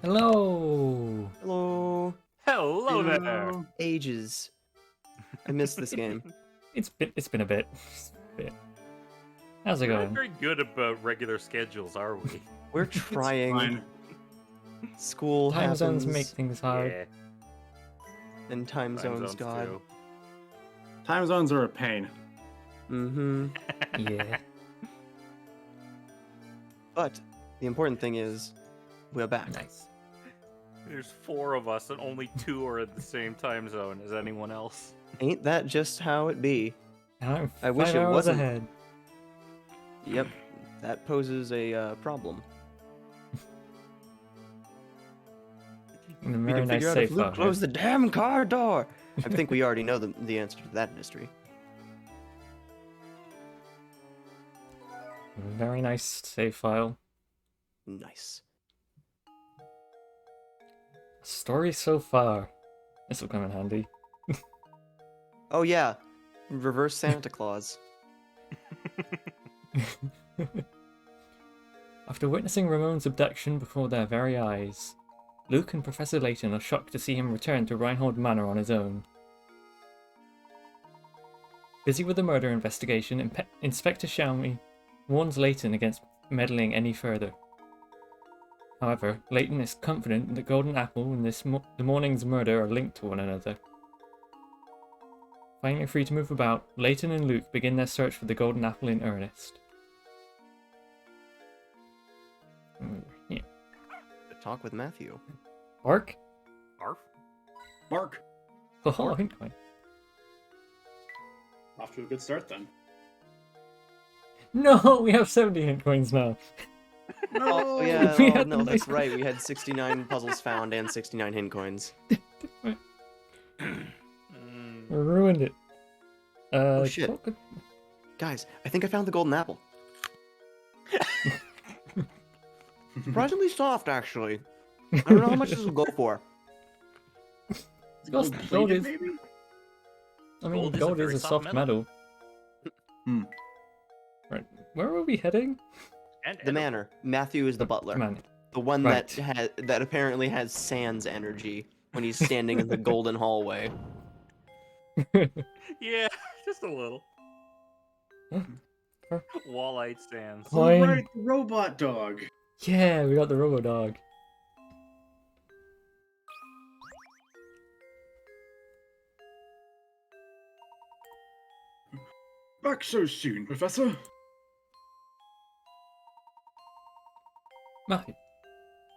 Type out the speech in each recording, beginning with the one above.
Hello. Hello. Hello there. Ages. I missed this game. It's been a bit. How's it We're not going? very good about regular schedules, are we? We're trying. Fine. School Time happens, zones make things hard. Yeah. and time zones, God. too. Time zones are a pain. Mm-hmm. Yeah. But the important thing is, we're back. Nice. There's 4 of us, and only 2 are at the same time zone as anyone else. Ain't that just how it be? And I'm I wish 5 it hours wasn't. ahead. Yep, that poses a problem. And a We very can nice figure out if safe Luke out closed the damn car door. I think we already know the answer to that mystery. Very nice save file. Nice. Story so far. This will come in handy. Oh yeah, reverse Santa Claus. After witnessing Ramon's abduction before their very eyes, Luke and Professor Layton are shocked to see him return to Reinhold Manor on his own. Busy with the murder investigation, Inspector Xiaomi warns Layton against meddling any further. However, Layton is confident that Golden Apple and the morning's murder are linked to one another. Finally free to move about, Layton and Luke begin their search for the Golden Apple in earnest. Yeah. Talk with Matthew. Bark? Arf. Mark, Oh, hint coin. off to a good start then. No, we have 70 hint coins now. Oh yeah, We oh, had no, the that's nice- right. We had 69 puzzles found and 69 hint coins. We ruined it. Oh, shit. Chocolate- Guys, I think I found the golden apple. Surprisingly soft, actually. I don't know how much this will go for. Gold Plated, is- maybe? I mean, Gold is a gold is very a soft soft metal. Hmm. Right, where are we heading? And The manor. Matthew is the butler. Man. The one Right. that apparently has Sans energy when he's standing in the golden hallway. Yeah, just a little. Huh? Wall-eyed stands. Oh, Fine. right, the robot dog. Yeah, we got the Robo Dog. Back so soon, Professor. Matthew,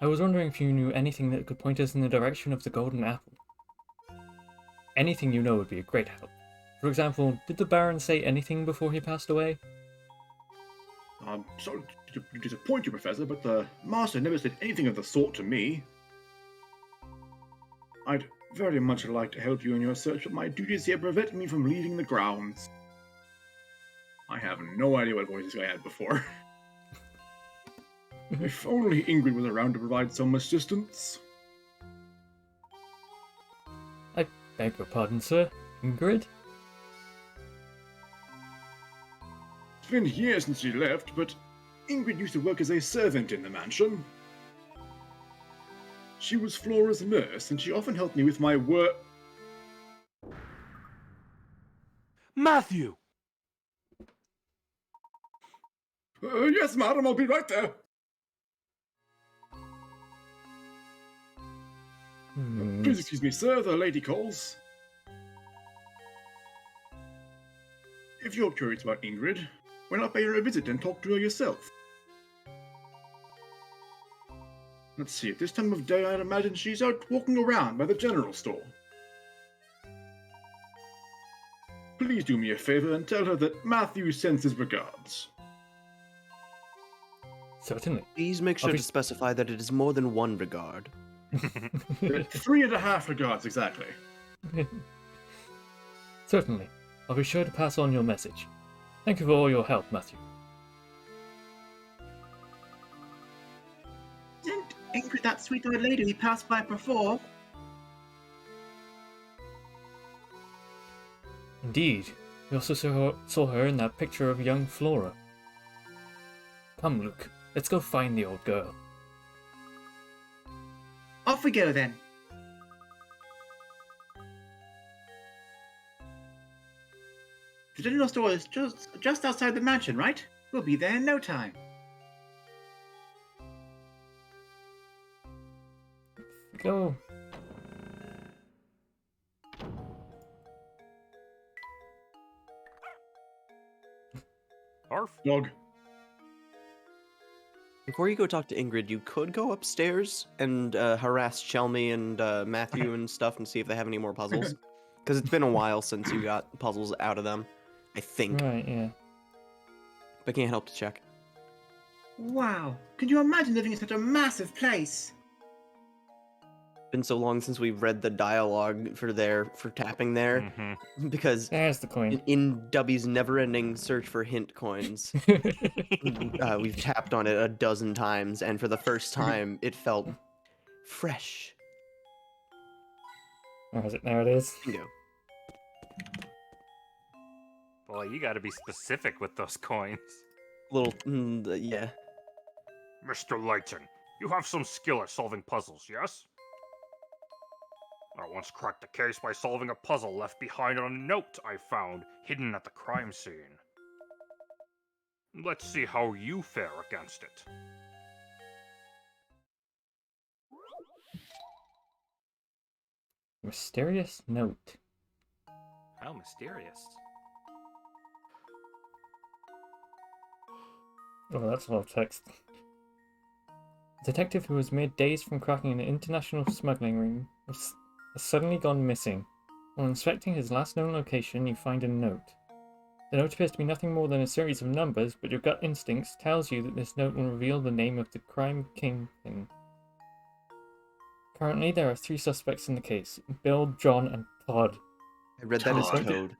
I was wondering if you knew anything that could point us in the direction of the Golden Apple. Anything you know would be a great help. For example, did the Baron say anything before he passed away? I'm sorry to disappoint you, Professor, but the Master never said anything of the sort to me. I'd very much like to help you in your search, but my duties here prevent me from leaving the grounds. I have no idea what voice this guy had before. If only Ingrid was around to provide some assistance. I beg your pardon, sir. Ingrid? It's been years since she left, but Ingrid used to work as a servant in the mansion. She was Flora's nurse, and she often helped me with my work. Matthew! Yes, madam, I'll be right there. Please excuse me, sir, the lady calls. If you're curious about Ingrid, why not pay her a visit and talk to her yourself? Let's see, at this time of day, I'd imagine she's out walking around by the general store. Please do me a favor and tell her that Matthew sends his regards. Certainly. Please make sure Okay. to specify that it is more than one regard. 3.5 regards, exactly. Certainly. I'll be sure to pass on your message. Thank you for all your help, Matthew. Isn't Ingrid that sweet-eyed lady we passed by before? Indeed. We also saw her in that picture of young Flora. Come, Luke. Let's go find the old girl. Off we go then. The general store is just outside the mansion, right? We'll be there in no time. Go. Arf. Dog. Before you go talk to Ingrid, you could go upstairs and harass Chelmy and Matthew and stuff and see if they have any more puzzles. Because it's been a while since you got puzzles out of them, I think. Right, yeah. But can't help to check. Wow. Can you imagine living in such a massive place? Been so long since we've read the dialogue for tapping there, Mm-hmm. because There's the coin. in Dubby's never-ending search for hint coins, we've tapped on it a dozen times, and for the first time, it felt fresh. Where is it? There it is. Bingo. Boy, you gotta be specific with those coins. Little, yeah. Mr. Layton, you have some skill at solving puzzles, yes? I once cracked a case by solving a puzzle left behind on a note I found hidden at the crime scene. Let's see how you fare against it. Mysterious note. How mysterious. Oh, that's a lot of text. A detective who was mere days from cracking an international smuggling ring has suddenly gone missing. While inspecting his last known location, you find a note. The note appears to be nothing more than a series of numbers, but your gut instincts tells you that this note will reveal the name of the crime kingpin. Currently, there are 3 suspects in the case: Bill, John, and Todd. I read that as Todd. code.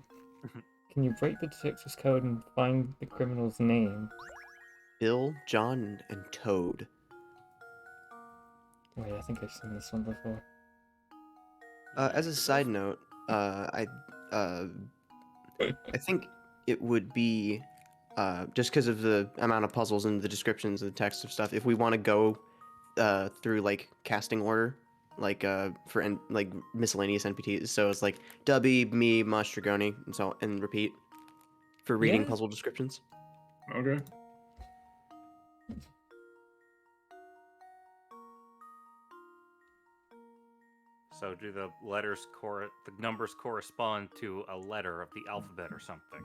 Can you break the detective's code and find the criminal's name? Bill, John, and Toad. Wait, I think I've seen this one before. As a side note, I think it would be, just because of the amount of puzzles and the descriptions and the text of stuff, if we want to go through like casting order, like like miscellaneous NPTs. So it's like Dubby, me, Mush, Dragoni, and repeat for reading Yeah. puzzle descriptions. Okay. So do the numbers correspond to a letter of the alphabet or something?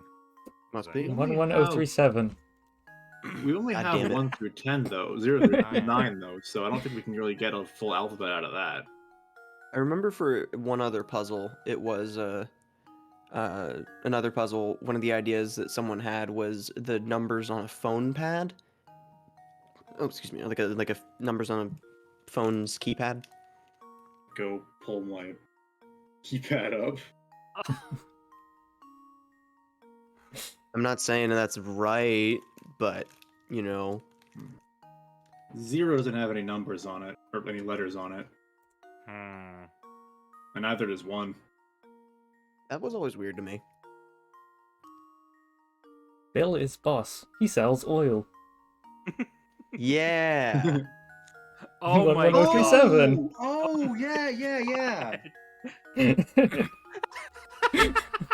Must We be. only 11037. We only God have damn it. 1 through 10 though, 0 through 9 though, so I don't think we can really get a full alphabet out of that. I remember for one other puzzle, it was another puzzle. One of the ideas that someone had was the numbers on a phone pad. Oh, excuse me, like a numbers on a phone's keypad. Go pull my keypad up. I'm not saying that's right, but you know, 0 doesn't have any numbers on it, or any letters on it, Hmm. and neither does 1. that was always weird to me. Bill is boss. He sells oil. Yeah. Oh my 11037. Oh, yeah, yeah.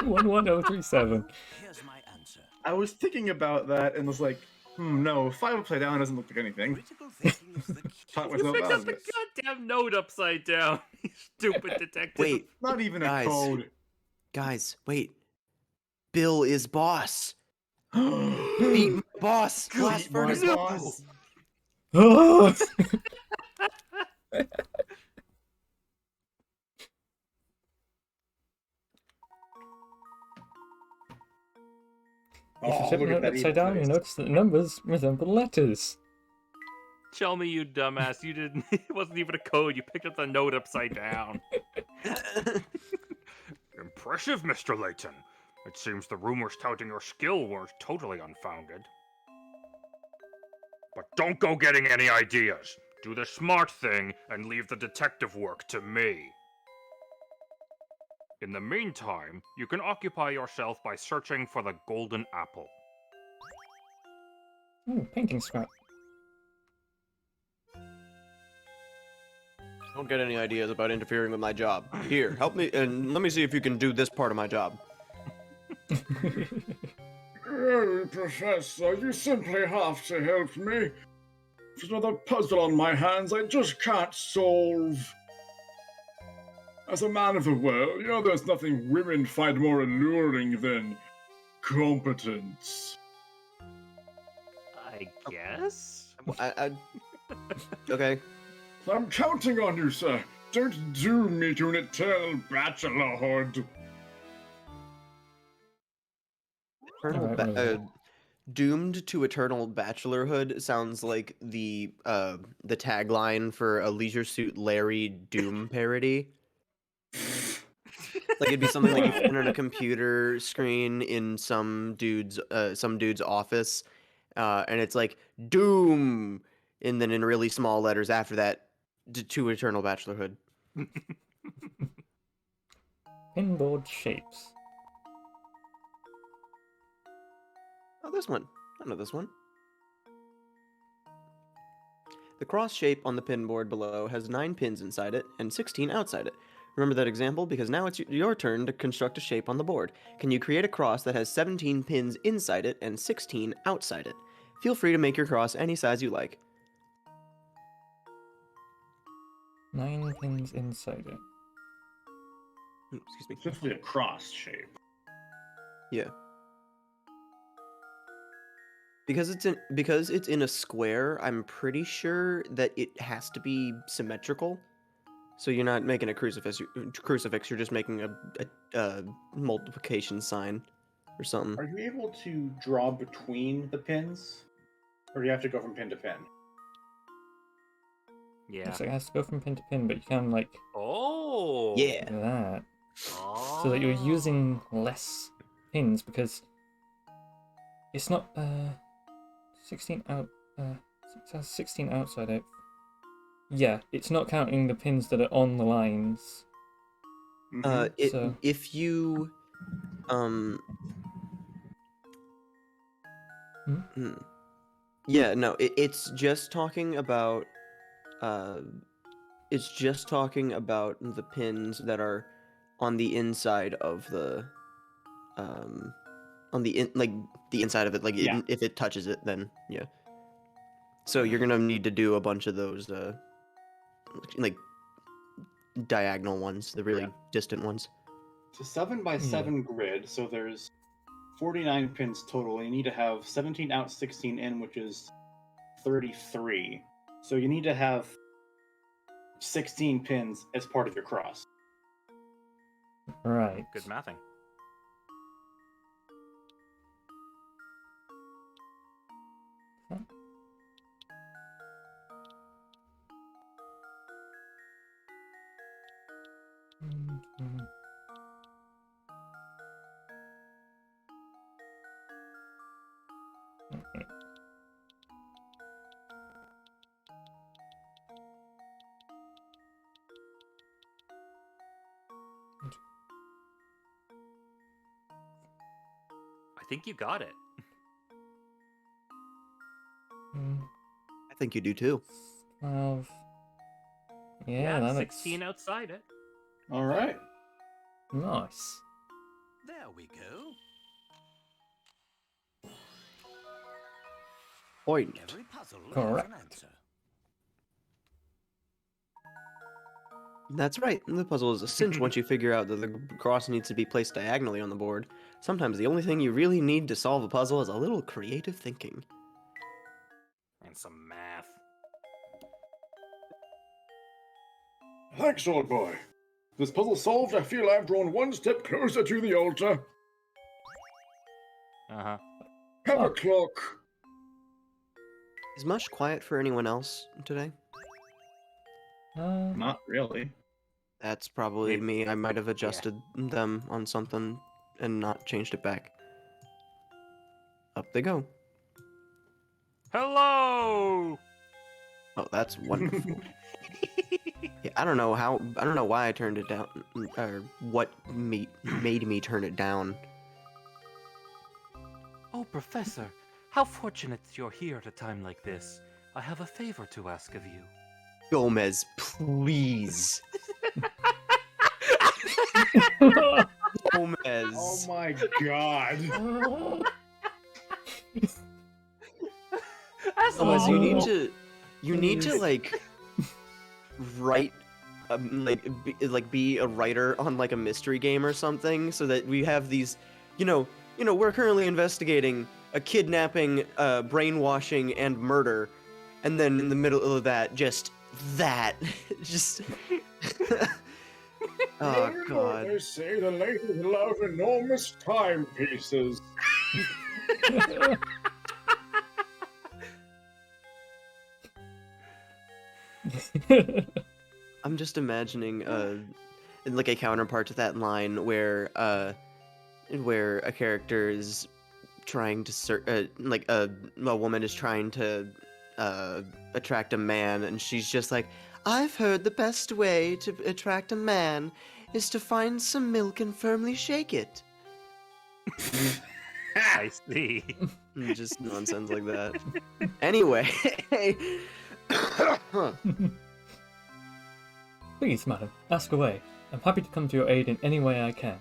11037. Here's my answer. I was thinking about that and was like, no, 5 upside down doesn't look like anything. Critical thinking is the key. Thought You myself picked out up of the this. goddamn note upside down, you stupid detective. Wait, Not even Guys. a code. guys, wait. Bill is boss. Beat Beat boss. Blast my furnace. boss. Oh! If you flip look the at note that upside evil down, you face. notice that the numbers resemble letters. Tell me, you dumbass, you didn't. It wasn't even a code. You picked up the note upside down. Impressive, Mr. Layton. It seems the rumors touting your skill weren't totally unfounded. But don't go getting any ideas. Do the smart thing and leave the detective work to me. In the meantime, you can occupy yourself by searching for the golden apple. Ooh, painting scrap. Don't get any ideas about interfering with my job. Here, help me, and let me see if you can do this part of my job. Oh, Professor, you simply have to help me. There's another puzzle on my hands I just can't solve. As a man of the world, you know there's nothing women find more alluring than competence. I guess? Okay. I'm counting on you, sir. Don't doom me to an eternal bachelorhood. Eternal Alright, whatever. Doomed to eternal bachelorhood sounds like the tagline for a Leisure Suit Larry Doom parody. Like it'd be something that you find on a computer screen in some dude's office, and it's like Doom, and then in really small letters after that, to eternal bachelorhood. Pinboard shapes. Oh, this one. I know this one. The cross shape on the pin board below has 9 pins inside it and 16 outside it. Remember that example because now it's your turn to construct a shape on the board. Can you create a cross that has 17 pins inside it and 16 outside it? Feel free to make your cross any size you like. 9 pins inside it. Excuse me. Simply a cross shape. Yeah. Because it's in a square, I'm pretty sure that it has to be symmetrical. So you're not making a crucifix. You're just making a multiplication sign or something. Are you able to draw between the pins? Or do you have to go from pin to pin? Yeah. Looks like it has to go from pin to pin, but you can like Oh! Yeah. do that. Oh. So that you're using less pins because it's not 16 out it has 16 outside out. Yeah, it's not counting the pins that are on the lines. So- If you yeah, no, it's just talking about the pins that are on the inside of the the inside of it, like Yeah. if it touches it, then yeah. So you're gonna need to do a bunch of those like diagonal ones, the really distant ones. It's a 7 by 7 grid, so there's 49 pins total. You need to have 17 out, 16 in, which is 33. So you need to have 16 pins as part of your cross. Right. Good mathing. I think you got it. I think you do too. 12. Yeah, that makes 16 outside it. All right. nice. There we go. Point. Every puzzle has Correct. an answer. That's right. The puzzle is a cinch once you figure out that the cross needs to be placed diagonally on the board. Sometimes the only thing you really need to solve a puzzle is a little creative thinking. And some math. Thanks, old boy. This puzzle solved, I feel I've drawn one step closer to the altar. Uh-huh. Have a Clock. clock. Is Mush quiet for anyone else today? Not really. That's probably me. I might have adjusted them on something and not changed it back. Up they go. Hello! Oh, that's wonderful. Yeah, I don't know why I turned it down, or what made me turn it down. Oh, Professor, how fortunate you're here at a time like this. I have a favor to ask of you. Gomez, please. Gomez. Oh my god. That's Gomez, all. you need to Please. like write be a writer on like a mystery game or something, so that we have these, we're currently investigating a kidnapping, brainwashing, and murder, and then in the middle of that, just oh You know, god. they say the ladies love enormous timepieces. I'm just imagining like a counterpart to that line where a character is trying to like a woman is trying to attract a man, and she's just like, I've heard the best way to attract a man is to find some milk and firmly shake it. I see. And just nonsense like that. Anyway. Please, madam, ask away. I'm happy to come to your aid in any way I can.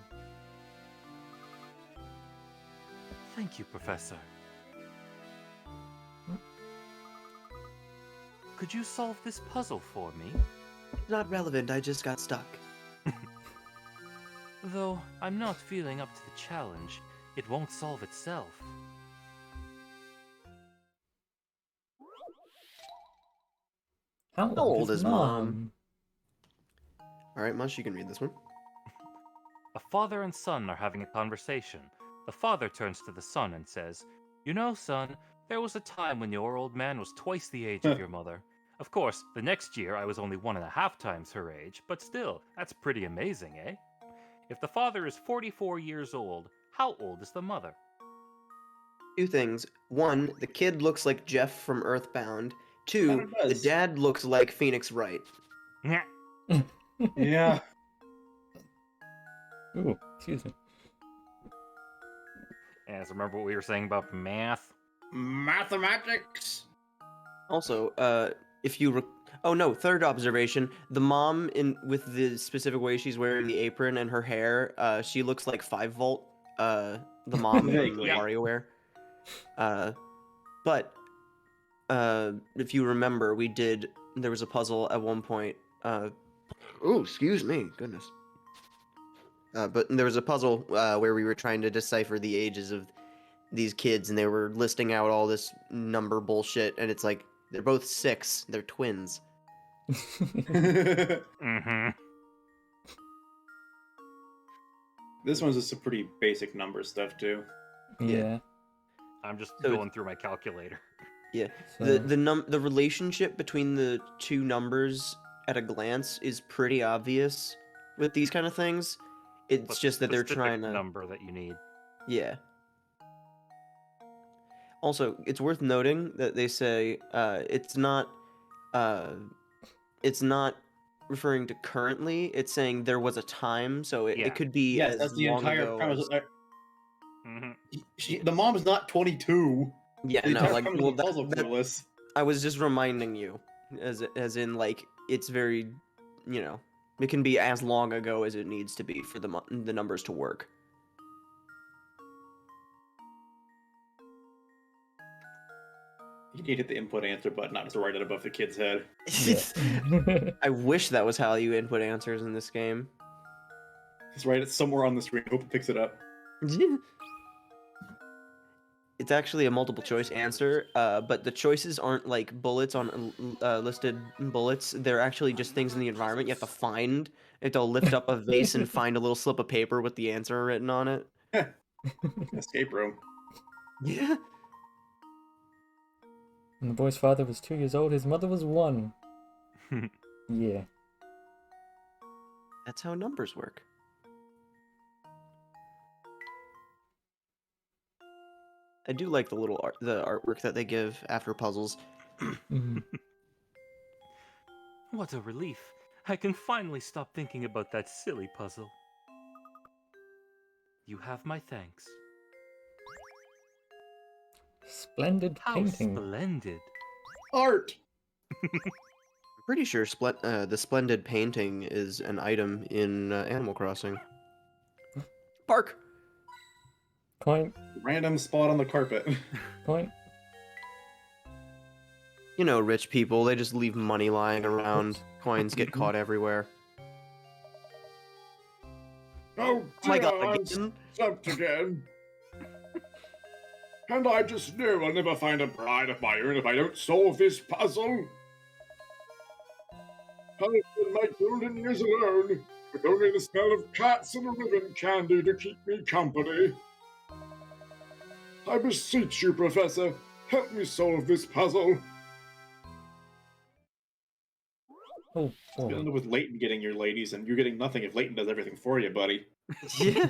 Thank you, Professor. Could you solve this puzzle for me? Not relevant, I just got stuck. Though I'm not feeling up to the challenge, it won't solve itself. How How old is Mom? Mom? Alright, Mush, you can read this one. A father and son are having a conversation. The father turns to the son and says, You know, son, there was a time when your old man was twice the age of your mother. Of course, the next year I was only 1.5 times her age, but still, that's pretty amazing, eh? If the father is 44 years old, how old is the mother? Two things. One, the kid looks like Jeff from Earthbound. Two, Kinda the does. dad looks like Phoenix Wright. Yeah. Ooh, excuse me. Yes, remember what we were saying about math? Mathematics. Also, if you third observation, the mom with the specific way she's wearing the apron and her hair, she looks like 5-Volt, the mom from Vaguely. WarioWare. But if you remember, there was a puzzle at one point. Oh, excuse me, goodness. But there was a puzzle where we were trying to decipher the ages of these kids, and they were listing out all this number bullshit, and it's like, they're both 6, they're twins. Mm-hmm. This one's just some pretty basic number stuff too. Yeah. I'm just So going through my calculator. Yeah, So, the relationship between the two numbers at a glance is pretty obvious with these kind of things. It's What's just the that they're specific trying to... number that you need. Yeah. Also, it's worth noting that they say it's not referring to currently. It's saying there was a time, so Yeah. it could be Yes, as that's the long entire ago premise. as... Mm-hmm. The mom's not 22. Yeah, The no, entire like, premise well, of the puzzle clueless. I was just reminding you, as in, like, it's very, it can be as long ago as it needs to be for the numbers to work. You need to hit the input answer button, not just write it above the kid's head. yeah. I wish that was how you input answers in this game. Just write it somewhere on the screen. Hope it picks it up. It's actually a multiple choice answer, but the choices aren't like bullets on listed bullets. They're actually just things in the environment you have to find. You have to lift up a vase and find a little slip of paper with the answer written on it. Escape room. Yeah. When the boy's father was 2 years old, his mother was 1. Yeah. That's how numbers work. I do like the little the artwork that they give after puzzles. Mhm. What a relief. I can finally stop thinking about that silly puzzle. You have my thanks. Splendid How painting. splendid. Art! Pretty sure the splendid painting is an item in Animal Crossing. Park. Coin, Random spot on the carpet. coin. You know, rich people, they just leave money lying around. Coins get caught everywhere. Oh Oh my dear, god, I'm again? stumped again. And I just knew I'll never find a bride of my own if I don't solve this puzzle. I've been my golden years alone, with only the smell of cats and ribbon candy to keep me company. I beseech you, Professor, help me solve this puzzle. Oh, You end up with Layton getting your ladies, and you're getting nothing if Layton does everything for you, buddy. Yeah.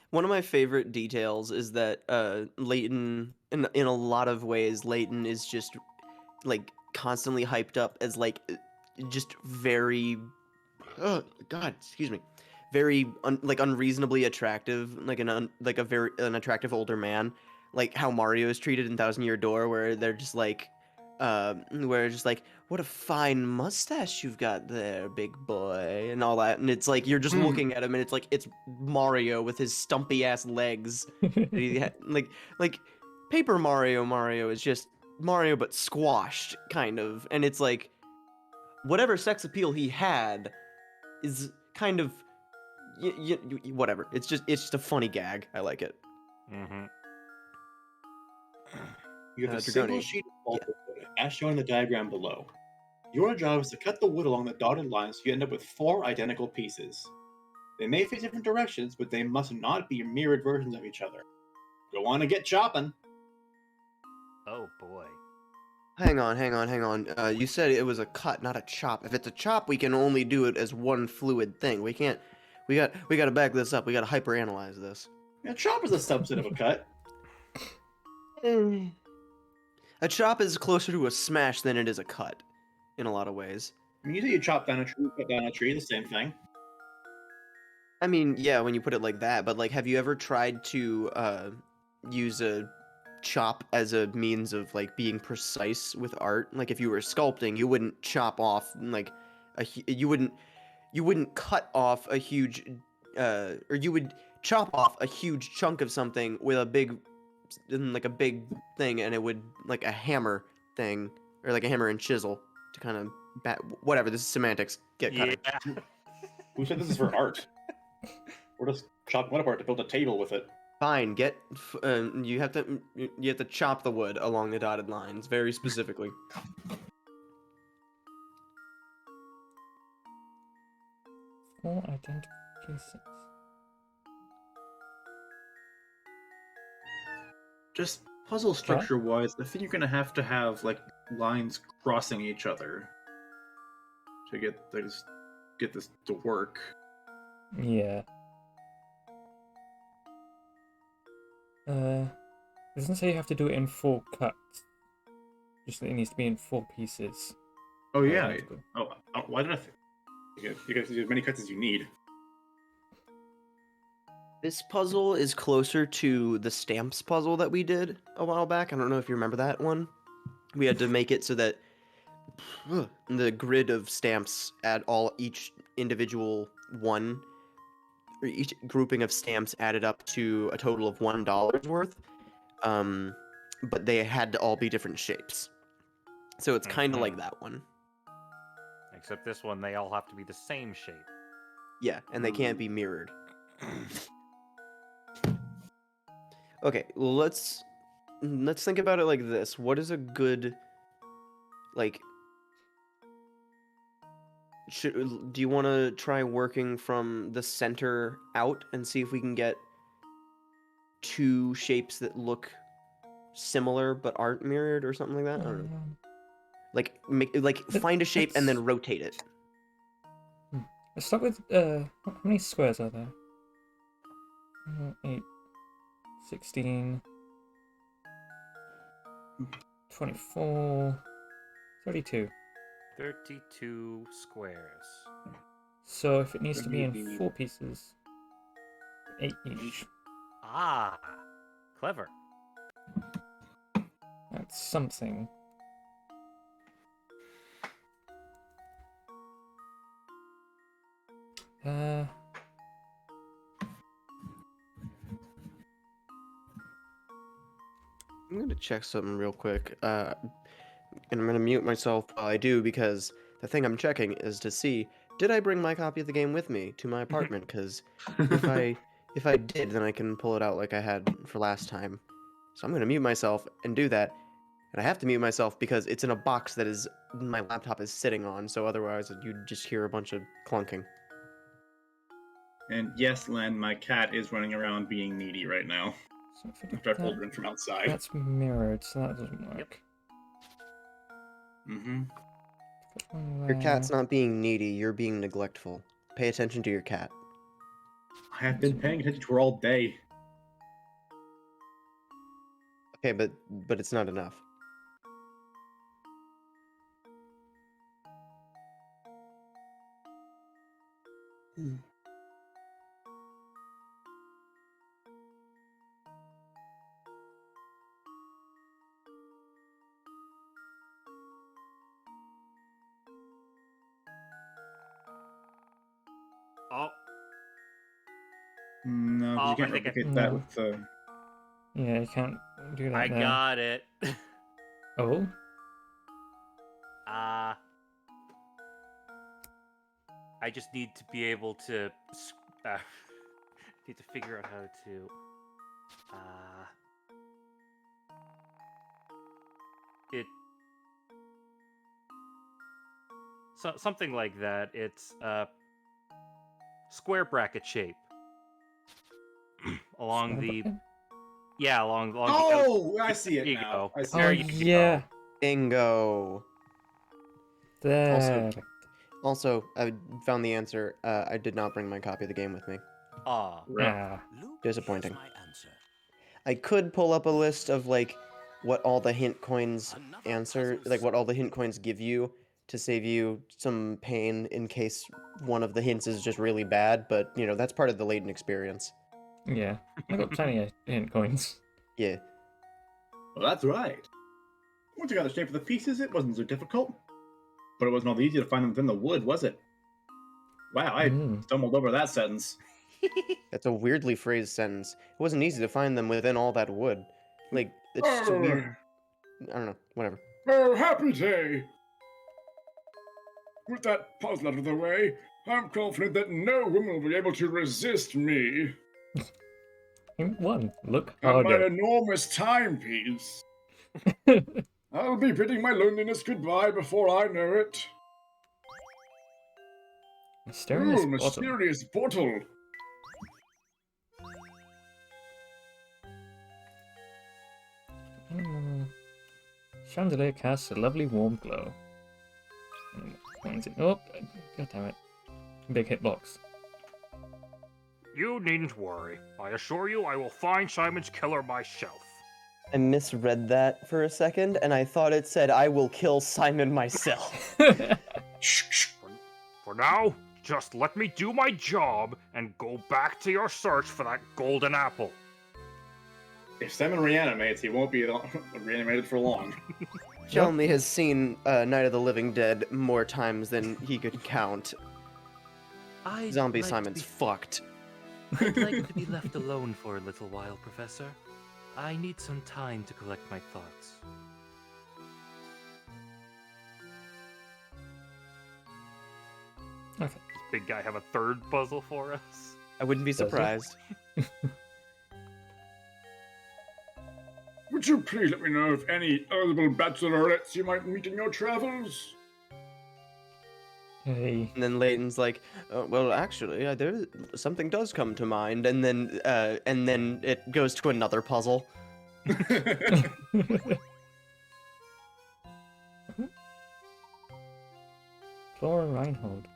One of my favorite details is that Layton, in a lot of ways, Layton is just like constantly hyped up as like just very, oh God, excuse me, very like unreasonably attractive, like like a very an attractive older man, like how Mario is treated in Thousand Year Door, where they're just like, where it's just like, what a fine mustache you've got there, big boy, and all that, and it's like you're just looking at him, and it's like it's Mario with his stumpy ass legs. Like Paper Mario is just Mario but squashed, kind of, and it's like whatever sex appeal he had is kind of whatever. It's just a funny gag. I like it. Mm-hmm. You have a Dragoni. single sheet of pulpwood, as shown in the diagram below. Your job is to cut the wood along the dotted lines so you end up with 4 identical pieces. They may face different directions, but they must not be mirrored versions of each other. Go on and get chopping. Oh boy. Hang on. You said it was a cut, not a chop. If it's a chop, we can only do it as one fluid thing. We can't. We got to back this up. We got to hyperanalyze this. A chop is a subset of a cut. A chop is closer to a smash than it is a cut, in a lot of ways. I mean, usually you chop down a tree, cut down a tree, the same thing. I mean, yeah, when you put it like that, but like, have you ever tried to use a chop as a means of like being precise with art? Like, if you were sculpting, you wouldn't chop off like you wouldn't cut off a huge or you would chop off a huge chunk of something with a big thing, and it would like a hammer thing or like a hammer and chisel to kind of whatever. This is semantics. Get cut. Yeah. Who said this is for art? We're just chopping wood apart to build a table with it. Fine. You have to chop the wood along the dotted lines very specifically. Four identical pieces. Just puzzle structure wise, I think you're gonna have to have like lines crossing each other to get this to work. Yeah. It doesn't say you have to do it in 4 cuts. Just that it needs to be in 4 pieces. Oh yeah. Identical. Why did I think? You guys do as many cuts as you need. This puzzle is closer to the stamps puzzle that we did a while back. I don't know if you remember that one. We had to make it so that the grid of stamps at each individual one, or each grouping of stamps added up to a total of $1 worth. But they had to all be different shapes. So it's kind of like that one. Except this one, they all have to be the same shape. Yeah, and they can't be mirrored. Okay, well, let's think about it like this. What is a good, like, do you want to try working from the center out and see if we can get 2 shapes that look similar but aren't mirrored or something like that? I don't know. Like find a shape and then rotate it. Let's start with how many squares are there? 8, 16, 24, 32. 32 squares. So if it needs to be in 4 pieces, 8 each. Ah, clever. That's something. I'm gonna check something real quick. And I'm gonna mute myself while I do because the thing I'm checking is to see did I bring my copy of the game with me to my apartment? Because if I did, then I can pull it out like I had for last time. So I'm gonna mute myself and do that. And I have to mute myself because it's in a box that is my laptop is sitting on. So otherwise, you'd just hear a bunch of clunking. And yes, Len, my cat is running around being needy right now. So if I After I do pulled that, her in from outside. that's mirrored, so that doesn't work. Mm-hmm. Put one Your cat's there. not being needy. You're being neglectful. Pay attention to your cat. I have been paying attention to her all day. Okay, but it's not enough. Oh, No, 'cause Oh, you can't I think I- replicate No. that with the. Yeah, you can't do that I now. got it. Oh, I just need to be able to need to figure out how to it something like that. It's square bracket shape along square the bracket? along the Oh, I see there it you now. go. I see Oh There it. you yeah, Bingo. there. Also, I found the answer. I did not bring my copy of the game with me. Ah, Rip. Ah, Luke, Disappointing. here's my answer. I could pull up a list of like what all the hint coins Another answer, puzzle like what all the hint coins give you to save you some pain in case one of the hints is just really bad. But you know that's part of the Layton experience. yeah. I got plenty of hint coins. Yeah. Well, that's right. Once you got the shape of the pieces, it wasn't so difficult. But it wasn't all easy to find them within the wood, was it? Wow, I stumbled over that sentence. That's a weirdly phrased sentence. It wasn't easy to find them within all that wood. Like, it's just a weird... I don't know, whatever. Oh, happy day! With that puzzle out of the way, I'm confident that no woman will be able to resist me Hint one. Look and my harder. enormous timepiece. I'll be bidding my loneliness goodbye before I know it. Mysterious Ooh, bottle. mysterious bottle. Chandelier casts a lovely warm glow. And points it. Oh, god damn it. Big hitbox. you needn't worry. I assure you, I will find Simon's killer myself. I misread that for a second, and I thought it said, I will kill Simon myself. For now, just let me do my job and go back to your search for that golden apple. If Simon reanimates, he won't be reanimated for long. Chalmley has seen Night of the Living Dead more times than he could count. Zombie Simon's fucked. I'd like to be left alone for a little while, Professor. I need some time to collect my thoughts. Okay. Does big guy have a third puzzle for us? I wouldn't be Does he? surprised. Would you please let me know of any eligible bachelorettes you might meet in your travels? Hey. And then Layton's like, well, actually, something does come to mind, and then it goes to another puzzle. Flora Reinhold.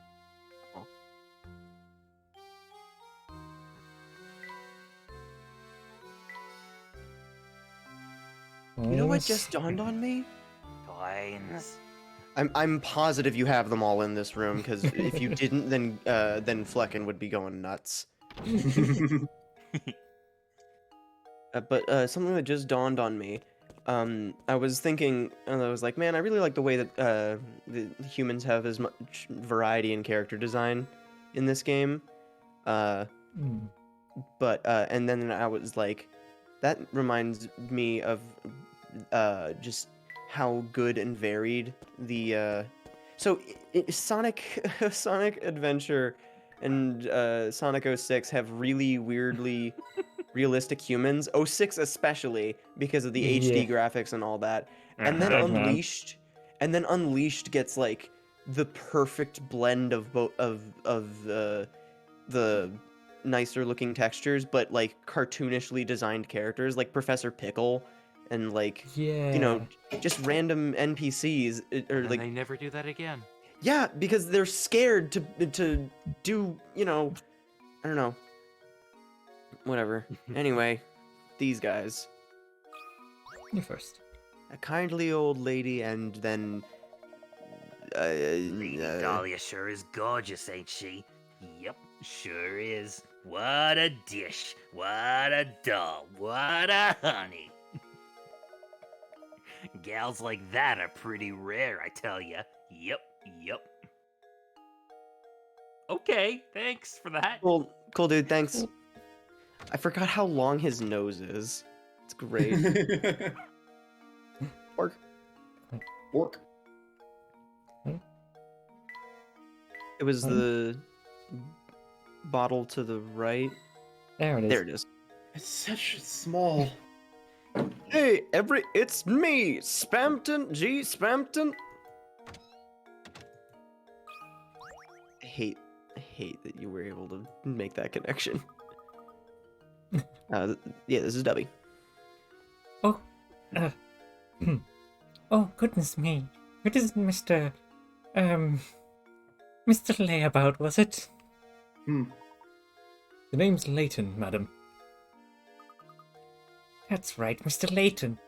You know what just dawned on me? Coins. I'm positive you have them all in this room, because if you didn't, then Flecken would be going nuts. But something that just dawned on me. I was thinking, and I was like, man, I really like the way that the humans have as much variety in character design. in this game. Hmm. But and then I was like, that reminds me of just how good and varied the Sonic Sonic Adventure and Sonic 06 have really weirdly realistic humans. 06 especially because of the Yeah. HD graphics and all that. Uh-huh. And then Big man. Unleashed gets like the perfect blend of both of the nicer looking textures, but like cartoonishly designed characters like Professor Pickle and like Yeah. just random NPCs or And like they never do that again. yeah, because they're scared to do I don't know, whatever. Anyway, these guys, You first. a kindly old lady, and then Lady Dahlia sure is gorgeous, ain't she? Yep, sure is. What a dish. What a doll. What a honey. Gals like that are pretty rare, I tell ya. Yep, yep. Okay, thanks for that. cool dude, thanks. I forgot how long his nose is. It's great. Pork. Work. It was Huh? the bottle to the right. There it is. There it is. It's such Small. Hey, it's me, Spampton G. Spampton. I hate that you were able to make that connection. Yeah, this is Dubby. Oh, oh goodness me! It isn't Mr. Layabout, was it? Hmm. The name's Layton, madam. That's right, Mr. Layton.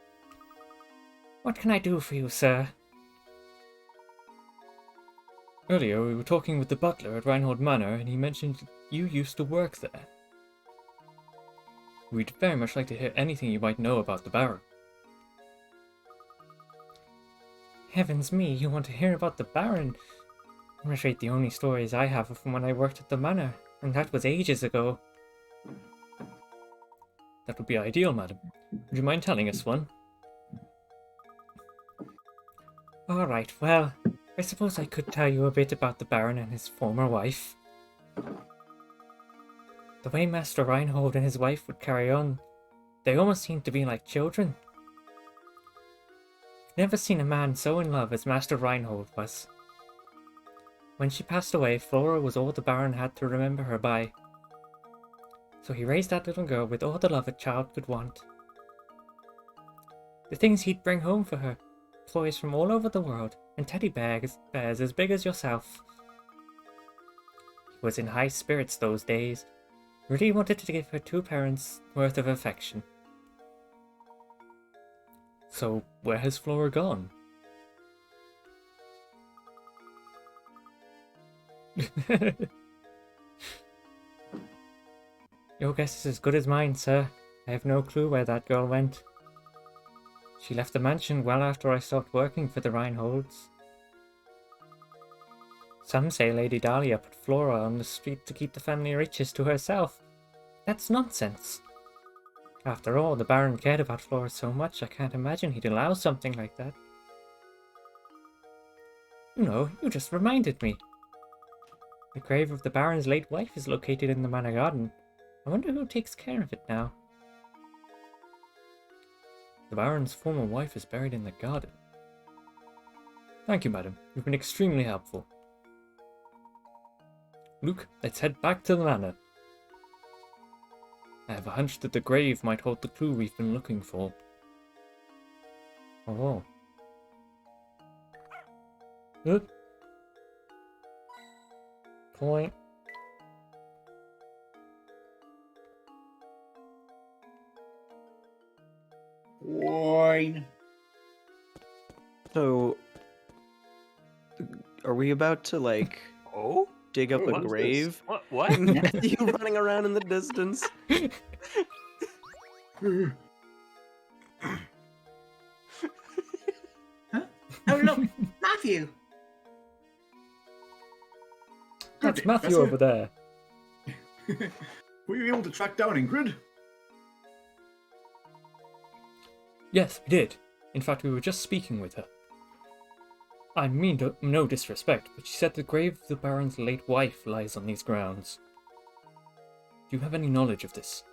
What can I do for you, sir? Earlier, we were talking with the butler at Reinhold Manor, and he mentioned you used to work there. We'd very much like to hear anything you might know about the Baron. Heavens me, you want to hear about the Baron? I'm afraid the only stories I have are from when I worked at the manor, and that was ages ago. That would be ideal, madam. Would you mind telling us one? Alright, well, I suppose I could tell you a bit about the Baron and his former wife. The way Master Reinhold and his wife would carry on, they almost seemed to be like children. I've never seen a man so in love as Master Reinhold was. When she passed away, Flora was all the Baron had to remember her by. So he raised that little girl with all the love a child could want. The things he'd bring home for her, toys from all over the world, and teddy bears as big as yourself. He was in high spirits those days. Really wanted to give her 2 parents' worth of affection. So, where has Flora gone? Your guess is as good as mine, sir. I have no clue where that girl went. She left the mansion well after I stopped working for the Reinholds. Some say Lady Dahlia put Flora on the street to keep the family riches to herself. That's nonsense. After all, the Baron cared about Flora so much, I can't imagine he'd allow something like that. You know, you just reminded me. The grave of the Baron's late wife is located in the manor garden. I wonder who takes care of it now. The Baron's former wife is buried in the garden. Thank you, madam. You've been extremely helpful. Luke, let's head back to the manor. I have a hunch that the grave might hold the clue we've been looking for. Oh. Good. Point. Wine. So, are we about to like Oh? dig up Oh, a what is this? grave? What? Matthew running around in the distance. Oh look, Matthew. That's day, Matthew over there. Were you able to track down Ingrid? Yes, we did. In fact, we were just speaking with her. I mean no disrespect, but she said the grave of the Baron's late wife lies on these grounds. Do you have any knowledge of this?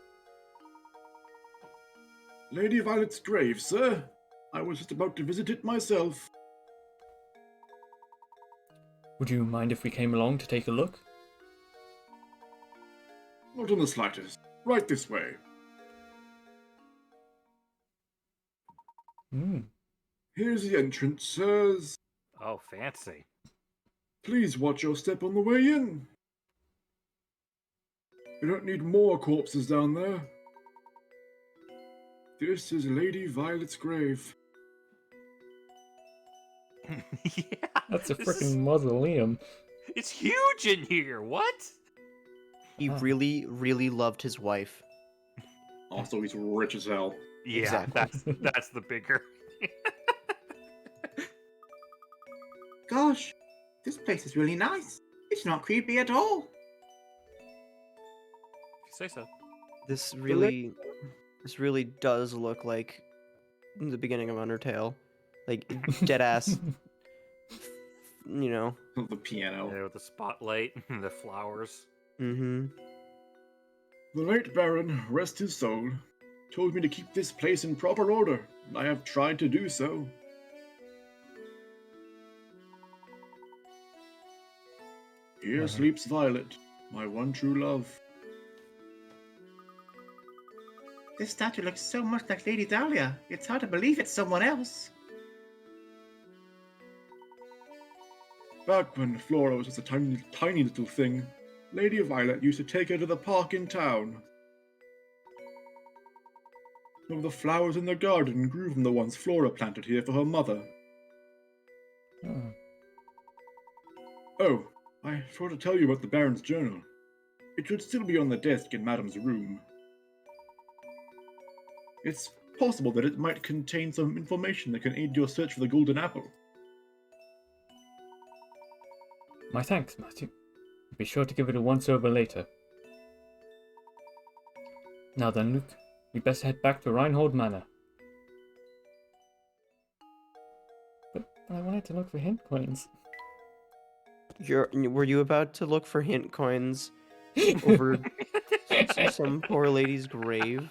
Lady Violet's grave, sir. I was just about to visit it myself. Would you mind if we came along to take a look? Not in the slightest. Right this way. Here's the entrance, sirs. Oh, fancy. Please watch your step on the way in. We don't need more corpses down there. This is Lady Violet's grave. Yeah. That's a this freaking is- mausoleum. It's huge in here. What? He really, really loved his wife. Also, he's rich as hell. Yeah, Exactly. that's the bigger. Gosh, this place is really nice. It's not creepy at all. If you say so. This really does look like the beginning of Undertale. Like, dead ass, you know. The piano. There with the spotlight and the flowers. Mm-hmm. The late Baron, rest his soul, told me to keep this place in proper order, and I have tried to do so. Here sleeps Violet, my one true love. This statue looks so much like Lady Dahlia. It's hard to believe it's someone else. Back when Flora was just a tiny little thing, Lady Violet used to take her to the park in town. Some of the flowers in the garden grew from the ones Flora planted here for her mother. Oh. Oh, I forgot to tell you about the Baron's journal. It should still be on the desk in Madame's room. It's possible that it might contain some information that can aid your search for the Golden Apple. My thanks, Matthew. Be sure to give it a once-over later. Now then, Luke, we best head back to Reinhold Manor. But I wanted to look for hint coins. Were you about to look for hint coins over some poor lady's grave?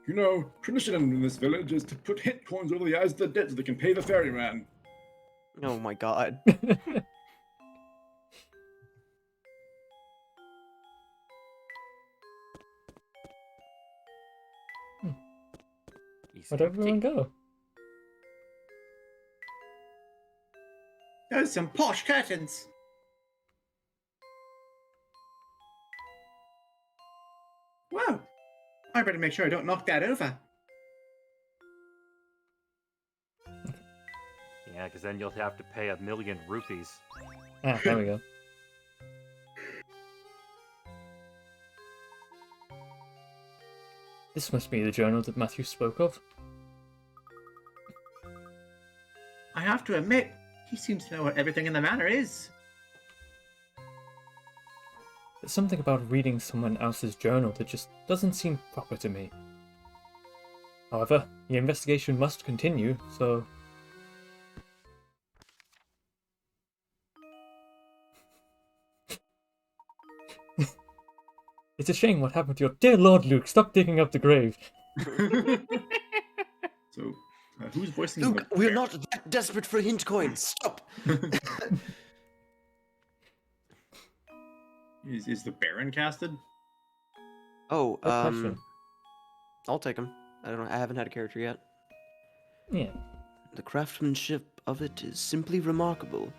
You know, tradition in this village is to put hint coins over the eyes of the dead so they can pay the ferryman. Oh my god. Easy Where'd everyone cupcake. go? Those some posh curtains. Whoa! I better make sure I don't knock that over. Yeah, because then you'll have to pay 1,000,000 rupees. Ah, there we go. This must be the journal that Matthew spoke of. I have to admit, he seems to know where everything in the manor is. There's something about reading someone else's journal that just doesn't seem proper to me. However, the investigation must continue, so... It's a shame what happened to your dear Lord Luke. Stop digging up the grave. So, who's voicing Luke, the we're bear? not that desperate for hint coins. Stop. Is the Baron casted? Oh, Good question. I'll take him. I haven't had a character yet. Yeah. The craftsmanship of it is simply remarkable.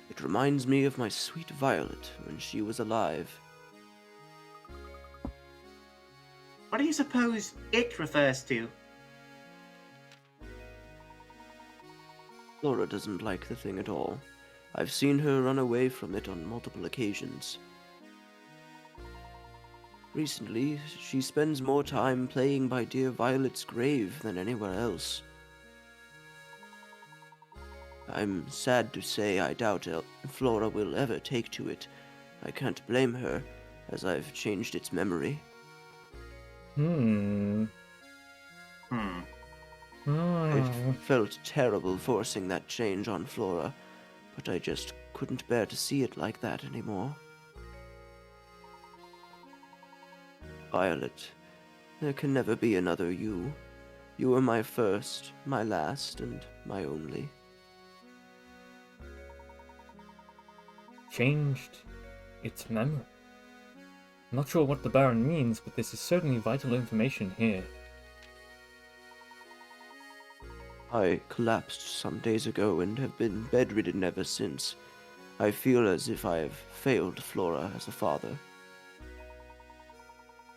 It reminds me of my sweet Violet when she was alive. What do you suppose it refers to? Laura doesn't like the thing at all. I've seen her run away from it on multiple occasions. Recently, she spends more time playing by dear Violet's grave than anywhere else. I'm sad to say I doubt Flora will ever take to it. I can't blame her, as I've changed its memory. Hmm. It felt terrible forcing that change on Flora, but I just couldn't bear to see it like that anymore. Violet, there can never be another you. You were my first, my last, and my only. Changed its memory. I'm not sure what the Baron means, but this is certainly vital information here. I collapsed some days ago and have been bedridden ever since. I feel as if I have failed Flora as a father.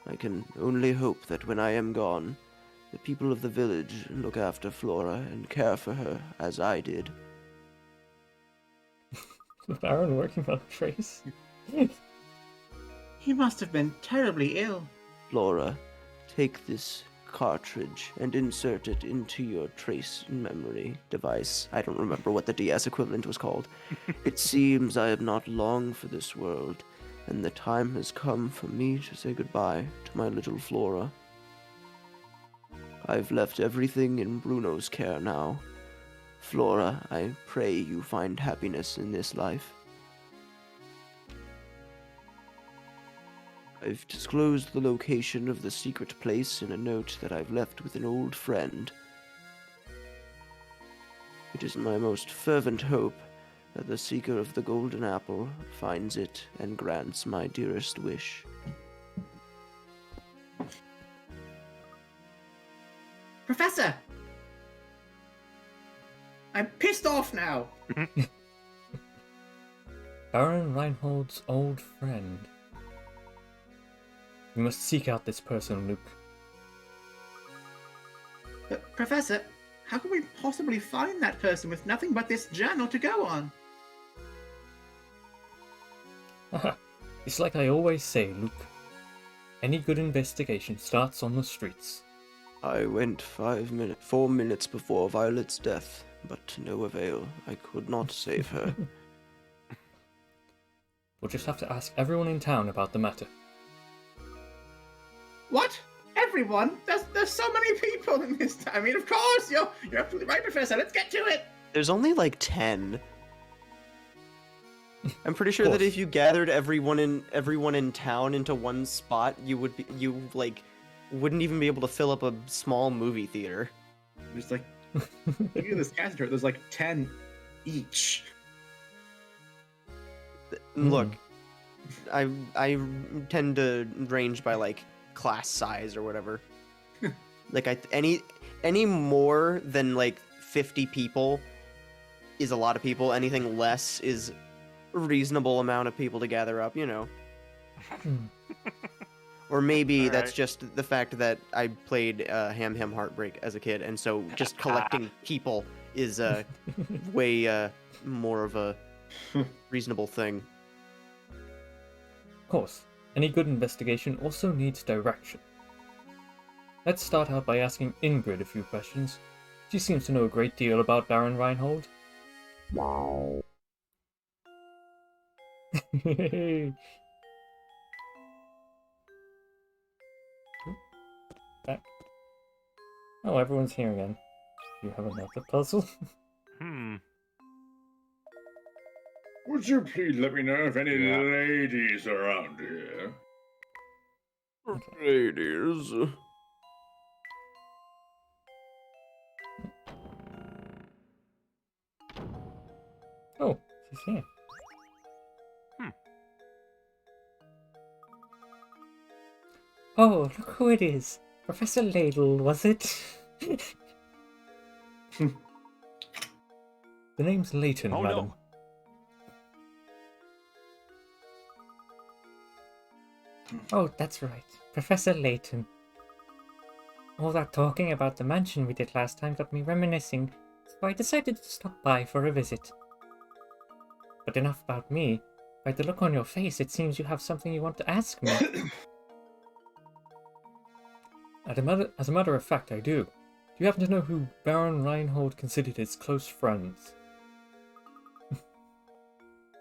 I can only hope that when I am gone, the people of the village look after Flora and care for her as I did. The Baron working on a trace? He must have been terribly ill. Flora, take this cartridge and insert it into your trace memory device. I don't remember what the DS equivalent was called. It seems I am not long for this world, and the time has come for me to say goodbye to my little Flora. I've left everything in Bruno's care now. Flora, I pray you find happiness in this life. I've disclosed the location of the secret place in a note that I've left with an old friend. It is my most fervent hope that the seeker of the golden apple finds it and grants my dearest wish. Professor! I'm pissed off now! Baron Reinhold's old friend. We must seek out this person, Luke. But, Professor, how can we possibly find that person with nothing but this journal to go on? Haha, it's like I always say, Luke. Any good investigation starts on the streets. I went 4 minutes before Violet's death, but to no avail. I could not save her. We'll just have to ask everyone in town about the matter. What? Everyone? There's so many people in this town. I mean, of course, you're absolutely right, Professor. Let's get to it. There's only like 10. I'm pretty sure that if you gathered everyone in town into one spot, you wouldn't even be able to fill up a small movie theater. There's like, look at this cast chart. There's like 10 each. Look, I tend to range by like class size or whatever. Like any more than like 50 people is a lot of people. Anything less is a reasonable amount of people to gather up, you know. Or maybe that's just the fact that I played Ham Ham Heartbreak as a kid, and so just collecting people is way more of a reasonable thing. Of course, any good investigation also needs direction. Let's start out by asking Ingrid a few questions. She seems to know a great deal about Baron Reinhold. Wow. Back. Oh, everyone's here again. You have another puzzle? Would you please let me know if any ladies are around here? Okay. Ladies. Oh, she's here. Oh, look who it is. Professor Ladle, was it? The name's Layton, Oh, madam. no. Oh, that's right. Professor Layton. All that talking about the mansion we did last time got me reminiscing, so I decided to stop by for a visit. But enough about me. By the look on your face, it seems you have something you want to ask me. As a matter of fact, I do. Do you happen to know who Baron Reinhold considered his close friends?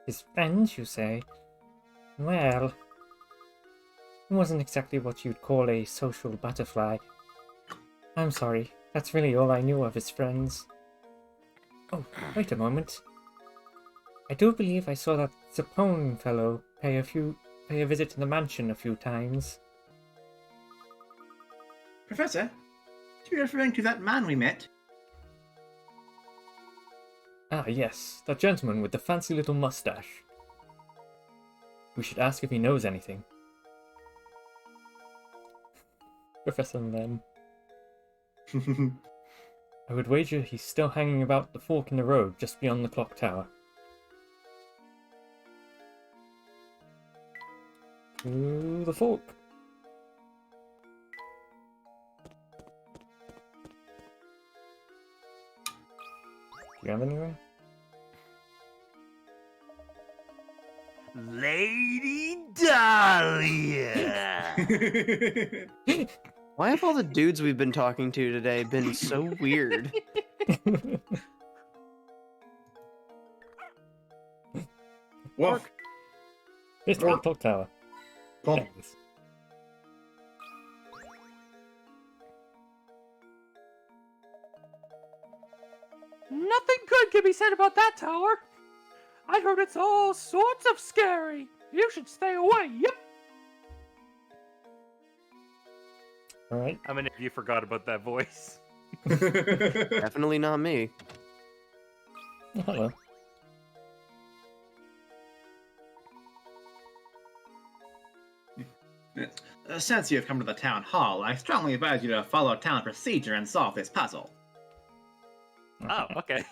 His friends, you say? Well, he wasn't exactly what you'd call a social butterfly. I'm sorry, that's really all I knew of his friends. Oh, wait a moment. I do believe I saw that Zapone fellow pay a visit to the mansion a few times. Professor, are you referring to that man we met? Ah, yes, that gentleman with the fancy little mustache. We should ask if he knows anything. Professor Lem. I would wager he's still hanging about the fork in the road just beyond the clock tower. To the fork. Do you have anywhere? Lady Dahlia! Why have all the dudes we've been talking to today been so weird? Wolf. It's the clock tower. Pull. Yes. Nothing good can be said about that tower. I heard it's all sorts of scary. You should stay away. Yep. Alright. How many of you forgot about that voice? Definitely not me. Oh, hello. Since you have come to the town hall, I strongly advise you to follow town procedure and solve this puzzle. Oh, okay.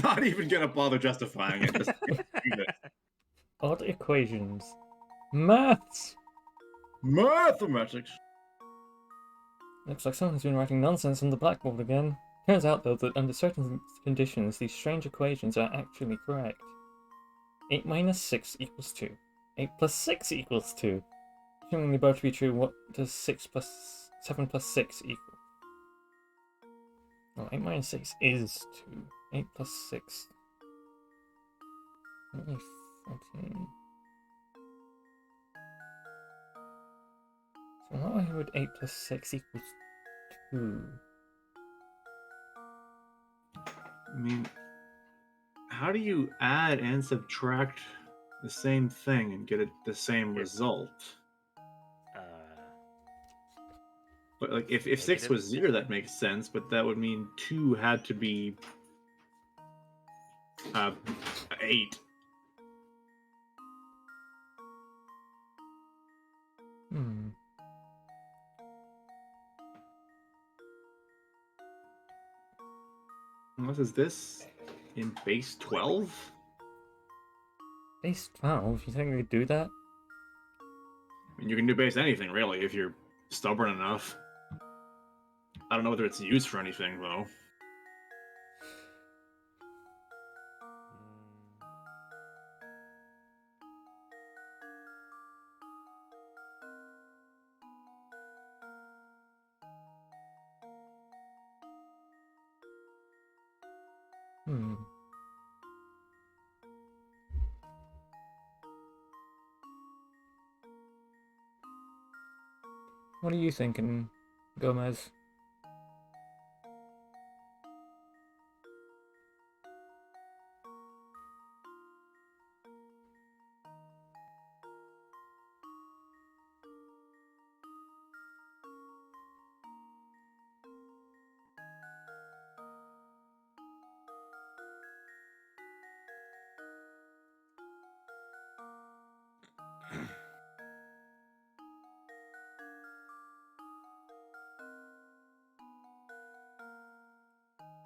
Not even gonna bother justifying it. Just do it. Odd equations. Maths! Mathematics. Looks like someone's been writing nonsense on the blackboard again. Turns out, though, that under certain conditions, these strange equations are actually correct. 8 minus 6 equals 2. 8 plus 6 equals 2. Assuming they both be true, what does 7 plus 6 equal? Well, 8 minus 6 is 2. 8 plus 6. Only 14. So why would 8 plus 6 equals 2? I mean, how do you add and subtract the same thing and get the same result? But like, if 6 Negative. was 0, that makes sense. But that would mean 2 had to be 8. Hmm. Unless is this in base 12? Base 12? You think they do that? I mean, you can do base anything really if you're stubborn enough. I don't know whether it's used for anything though. Hmm. What are you thinking, Gomez?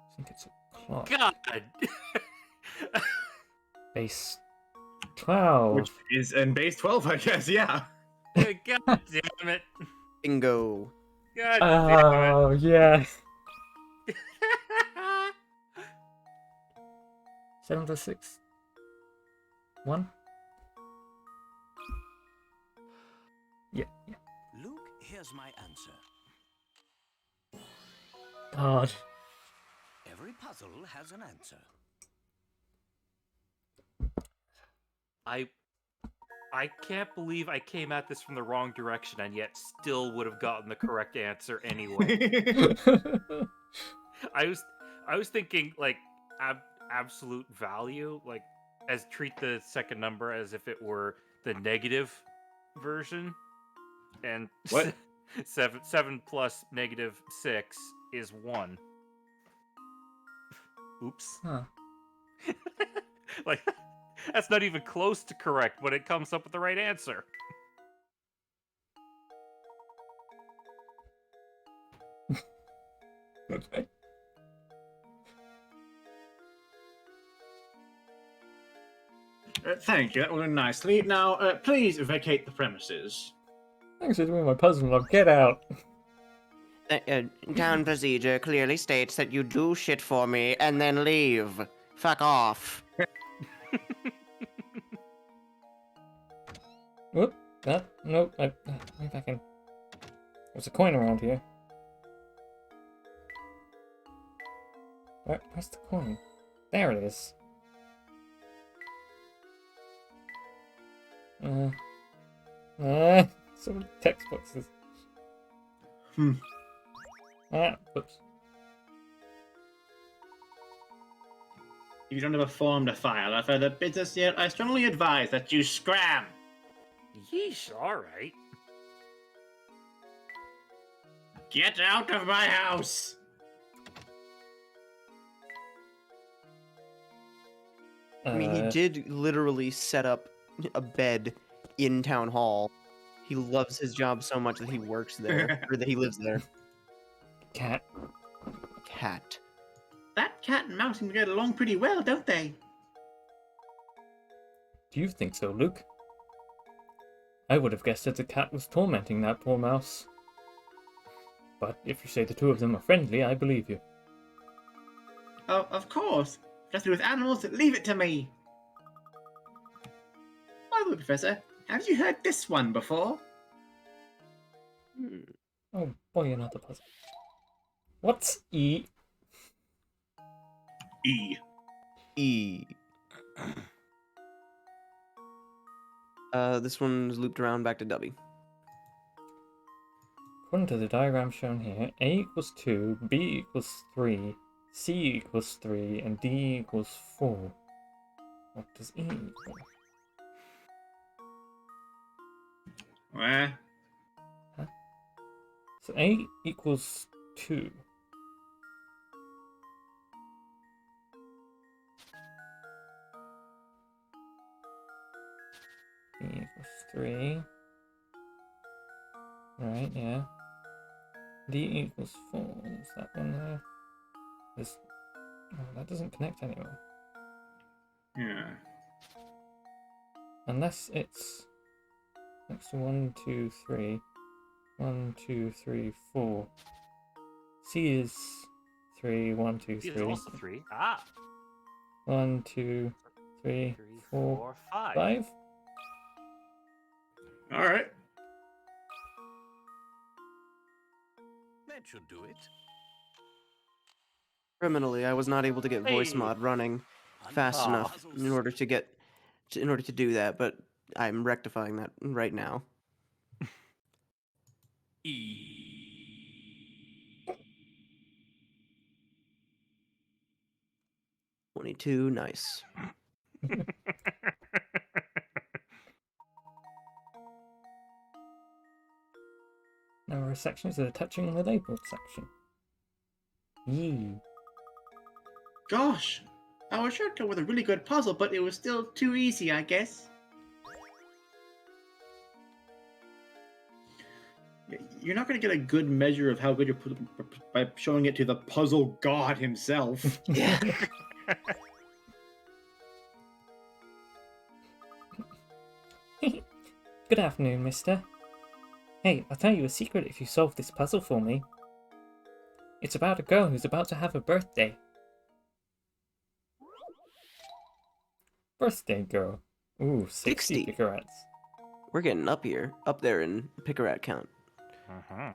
I think it's a clock. God. Base 12. Which is in base 12, I guess, yeah. God damn it. Bingo. God Oh, yeah. damn it. 7 plus 6. 1? Yeah. Luke, here's my answer. God. Every puzzle has an answer. I can't believe I came at this from the wrong direction and yet still would have gotten the correct answer anyway. I was thinking like absolute value, like as treat the second number as if it were the negative version, and What? 7 plus -6 is 1. Oops. Huh. Like that's not even close to correct, but it comes up with the right answer. Okay. Thank you, that went nicely. Now, please vacate the premises. Thanks for doing my puzzle. Now get out. Town procedure clearly states that you do shit for me and then leave. Fuck off. Whoop. That. Nope. Right back in. There's a coin around here. Where's the coin? There it is. Some text boxes. Whoops. If you don't have a form to file or further business yet, I strongly advise that you scram. Yeesh, alright. Get out of my house! I mean, he did literally set up a bed in town hall. He loves his job so much that he works there, or that he lives there. Cat. Cat. That cat and mouse seem to get along pretty well, don't they? Do you think so, Luke? I would have guessed that the cat was tormenting that poor mouse. But if you say the two of them are friendly, I believe you. Oh, of course. Just with animals, leave it to me. By the way, Professor, have you heard this one before? Oh boy, another puzzle. What's E? E. E. This one's looped around back to W. According to the diagram shown here, A equals 2, B equals 3, C equals 3, and D equals 4. What does E equal? Where? Huh? So A equals 2. B equals 3. Right, yeah. D equals 4. Is that one there? This. Oh, that doesn't connect anymore. Yeah. Unless it's next to 1, 2, 3. 1, 2, 3, 4. C is 3, 1, 2, 3. It's also 3. Ah! 1, 2, 3, 4, 5. 5. Alright. That should do it. Criminally, I was not able to get voice Hey. mod running fast enough in order to do that, but I'm rectifying that right now. E. 22, nice. Now our sections are touching on the label section. Yee. Gosh, I was sure to come with a really good puzzle, but it was still too easy, I guess. You're not going to get a good measure of how good you're by showing it to the puzzle god himself. Yeah. Good afternoon, mister. Hey, I'll tell you a secret if you solve this puzzle for me. It's about a girl who's about to have a birthday. Birthday girl. Ooh, 60 60. picarats. We're getting up there in picarat count. Uh-huh.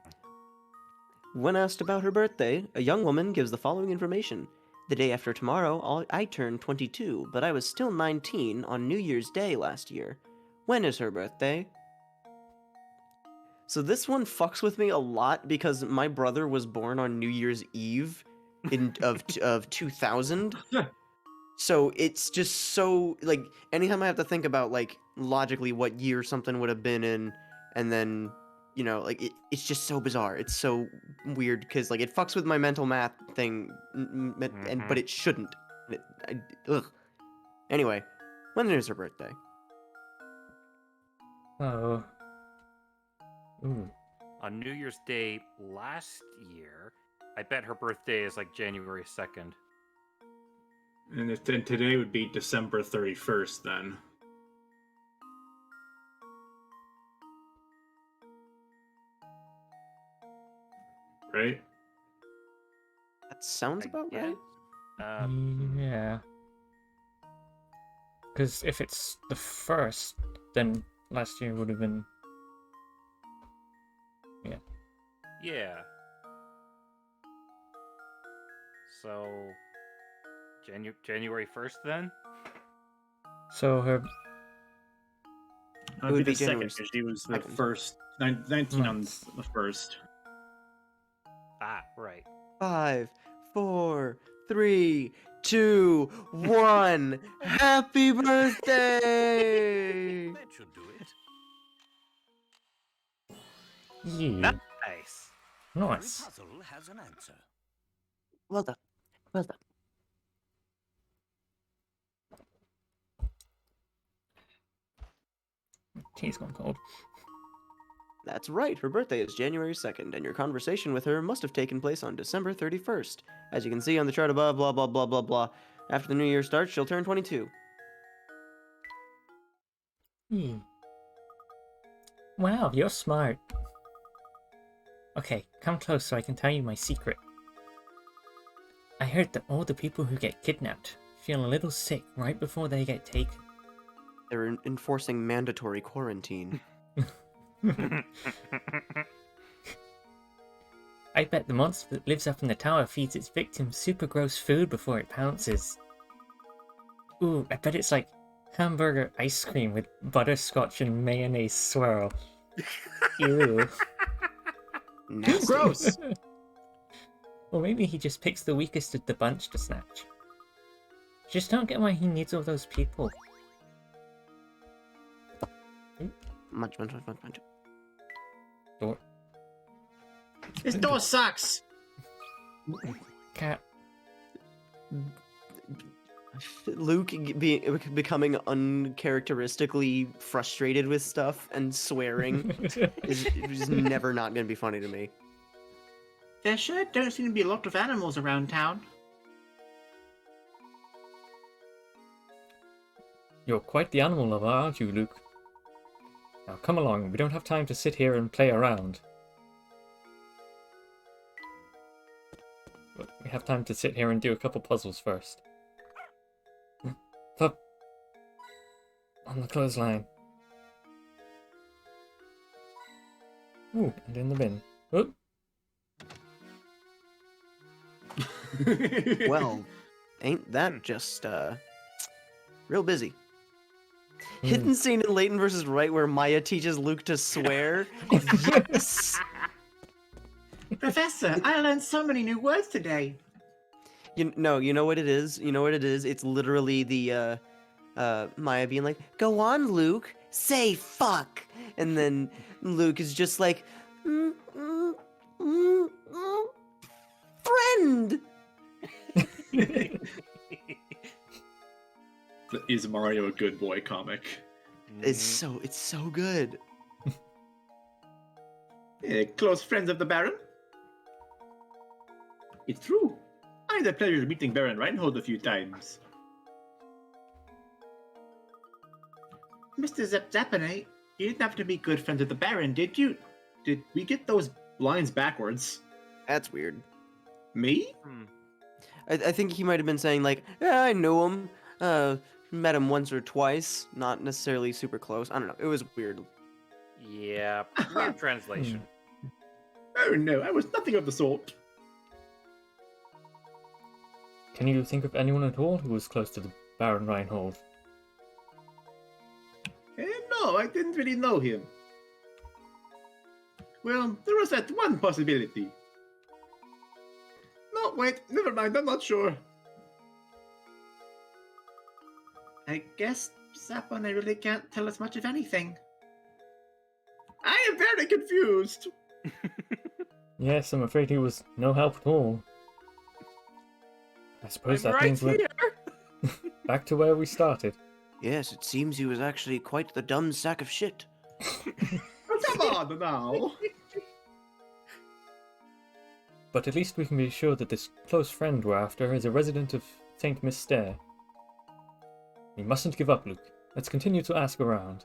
When asked about her birthday, a young woman gives the following information. The day after tomorrow, I turn 22, but I was still 19 on New Year's Day last year. When is her birthday? So this one fucks with me a lot because my brother was born on New Year's Eve of 2000. So it's just so, like, anytime I have to think about, like, logically what year something would have been in, and then, you know, like, it's just so bizarre. It's so weird, because, like, it fucks with my mental math thing, but it shouldn't. Ugh. Anyway, when is her birthday? Oh. Ooh. On New Year's Day last year, I bet her birthday is like January 2nd. And then today would be December 31st, then. Right? That sounds about right. Yeah. Because if it's the 1st, then last year would have been... Yeah. Yeah. So, January 1st then? So her... It would be the second, January because she was the 2nd. first. 19 on the first. Ah, right. 5, 4, 3, 2, 1. Happy birthday! That should do it. Yeah. Nice. Nice. Every puzzle has an answer. Well done. Well done. Tea's gone cold. That's right, her birthday is January 2nd, and your conversation with her must have taken place on December 31st. As you can see on the chart above, blah blah blah blah blah. After the new year starts, she'll turn 22. Wow, you're smart. Okay, come close so I can tell you my secret. I heard that all the people who get kidnapped feel a little sick right before they get taken. They're enforcing mandatory quarantine. I bet the monster that lives up in the tower feeds its victims super gross food before it pounces. Ooh, I bet it's like hamburger ice cream with butterscotch and mayonnaise swirl. Ew. Nasty. Gross! Or maybe he just picks the weakest of the bunch to snatch. Just don't get why he needs all those people. Munch. Door. This door sucks. Cat. Luke becoming uncharacteristically frustrated with stuff and swearing is never not going to be funny to me. There sure don't seem to be a lot of animals around town. You're quite the animal lover, aren't you, Luke? Now come along, we don't have time to sit here and play around. But we have time to sit here and do a couple puzzles first. Up. On the clothesline. Ooh, and in the bin. Oop. Well, ain't that just, real busy. Hidden scene in Layton vs. Wright where Maya teaches Luke to swear. Yes! Professor, I learned so many new words today. You know what it is? You know what it is? It's literally the, Maya being like, go on, Luke, say fuck! And then Luke is just like, friend! Is Mario a good boy comic? It's so good. Close friends of the Baron? It's true. I had the pleasure of meeting Baron Reinhold a few times. Mr. Zappane, you didn't have to be good friends with the Baron, did you? Did we get those lines backwards? That's weird. Me? I think he might have been saying like, yeah, I knew him. Met him once or twice. Not necessarily super close. I don't know. It was weird. Yeah, weird translation. Oh no, I was nothing of the sort. can you think of anyone at all who was close to the Baron Reinhold? No, I didn't really know him. Well, there was that one possibility. No, wait, never mind, I'm not sure. I guess Sapone really can't tell us much of anything. I am very confused. Yes, I'm afraid he was no help at all. I suppose I'm that right means we're here. back to where we started. Yes, it seems he was actually quite the dumb sack of shit. Oh, come on now. But at least we can be sure that this close friend we're after is a resident of St. Mystere. We mustn't give up, Luke. Let's continue to ask around.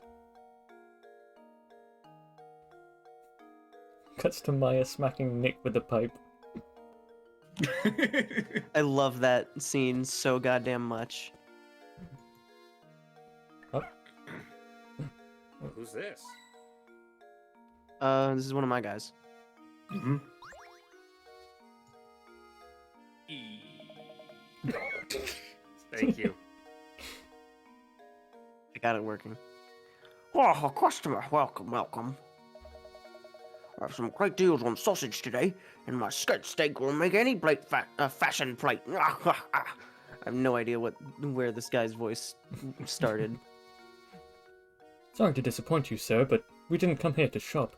Cuts to Maya smacking Nick with the pipe. I love that scene so goddamn much. Who's this? This is one of my guys. Mm-hmm. Thank you. I got it working. Oh, customer, welcome, welcome. I have some great deals on sausage today, and my skirt steak will make any plate fashion plate. I have no idea where this guy's voice started. Sorry to disappoint you, sir, but we didn't come here to shop.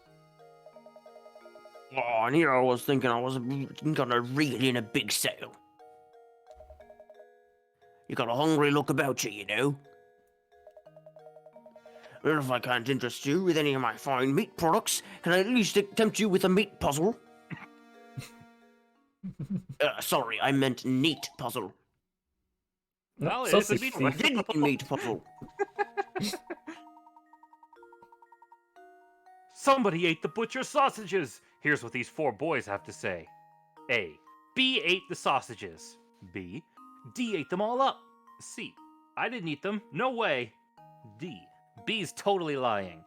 Oh, and here I was thinking I was gonna reel in a big sale. You got a hungry look about you, you know. Well, if I can't interest you with any of my fine meat products, can I at least tempt you with a meat puzzle? Sorry, I meant neat puzzle. No, Not it is a sausage meat thief. one. Didn't meat puzzle. Somebody ate the butcher's sausages! Here's what these four boys have to say. A. B ate the sausages. B. D ate them all up. C. I didn't eat them. No way. D. B's totally lying.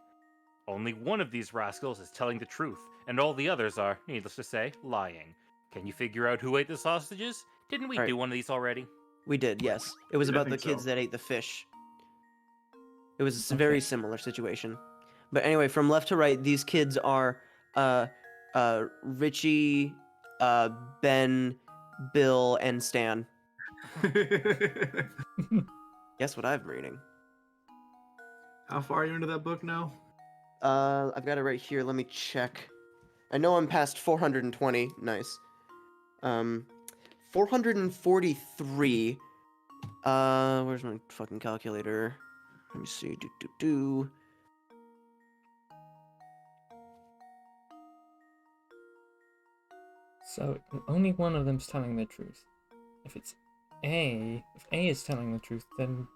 Only one of these rascals is telling the truth, and all the others are, needless to say, lying. Can you figure out who ate the sausages? Didn't we All right. do one of these already? We did, yes. It was I about the think kids so. that ate the fish. It was a Okay. very similar situation. But anyway, from left to right, these kids are Richie, Ben, Bill, and Stan. Guess what I've been reading? How far are you into that book now? I've got it right here. Let me check. I know I'm past 420. Nice. 443. Where's my fucking calculator? Let me see. So, only one of them's telling the truth. If it's A, if A is telling the truth, then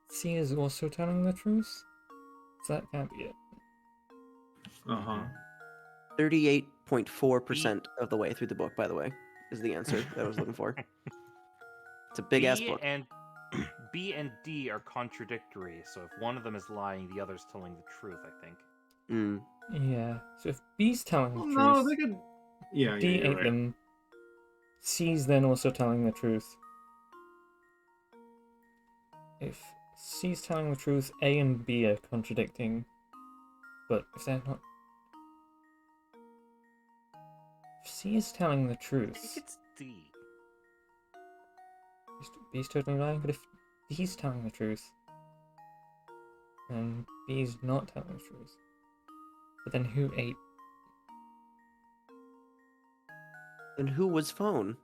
C is also telling the truth? So that can't be it. Uh-huh. 38.4% of the way through the book, by the way, is the answer that I was looking for. It's a big ass book. And B and D are contradictory, so if one of them is lying, the other's telling the truth, I think. Mm. Yeah, so if B's telling the Well, truth, no, they could. Yeah, D you're ate right. them, C's then also telling the truth. If C's telling the truth, A and B are contradicting. But if they're not... If C is telling the I think truth, it's D. B's totally lying, but if D's telling the truth, then B's not telling the truth. But then who ate? And who was phone?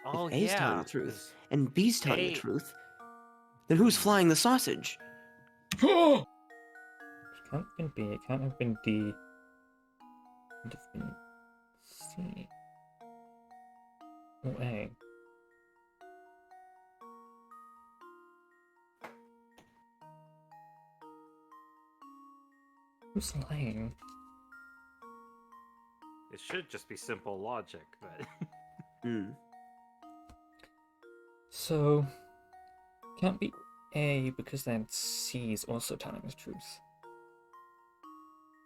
Oh, if A's yeah. telling the truth and B's telling A- the truth, then who's flying the sausage? It can't have been B, it can't have been D. It would have been C. Or A. Who's lying? It should just be simple logic, but... Hmm. So, can't be A because then C is also telling the truth.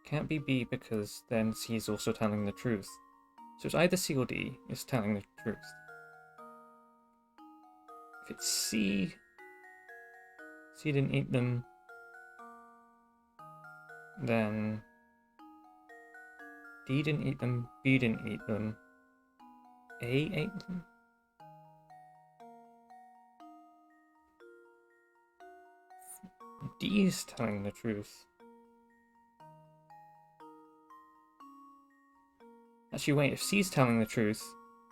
Can't be B because then C is also telling the truth. So it's either C or D is telling the truth. If it's C didn't eat them, then D didn't eat them, B didn't eat them, A ate them? D's telling the truth. Actually, wait, if C's telling the truth,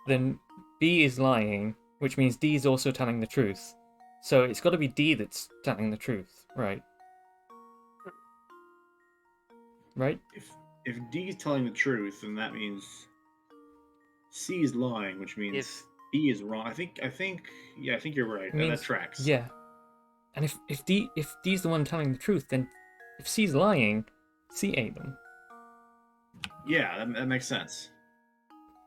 then B is lying, which means D is also telling the truth. So it's got to be D that's telling the truth, right? Right? If D is telling the truth, then that means C is lying, which means If- B is wrong. I think you're right. Means- that tracks. Yeah. And if D's the one telling the truth, then if C's lying, C ate them. Yeah, that makes sense.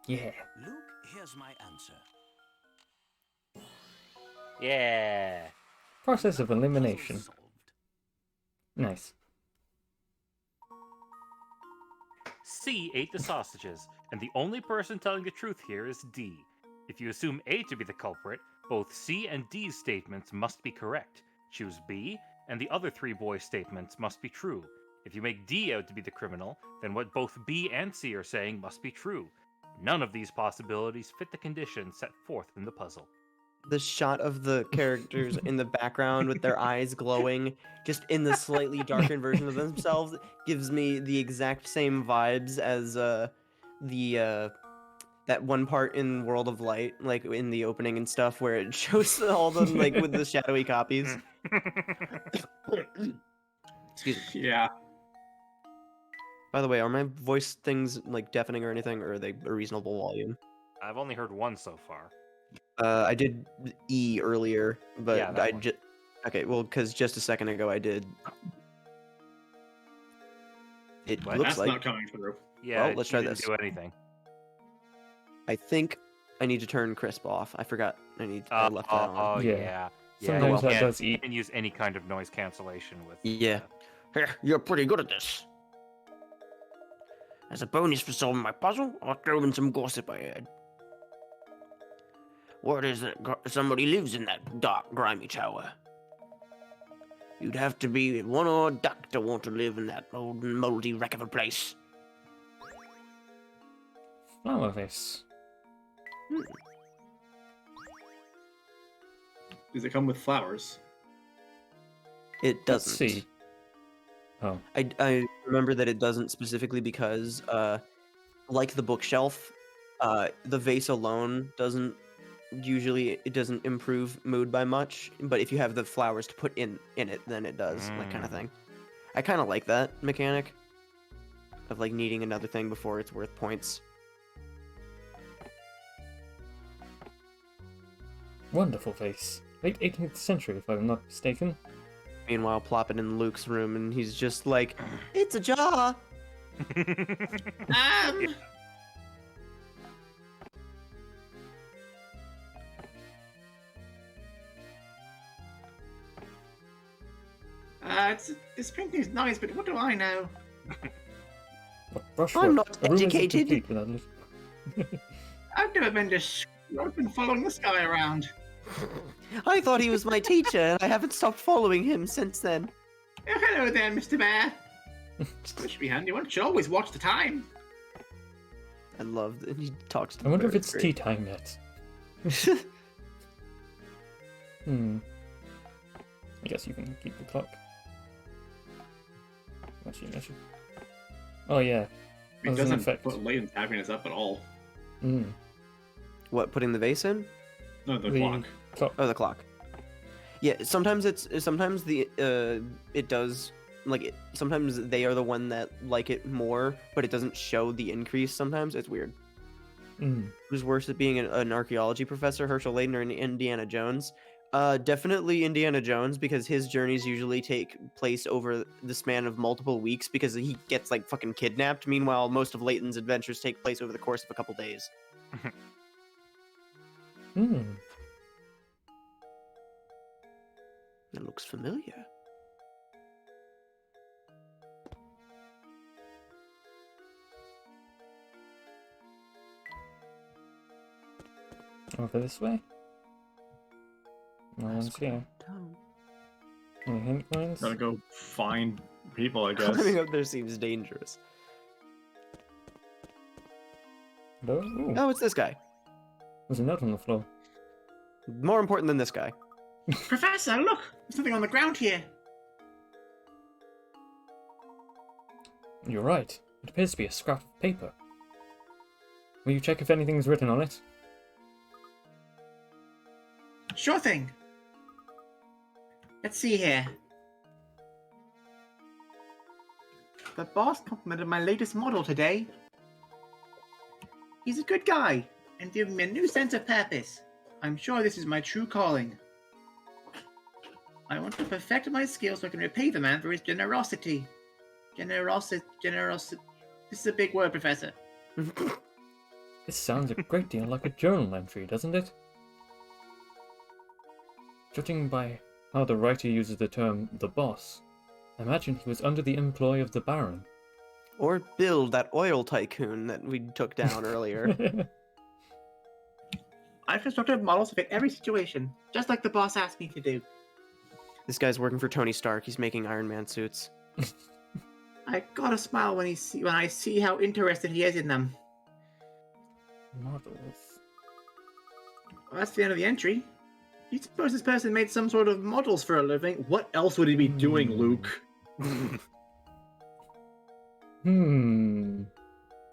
Yeah. Luke, here's my answer. Yeah. Process of elimination. Puzzle solved. Nice. C ate the sausages, and the only person telling the truth here is D. If you assume A to be the culprit, both C and D's statements must be correct. Choose B, and the other three boys' statements must be true. If you make D out to be the criminal, then what both B and C are saying must be true. None of these possibilities fit the conditions set forth in the puzzle. The shot of the characters in the background with their eyes glowing, just in the slightly darkened version of themselves, gives me the exact same vibes as that one part in World of Light, like in the opening and stuff, where it shows all them like with the shadowy copies. Excuse me. Yeah. By the way, are my voice things like deafening or anything, or are they a reasonable volume? I've only heard one so far. I did E earlier, but Yeah, that I one. just okay. Well, because just a second ago I did. It What? looks That's like not coming through. Yeah, Well, let's she try didn't this. do anything. I think I need to turn crisp off. I forgot. I left that on. Oh, Yeah. yeah. Sometimes well. that does You eat. can use any kind of noise cancellation with. Yeah. Here, you're pretty good at this. As a bonus for solving my puzzle, I'll throw in some gossip I heard. Word is that somebody lives in that dark, grimy tower. You'd have to be one odd duck to want to live in that old moldy wreck of a place. Flower vase. Does it come with flowers? It Let's doesn't. see. Oh. I remember that it doesn't specifically because, like the bookshelf, the vase alone doesn't improve mood by much. But if you have the flowers to put in it, then it does, like kind of thing. I kind of like that mechanic of like needing another thing before it's worth points. Wonderful vase. Late 18th century, if I'm not mistaken. Meanwhile, plop it in Luke's room, and he's just like, "It's a jar." This painting's nice, but what do I know? Brushwork. I'm not A room isn't educated. complete without it. I've never been to school. I've been following this guy around. I thought he was my teacher, and I haven't stopped following him since then. Oh, hello there, Mr. Bear. That should be handy. One should always watch the time. I love that he talks to I wonder if the it's tea time yet. I guess you can keep the clock. Actually, no, should... Oh yeah. It As an doesn't effect. put Layton's happiness up at all. What, putting the vase in? No, the clock. Oh, the clock. Yeah, sometimes it does, like, sometimes they are the one that like it more, but it doesn't show the increase sometimes. It's weird. Who's worse at being an archaeology professor, Herschel Layton or Indiana Jones? Definitely Indiana Jones, because his journeys usually take place over the span of multiple weeks because he gets, like, fucking kidnapped. Meanwhile, most of Layton's adventures take place over the course of a couple days. It looks familiar. Over this way? No one's here. Any hint points? Gotta go find people, I guess. Climbing up there seems dangerous. No? Ooh, Oh, it's this guy. there's a note on the floor. More important than this guy. Professor, look! There's something on the ground here. You're right. It appears to be a scrap of paper. Will you check if anything's written on it? Sure thing. Let's see here. The boss complimented my latest model today. He's a good guy and giving me a new sense of purpose. I'm sure this is my true calling. I want to perfect my skills so I can repay the man for his generosity. Generosity. This is a big word, Professor. This sounds a great deal like a journal entry, doesn't it? Judging by how the writer uses the term the boss, I imagine he was under the employ of the Baron. Or Bill, that oil tycoon that we took down earlier. I've constructed models to fit every situation, just like the boss asked me to do. This guy's working for Tony Stark. He's making Iron Man suits. I gotta smile when I see how interested he is in them. Models. Well, that's the end of the entry. You suppose this person made some sort of models for a living? What else would he be doing, Luke?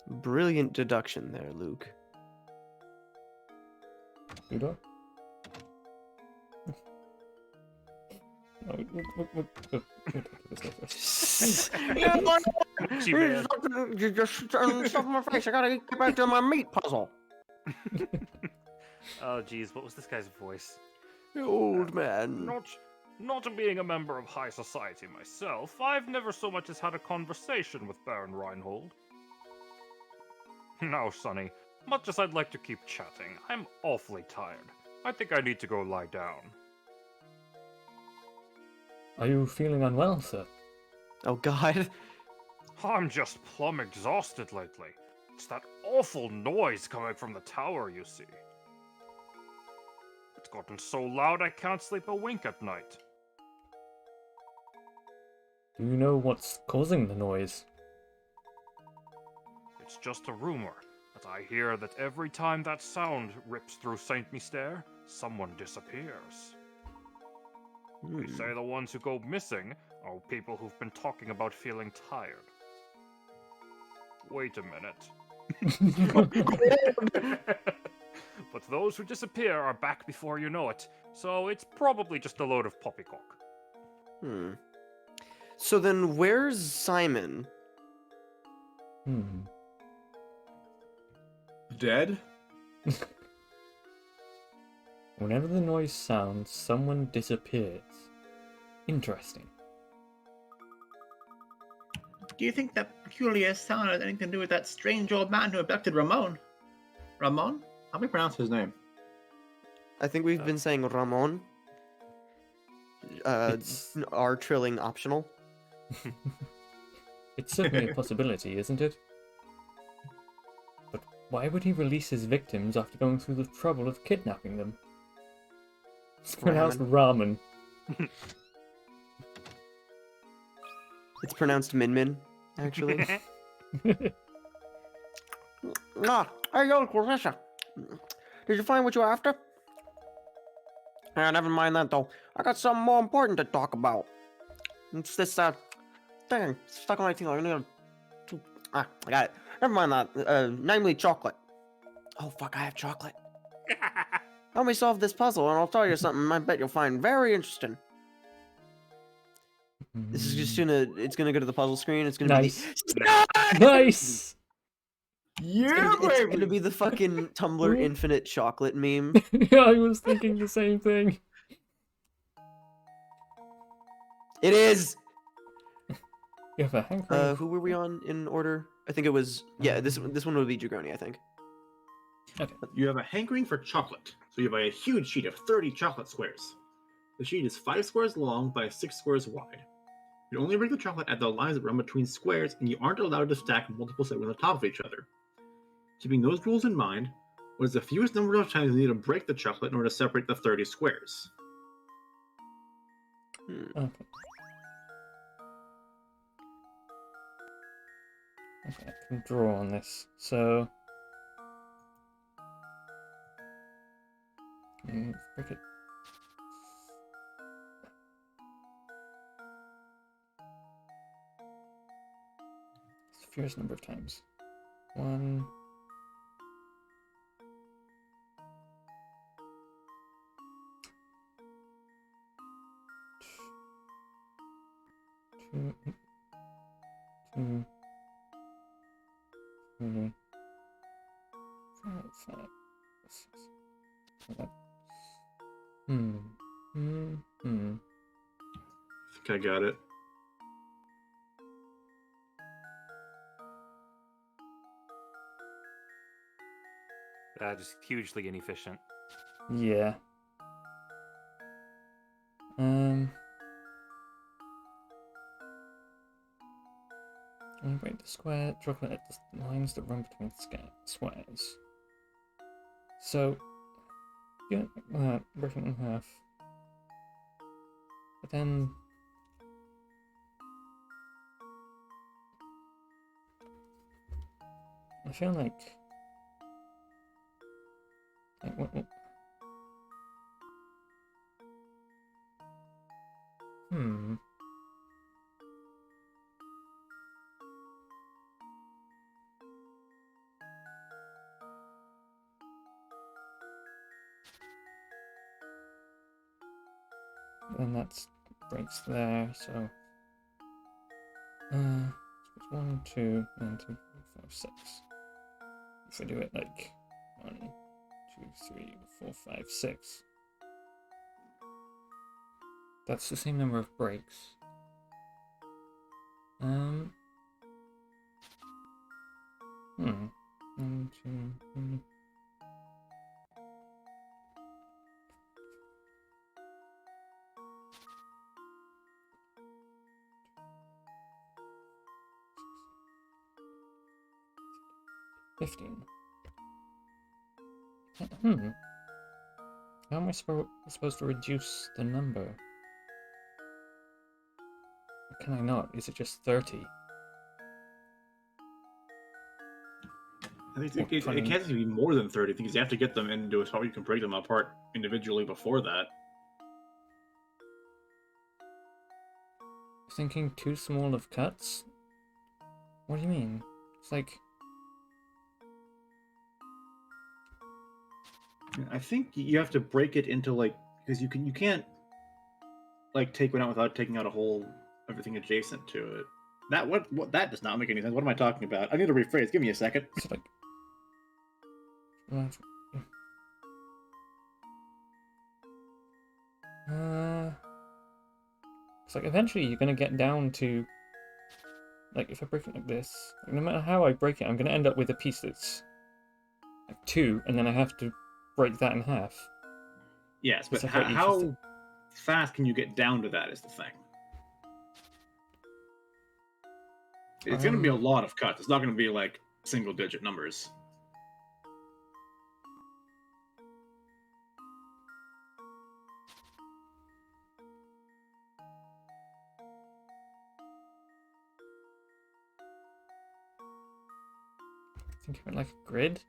Brilliant deduction there, Luke. Udo? You just stuff in my face. I gotta get back to my meat puzzle. Oh, geez, what was this guy's voice? Old man. Not being a member of high society myself, I've never so much as had a conversation with Baron Reinhold. Now, Sonny, much as I'd like to keep chatting, I'm awfully tired. I think I need to go lie down. Are you feeling unwell, sir? Oh, God. I'm just plumb exhausted lately. It's that awful noise coming from the tower, you see. It's gotten so loud I can't sleep a wink at night. Do you know what's causing the noise? It's just a rumor, but I hear that every time that sound rips through Saint Mystère, someone disappears. They say the ones who go missing are people who've been talking about feeling tired. Wait a minute. But those who disappear are back before you know it, so it's probably just a load of poppycock. So then where's Simon? Dead? Whenever the noise sounds, someone disappears. Interesting. Do you think that peculiar sound has anything to do with that strange old man who abducted Ramon? Ramon? How do we pronounce his name? I think we've been saying Ramon. R trilling optional. It's certainly a possibility, isn't it? But why would he release his victims after going through the trouble of kidnapping them? It's pronounced ramen. It's pronounced Min Min, actually. Hey, yo, Professor. Did you find what you're after? Never mind that, though. I got something more important to talk about. It's this, thing stuck on my teeth. I need to... I got it. Never mind that. Namely, chocolate. Oh, fuck, I have chocolate. Help me solve this puzzle, and I'll tell you something I bet you'll find very interesting. This is just it's gonna go to the puzzle screen. It's gonna Nice. be Nice! Yeah, it's gonna be the fucking Tumblr infinite chocolate meme. Yeah, I was thinking the same thing. It is! You have a hankering. Who were we on in order? I think it was... Yeah, this one would be Jagroni, I think. Okay. You have a hankering for chocolate. So you have a huge sheet of 30 chocolate squares. The sheet is 5 squares long by 6 squares wide. You only break the chocolate at the lines that run between squares, and you aren't allowed to stack multiple segments on top of each other. Keeping those rules in mind, what is the fewest number of times you need to break the chocolate in order to separate the 30 squares? Okay. Okay, I can draw on this. So, break it. It's the fewest number of times. 1. 2. 2. 3. 4, 5, 6, 7. I think I got it. Just hugely inefficient. Yeah. When you break the square, chocolate at the lines that run between squares. So, yeah, break it in half. But then, I feel like what? And that's breaks there, so 1, 2, and 2, 4, 5, 6. If I do it like 1, 2, 3, 4, 5, 6. That's the same number of breaks. 1, 2, 3. 15. How am I supposed to reduce the number? Or can I not? Is it just 30? I think it can't be more than 30 because you have to get them into a spot where you can break them apart individually before that. Thinking too small of cuts? What do you mean? It's like... I think you have to break it into like, because you can't like take one out without taking out everything adjacent to it. That does not make any sense. What am I talking about? I need to rephrase. Give me a second. It's like... It's like eventually you're gonna get down to... Like if I break it like this, like, no matter how I break it, I'm gonna end up with a piece that's like 2, and then I have to break that in half. Yes, but Separate each of how fast can you get down to that is the thing. It's going to be a lot of cuts. It's not going to be like single-digit numbers. Think of it like a grid.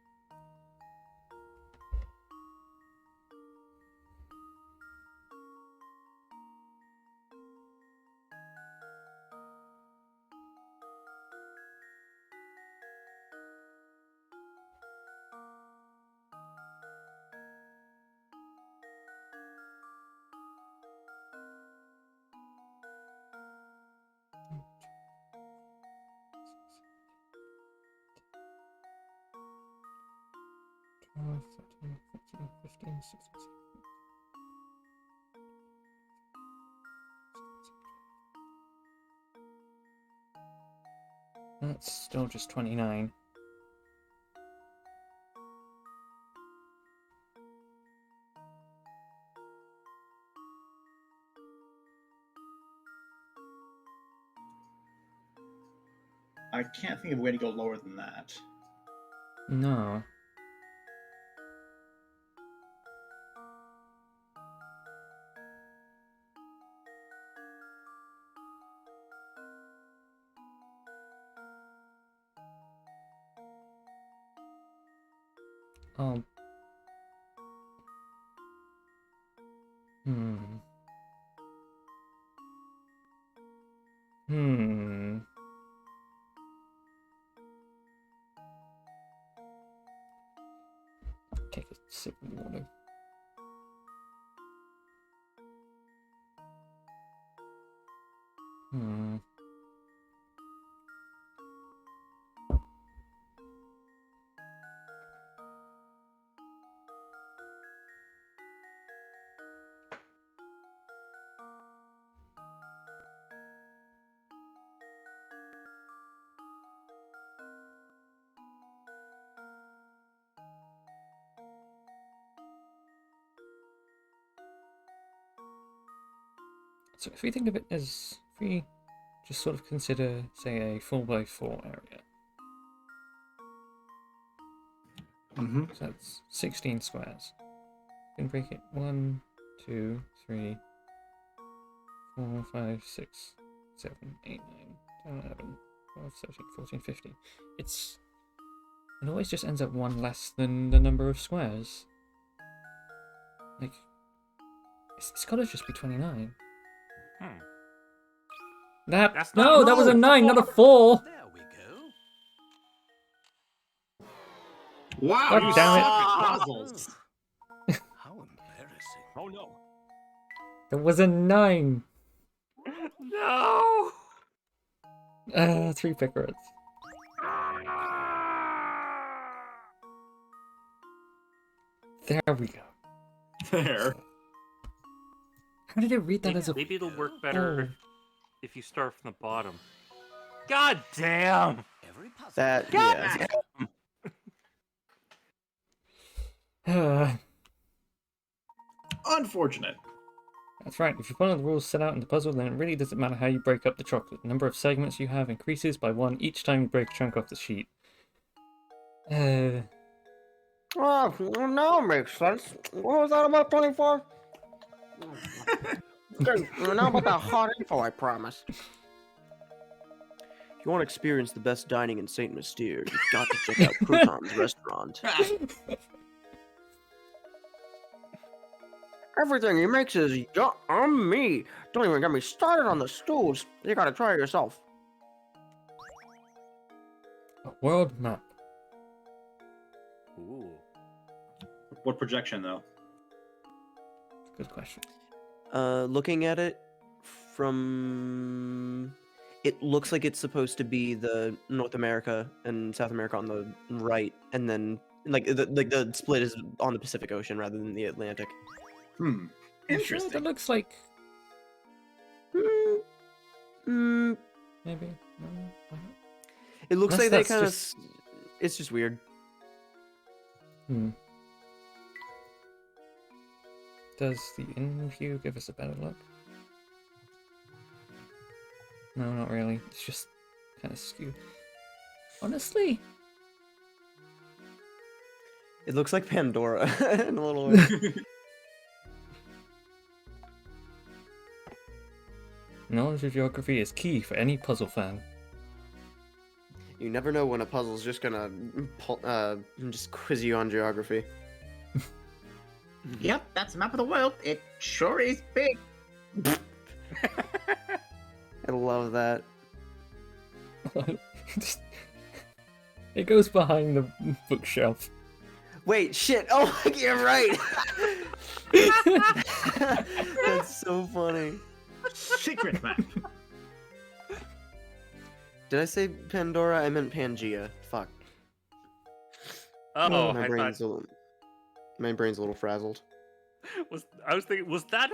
Oh, 13, 14, 15, 16, 17. That's still just 29. I can't think of a way to go lower than that. No. Um. Hmm. Hmm. Take a sip of water. Hmm. So if we think of it as, if we just sort of consider, say, a 4x4 area. Mm-hmm. So that's 16 squares. You can break it 1, 2, 3, 4, 5, 6, 7, 8, 9, 10, 11, 12, 13, 14, 15. It always just ends at one less than the number of squares. Like, it's gotta just be 29. That's No, not- that was a no, 9, not a 4. There we go. Wow, God you damn it. suck at puzzles. How embarrassing. Oh no. That was a 9. No! 3 pickers. There we go. There. How did it read that as a... Maybe it'll work better Oh. if you start from the bottom. God damn! Every puzzle. That God yeah. damn! Unfortunate. That's right, if you follow the rules set out in the puzzle, then it really doesn't matter how you break up the chocolate. The number of segments you have increases by 1 each time you break a chunk off the sheet. Oh, now it makes sense. What was that about 24? Okay, now about that hot info, I promise. If you want to experience the best dining in St. Mystere, you've got to check out Crouton's restaurant. Everything he makes is yummy. Don't even get me started on the stools. You gotta try it yourself. A world map. Ooh. What projection, though? Good question. Looking at it from... It looks like it's supposed to be the North America and South America on the right, and then the split is on the Pacific Ocean rather than the Atlantic. Hmm. Yeah, Interesting. that looks like... Mm, Maybe. No, it looks Unless like they that's kind of... just- It's just weird. Does the in view give us a better look? No, not really. It's just kind of skewed. Honestly, It looks like Pandora in a little way. knowledge of geography is key for any puzzle fan. You never know when a puzzle's just gonna just quiz you on geography. Yep, that's a map of the world. It sure is big. I love that. It goes behind the bookshelf. Wait, shit! Oh, you're right. That's so funny. Secret map. Did I say Pandora? I meant Pangea. Fuck. Oh, my I brain's thought, my brain's a little frazzled. I was thinking, was that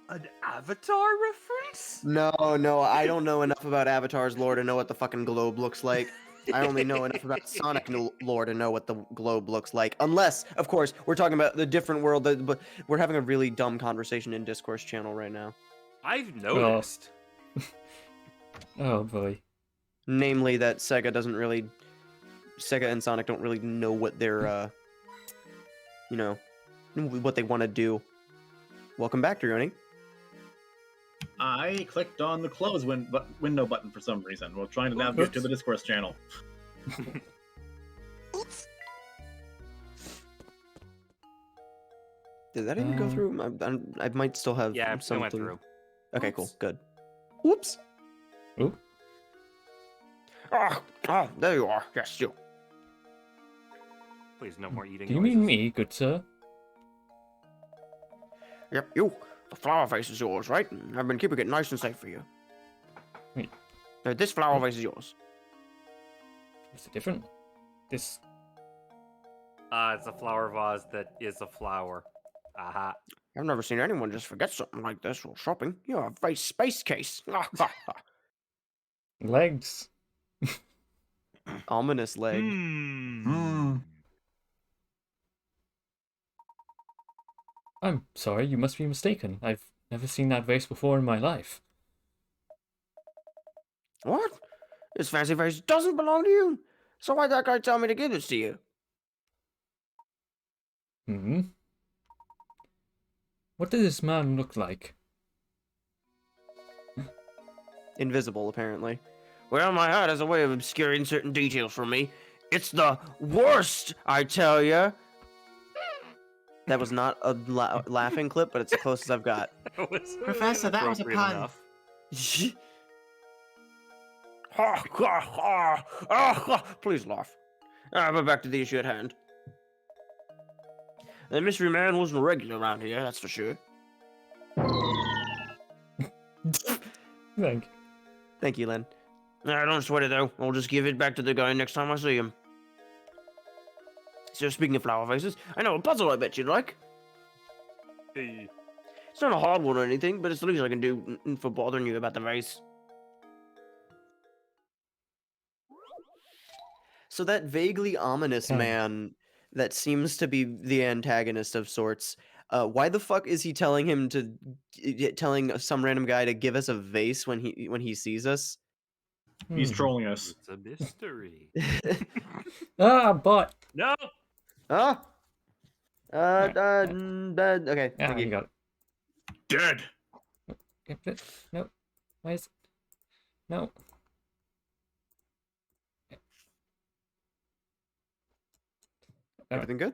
an Avatar reference? No, I don't know enough about Avatar's lore to know what the fucking globe looks like. I only know enough about Sonic lore to know what the globe looks like. Unless, of course, we're talking about the different world. But we're having a really dumb conversation in Discourse channel right now. I've noticed. Oh boy. Namely, that Sega and Sonic don't really know what they're, what they want to do. Welcome back, Drioni. I clicked on the close window button for some reason while trying to navigate to the Discourse channel. Did that even go through? I might still have Yeah, something. it went through. Okay, cool, good. Whoops. Ooh. There you are. Yes, you. Please, no more eating Do you noises. mean me, good sir? Yep, you. The flower vase is yours, right? I've been keeping it nice and safe for you. Wait. This flower vase is yours. What's it different? This. It's a flower vase that is a flower. Aha. I've never seen anyone just forget something like this while shopping. You're a vase space case. Legs. Ominous leg. I'm sorry, you must be mistaken. I've never seen that vase before in my life. What? This fancy vase doesn't belong to you. So why'd that guy tell me to give this to you? Hmm? What does this man look like? Invisible, apparently. Well, my hat has a way of obscuring certain details from me. It's the worst, I tell ya. That was not a laughing clip, but it's the closest I've got. Professor, that was a pun. Please laugh. But back to the issue at hand. The mystery man wasn't a regular around here, that's for sure. Thank you, Len. Don't sweat it, though. I'll just give it back to the guy next time I see him. So, speaking of flower vases, I know a puzzle I bet you'd like. Hey. It's not a hard one or anything, but it's the least I can do for bothering you about the vase. So that vaguely ominous man that seems to be the antagonist of sorts, why the fuck is he telling some random guy to give us a vase when he sees us? He's trolling us. It's a mystery. But No. Okay. yeah, Thank you. you got it. Dead. No. Why is no? Everything good?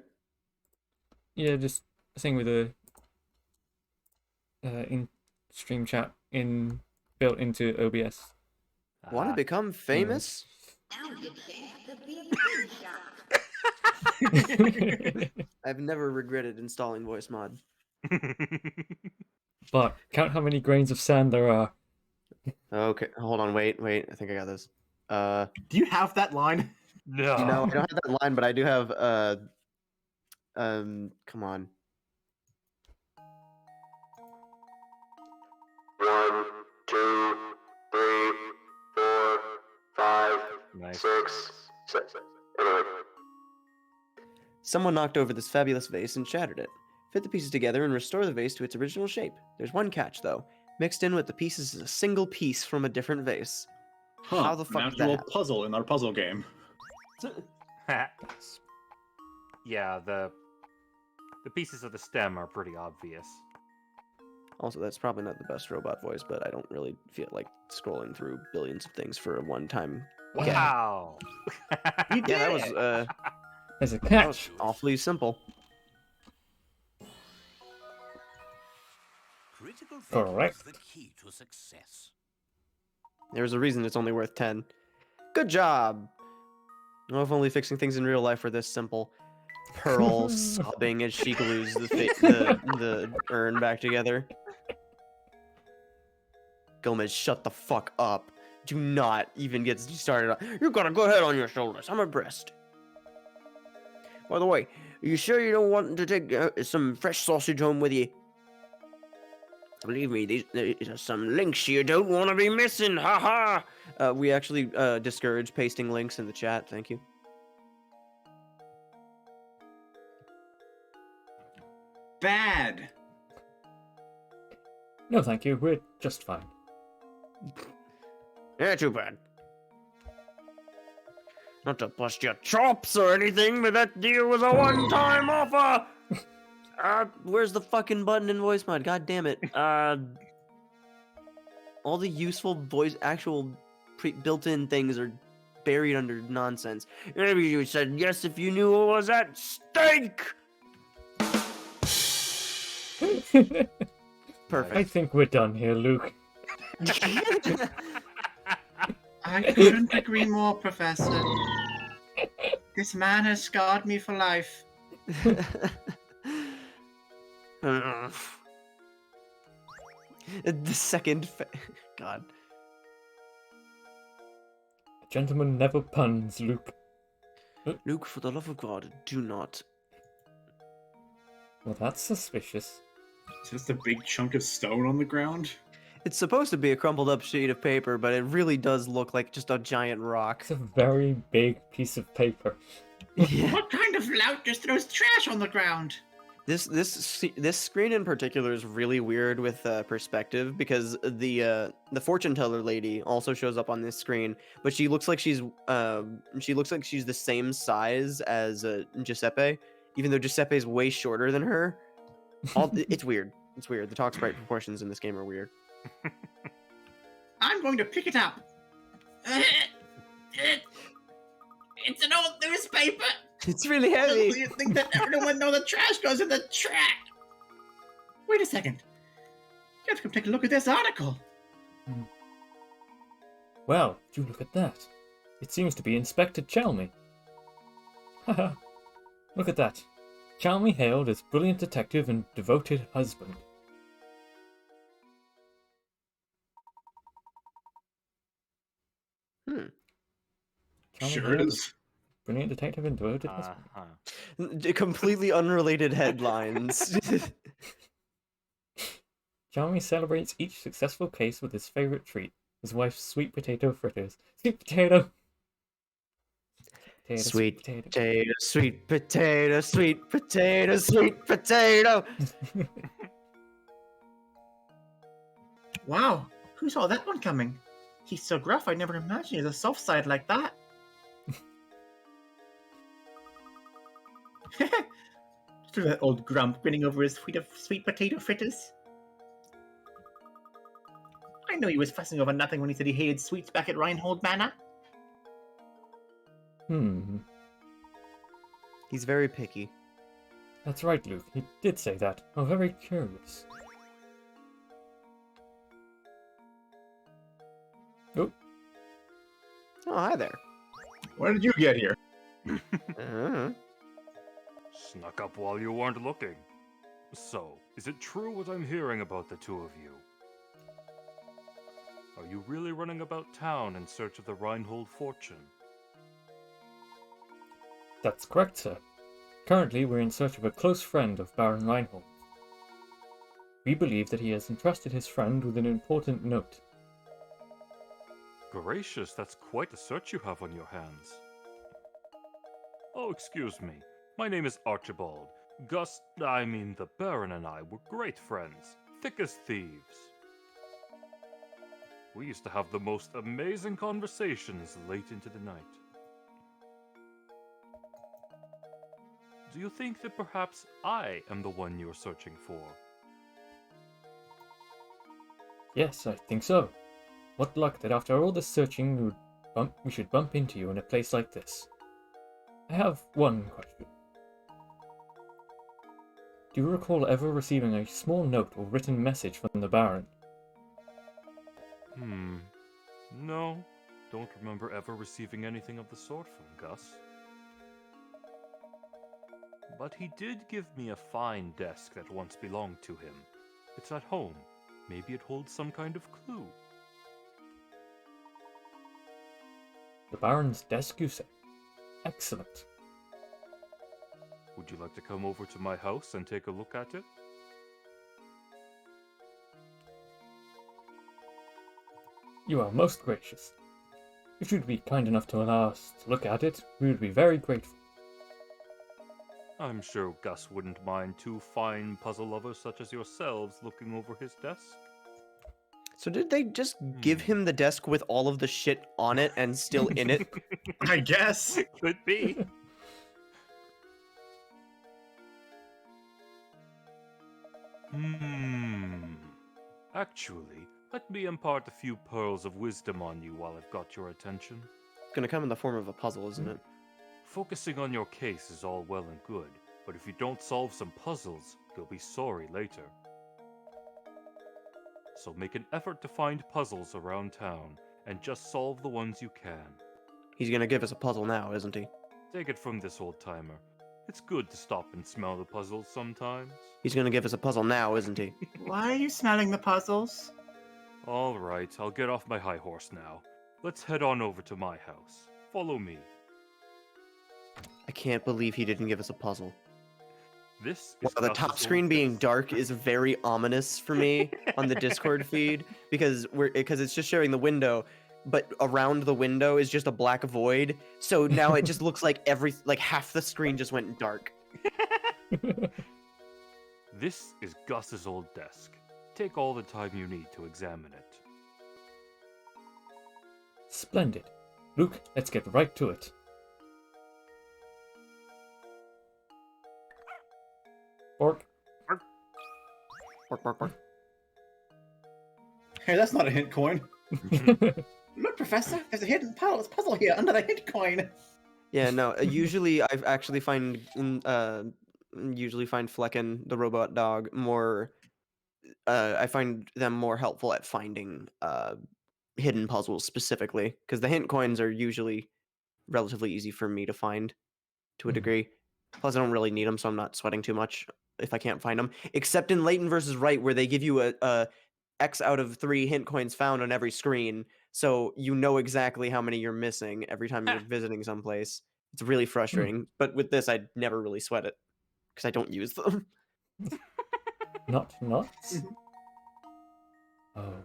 Yeah, just saying with the in stream chat built into OBS. Want to become famous? I've never regretted installing voice mod. But count how many grains of sand there are. Okay, hold on, wait. I think I got this. Do you have that line? No. No, I don't have that line, but I do have come on. 1, 2, 3, 4, 5, Nice. 6, 7. Anyway. Someone knocked over this fabulous vase and shattered it. Fit the pieces together and restore the vase to its original shape. There's one catch, though. Mixed in with the pieces is a single piece from a different vase. Huh, How the fuck an did that actual happen? puzzle in our puzzle game. Yeah, the pieces of the stem are pretty obvious. Also, that's probably not the best robot voice, but I don't really feel like scrolling through billions of things for a one-time. Wow. Yeah, that was There's a that was catch. awfully simple. Critical Correct. thinking is the key to success. There's a reason it's only worth 10. Good job! Oh, if only fixing things in real life were this simple. Pearl sobbing as she glues the urn back together. Gomez, shut the fuck up. Do not even get started. You're gonna go ahead on your shoulders. I'm abreast. By the way, are you sure you don't want to take some fresh sausage home with you? Believe me, these are some links you don't want to be missing. Ha ha! We actually discourage pasting links in the chat. Thank you. Bad. No, thank you. We're just fine. Yeah, too bad. Not to bust your chops or anything, but that deal was a one-time offer! Where's the fucking button in voice mod? God damn it. All the useful actual built-in things are buried under nonsense. Maybe you said yes if you knew what was at stake! Perfect. I think we're done here, Luke. I couldn't agree more, Professor. This man has scarred me for life. The second. God. A gentleman never puns, Luke. Luke, for the love of God, do not. Well, that's suspicious. Just a big chunk of stone on the ground. It's supposed to be a crumpled up sheet of paper, but it really does look like just a giant rock. It's a very big piece of paper. Yeah. What kind of lout just throws trash on the ground? This screen in particular is really weird with perspective because the fortune teller lady also shows up on this screen, but she looks like she's the same size as Giuseppe, even though Giuseppe is way shorter than her. It's weird. It's weird. The talk sprite proportions in this game are weird. I'm going to pick it up. It's an old newspaper. It's really Do heavy. you think that everyone knows the trash goes in the trash? Wait a second. You have to come take a look at this article. Well, do look at that. It seems to be Inspector Chalmy. Haha. Look at that. Chalmy hailed as brilliant detective and devoted husband. Chalmy Sure hailed is. as brilliant detective and devoted husband. Completely unrelated headlines. Chalmy celebrates each successful case with his favorite treat, his wife's sweet potato fritters. Sweet potato! Sweet potato, sweet potato, sweet potato, sweet potato. Wow, who saw that one coming? He's so gruff, I never imagined he has a soft side like that. Look at that old grump grinning over his sweet potato fritters. I knew he was fussing over nothing when he said he hated sweets back at Reinhold Manor. He's very picky. That's right, Luke. He did say that. Oh, very curious. Oh. Oh, hi there. When did you get here? Snuck up while you weren't looking. So, is it true what I'm hearing about the two of you? Are you really running about town in search of the Reinhold fortune? That's correct, sir. Currently, we're in search of a close friend of Baron Reinhold. We believe that he has entrusted his friend with an important note. Gracious, that's quite a search you have on your hands. Oh, excuse me. My name is Archibald. The Baron and I were great friends, thick as thieves. We used to have the most amazing conversations late into the night. Do you think that perhaps I am the one you're searching for? Yes, I think so. What luck that after all this searching we should bump into you in a place like this. I have one question. Do you recall ever receiving a small note or written message from the Baron? No, don't remember ever receiving anything of the sort from Gus. But he did give me a fine desk that once belonged to him. It's at home. Maybe it holds some kind of clue. The Baron's desk, you say? Excellent. Would you like to come over to my house and take a look at it? You are most gracious. If you'd be kind enough to allow us to look at it, we would be very grateful. I'm sure Gus wouldn't mind two fine puzzle lovers such as yourselves looking over his desk. So did they just give him the desk with all of the shit on it and still in it? I guess. Could be. Actually, let me impart a few pearls of wisdom on you while I've got your attention. It's gonna come in the form of a puzzle, isn't it? Focusing on your case is all well and good, but if you don't solve some puzzles, you'll be sorry later. So make an effort to find puzzles around town, and just solve the ones you can. He's gonna give us a puzzle now, isn't he? Take it from this old timer. It's good to stop and smell the puzzles sometimes. He's gonna give us a puzzle now, isn't he? Why are you smelling the puzzles? Alright, I'll get off my high horse now. Let's head on over to my house. Follow me. I can't believe he didn't give us a puzzle. This is Well, the Gus's top old screen being desk. dark is very ominous for me on the Discord feed because it's just showing the window, but around the window is just a black void. So now it just looks like half the screen just went dark. This is Gus's old desk. Take all the time you need to examine it. Splendid. Luke, let's get right to it. Orc. Bark, bark, bark. Hey, that's not a hint coin. Look, Professor, there's a hidden puzzle here under the hint coin. Yeah, no. Usually, I actually find Flecken, the robot dog, more. I find them more helpful at finding hidden puzzles specifically, because the hint coins are usually relatively easy for me to find, to a degree. Plus, I don't really need them, so I'm not sweating too much if I can't find them. Except in Layton versus Right, where they give you a X out of 3 hint coins found on every screen, so you know exactly how many you're missing every time you're visiting someplace. It's really frustrating. But with this, I'd never really sweat it because I don't use them. Not nuts? Oh.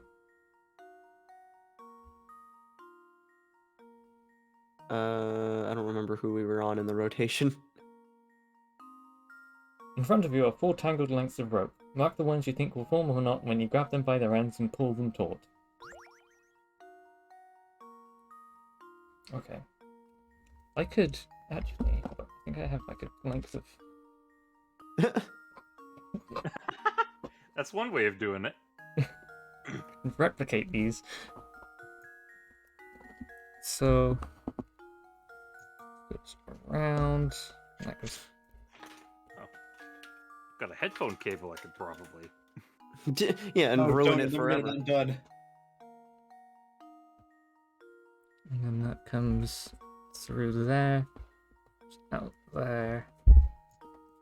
I don't remember who we were on in the rotation. In front of you are 4 tangled lengths of rope. Mark the ones you think will form a knot when you grab them by their ends and pull them taut. Okay. I could actually. I think I have like a length of. That's one way of doing it. Replicate these. So. Goes around. That goes. Got a headphone cable I could probably. Yeah, and ruin it don't forever. get it done. And then that comes through there. Out there.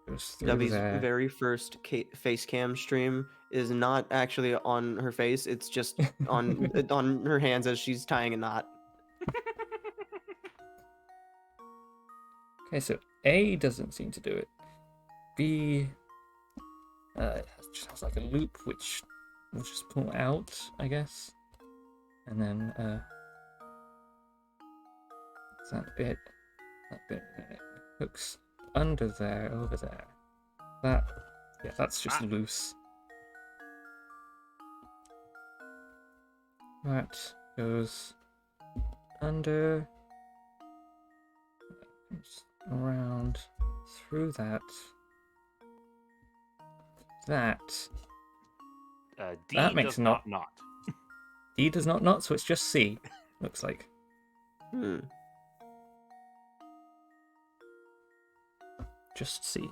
Goes through Debbie's there. very first face cam stream is not actually on her face. It's just on on her hands as she's tying a knot. Okay, so A doesn't seem to do it. B it just has like a loop which we'll just pull out, I guess. And then that bit hooks under there, over there. Yeah, that's just loose. That goes under, comes around through that. D That makes does not- not. D does not knot, so it's just C. Looks like. Just C.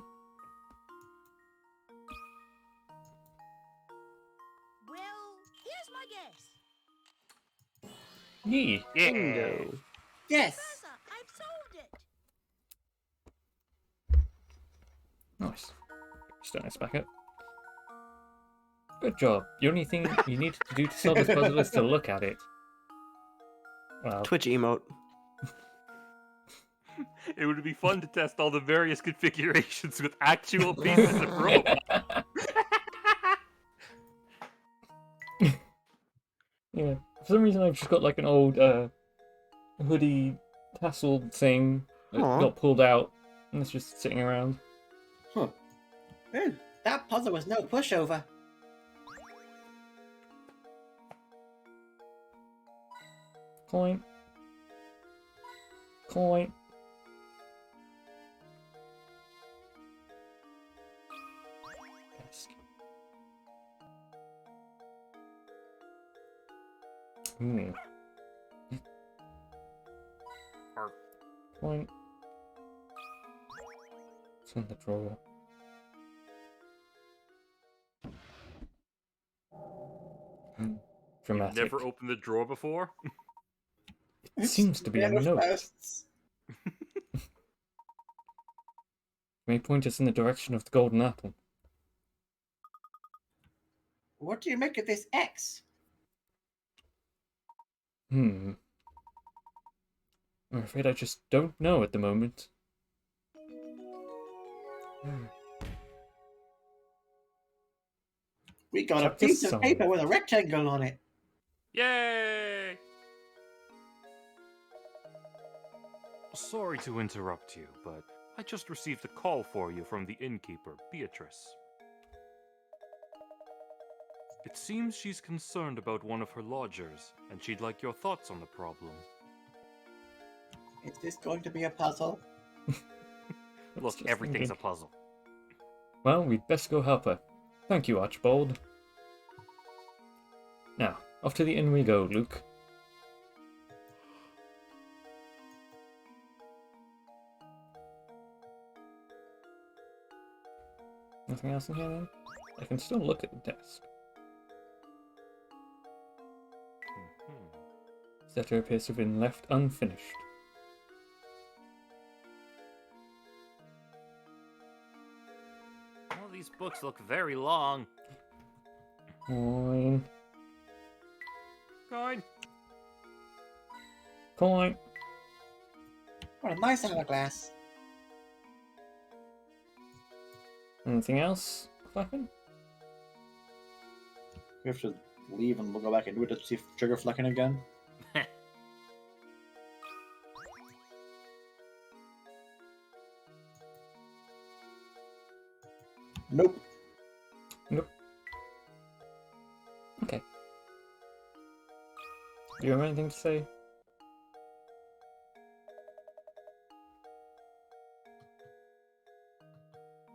Well, here's my guess. Yee. Yeah. Bingo. Yes. Professor, I've solved it. Nice. Stone this back up. Good job. The only thing you need to do to solve this puzzle is to look at it. Well, Twitch emote. It would be fun to test all the various configurations with actual pieces of rope. yeah. For some reason, I've just got like an old hoodie tasseled thing that Aw. got pulled out, and it's just sitting around. Ooh, that puzzle was no pushover. Coin. Coin. Desk. Hmm. Coin. It's in the drawer. Dramatic. Never opened the drawer before? It seems to be a note. Manifests. May point us in the direction of the golden apple. What do you make of this X? I'm afraid I just don't know at the moment. We got a Check this piece of song. paper with a rectangle on it. Yay! Sorry to interrupt you, but I just received a call for you from the innkeeper, Beatrice. It seems she's concerned about one of her lodgers, and she'd like your thoughts on the problem. Is this going to be a puzzle? Look, just everything's thinking. a puzzle. Well, we'd best go help her. Thank you, Archibald. Now, off to the inn we go, Luke. Nothing else in here then? I can still look at the desk. This letter appears to have been left unfinished. All these books look very long. Coin. Fine. Coin. What a nice hourglass. Anything else, Flappin? We have to leave and we'll go back and do it to see if trigger flicking again. Nope. Nope. Okay. Do you have anything to say?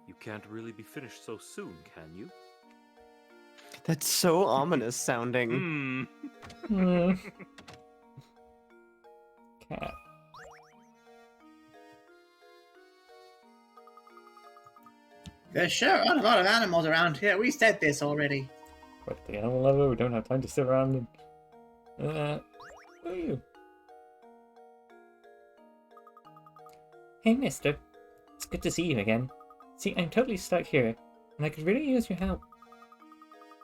You can't really be finished so soon, can you? That's so ominous sounding. Hmm. Cat. There sure are a lot of animals around here. We said this already. Quite the animal lover. We don't have time to sit around and... who are you? Hey, mister. It's good to see you again. See, I'm totally stuck here, and I could really use your help.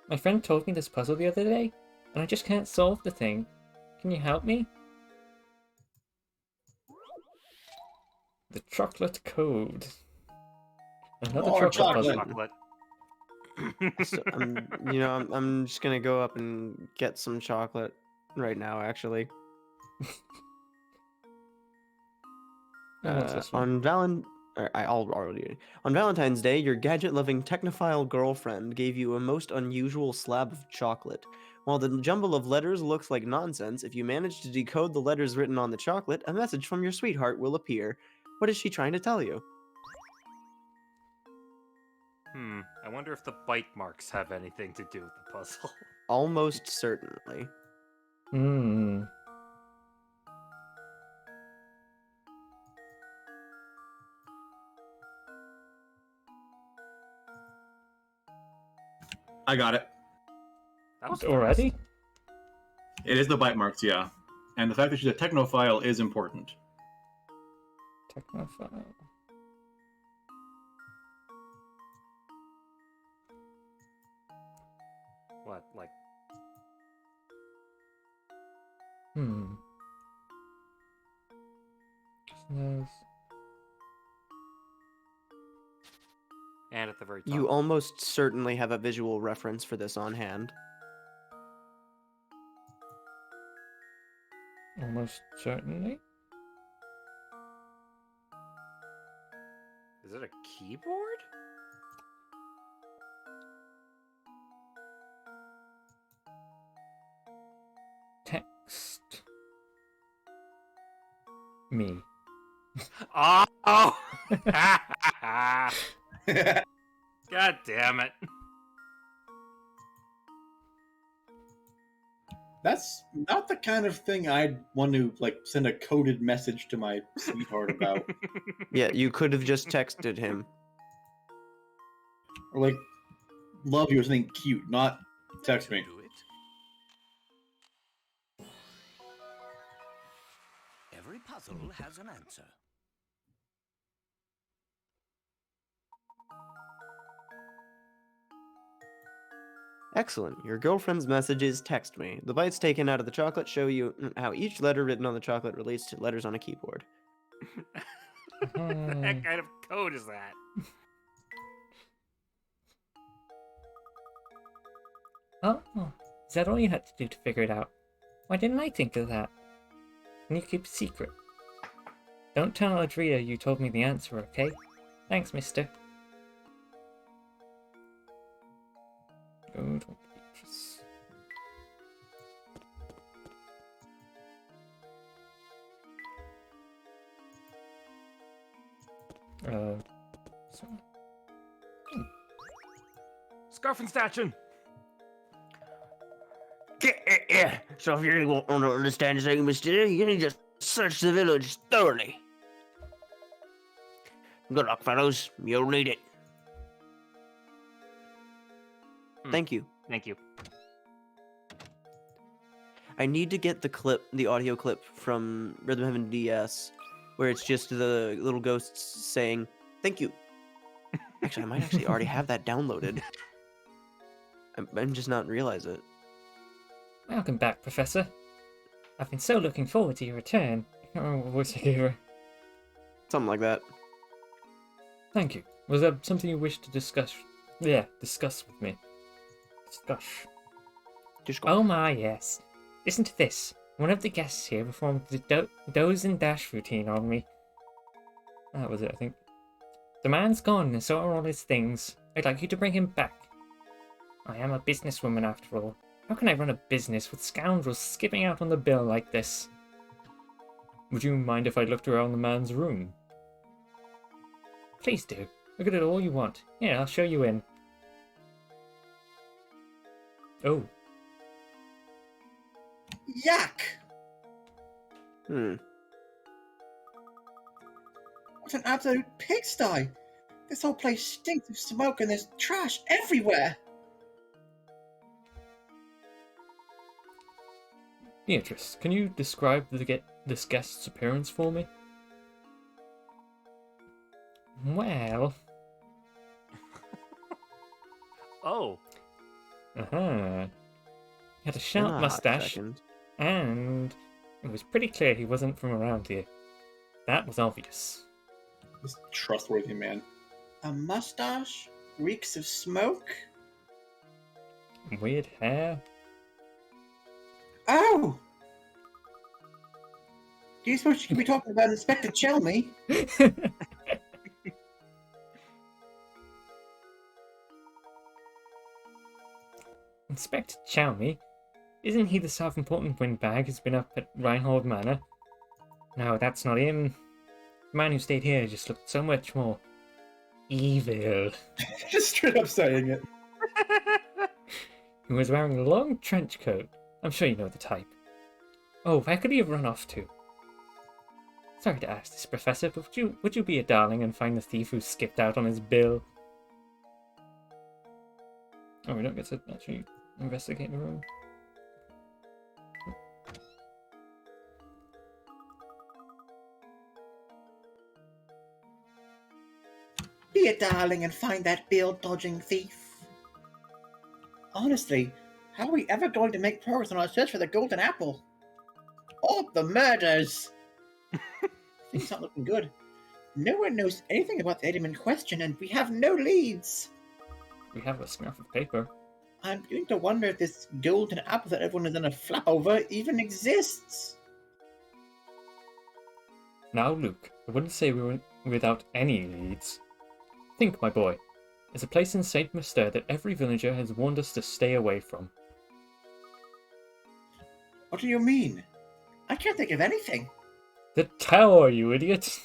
My friend told me this puzzle the other day, and I just can't solve the thing. Can you help me? The chocolate code. Another More chocolate puzzle. Chocolate. So, I'm just gonna go up and get some chocolate right now, actually. What's this one? On Valentine's Day, your gadget-loving technophile girlfriend gave you a most unusual slab of chocolate. While the jumble of letters looks like nonsense, if you manage to decode the letters written on the chocolate, a message from your sweetheart will appear. What is she trying to tell you? I wonder if the bite marks have anything to do with the puzzle. Almost certainly. I got it. That was Already? It is the bite marks, yeah. And the fact that she's a technophile is important. Technophile. What, like... Snooze. And at the very top. You almost certainly have a visual reference for this on hand. Almost certainly. Is it a keyboard? Text. Me. Oh! God damn it. That's not the kind of thing I'd want to send a coded message to my sweetheart about. Yeah, you could have just texted him. Or like, love you or something cute, not text me. Do it. Every puzzle has an answer. Excellent. Your girlfriend's messages text me. The bites taken out of the chocolate show you how each letter written on the chocolate relates to letters on a keyboard. What the heck kind of code is that? Oh, is that all you had to do to figure it out? Why didn't I think of that? Can you keep a secret? Don't tell Adria you told me the answer, okay? Thanks, mister. Good. So, Scarfenstatchen! Yeah, so if you really want to understand this thing, mister, you need to search the village thoroughly. Good luck, fellows. You'll need it. Thank you. Thank you. I need to get the audio clip from Rhythm Heaven DS, where it's just the little ghosts saying, thank you. Actually, I might actually already have that downloaded. I'm just not realize it. welcome back, Professor. I've been so looking forward to your return. I can't remember what voice I gave her. Something like that. Thank you. Was there something you wished to discuss? Yeah, discuss with me. Discuss. Oh my, yes. Listen to this. One of the guests here performed the doze and dash routine on me. That was it, I think. The man's gone, and so are all his things. I'd like you to bring him back. I am a businesswoman after all. How can I run a business with scoundrels skipping out on the bill like this? Would you mind if I looked around the man's room? Please do. Look at it all you want. Here, I'll show you in. Oh. Yuck! What an absolute pigsty! This whole place stinks of smoke and there's trash everywhere! Beatrice, can you describe this guest's appearance for me? Well... Oh. Uh-huh. He had a sharp mustache, and it was pretty clear he wasn't from around here. That was obvious. This trustworthy man. A mustache? Reeks of smoke? Weird hair. Oh! Do you suppose you could be talking about Inspector Chelmy? Inspector Chelmy? Isn't he the self-important windbag who's been up at Reinhold Manor? No, that's not him. The man who stayed here just looked so much more evil. Just straight up saying it. He was wearing a long trench coat. I'm sure you know the type. Oh, where could he have run off to? Sorry to ask this, Professor, but would you be a darling and find the thief who skipped out on his bill? Oh, we don't get to actually investigate the room. Be a darling and find that bill-dodging thief. Honestly, how are we ever going to make progress on our search for the golden apple? Or the murders? Things aren't looking good. No one knows anything about the item in question, and we have no leads. We have a scrap of paper. I'm beginning to wonder if this golden apple that everyone is in a flap over even exists. Now, Luke, I wouldn't say we were without any leads. Think, my boy. There's a place in St. Muster that every villager has warned us to stay away from. What do you mean? I can't think of anything. The tower, you idiot!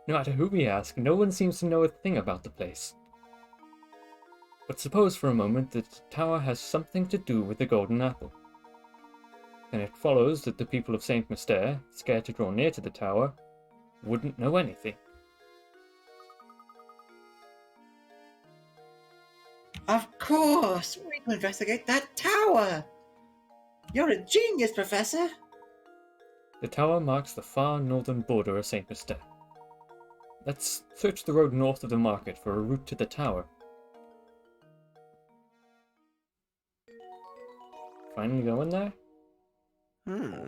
No matter who we ask, no one seems to know a thing about the place. But suppose for a moment that the tower has something to do with the golden apple. Then it follows that the people of St. Muster, scared to draw near to the tower, wouldn't know anything. Of course! We need to investigate that tower! You're a genius, Professor! The tower marks the far northern border of St. Mister. Let's search the road north of the market for a route to the tower. Finally going there?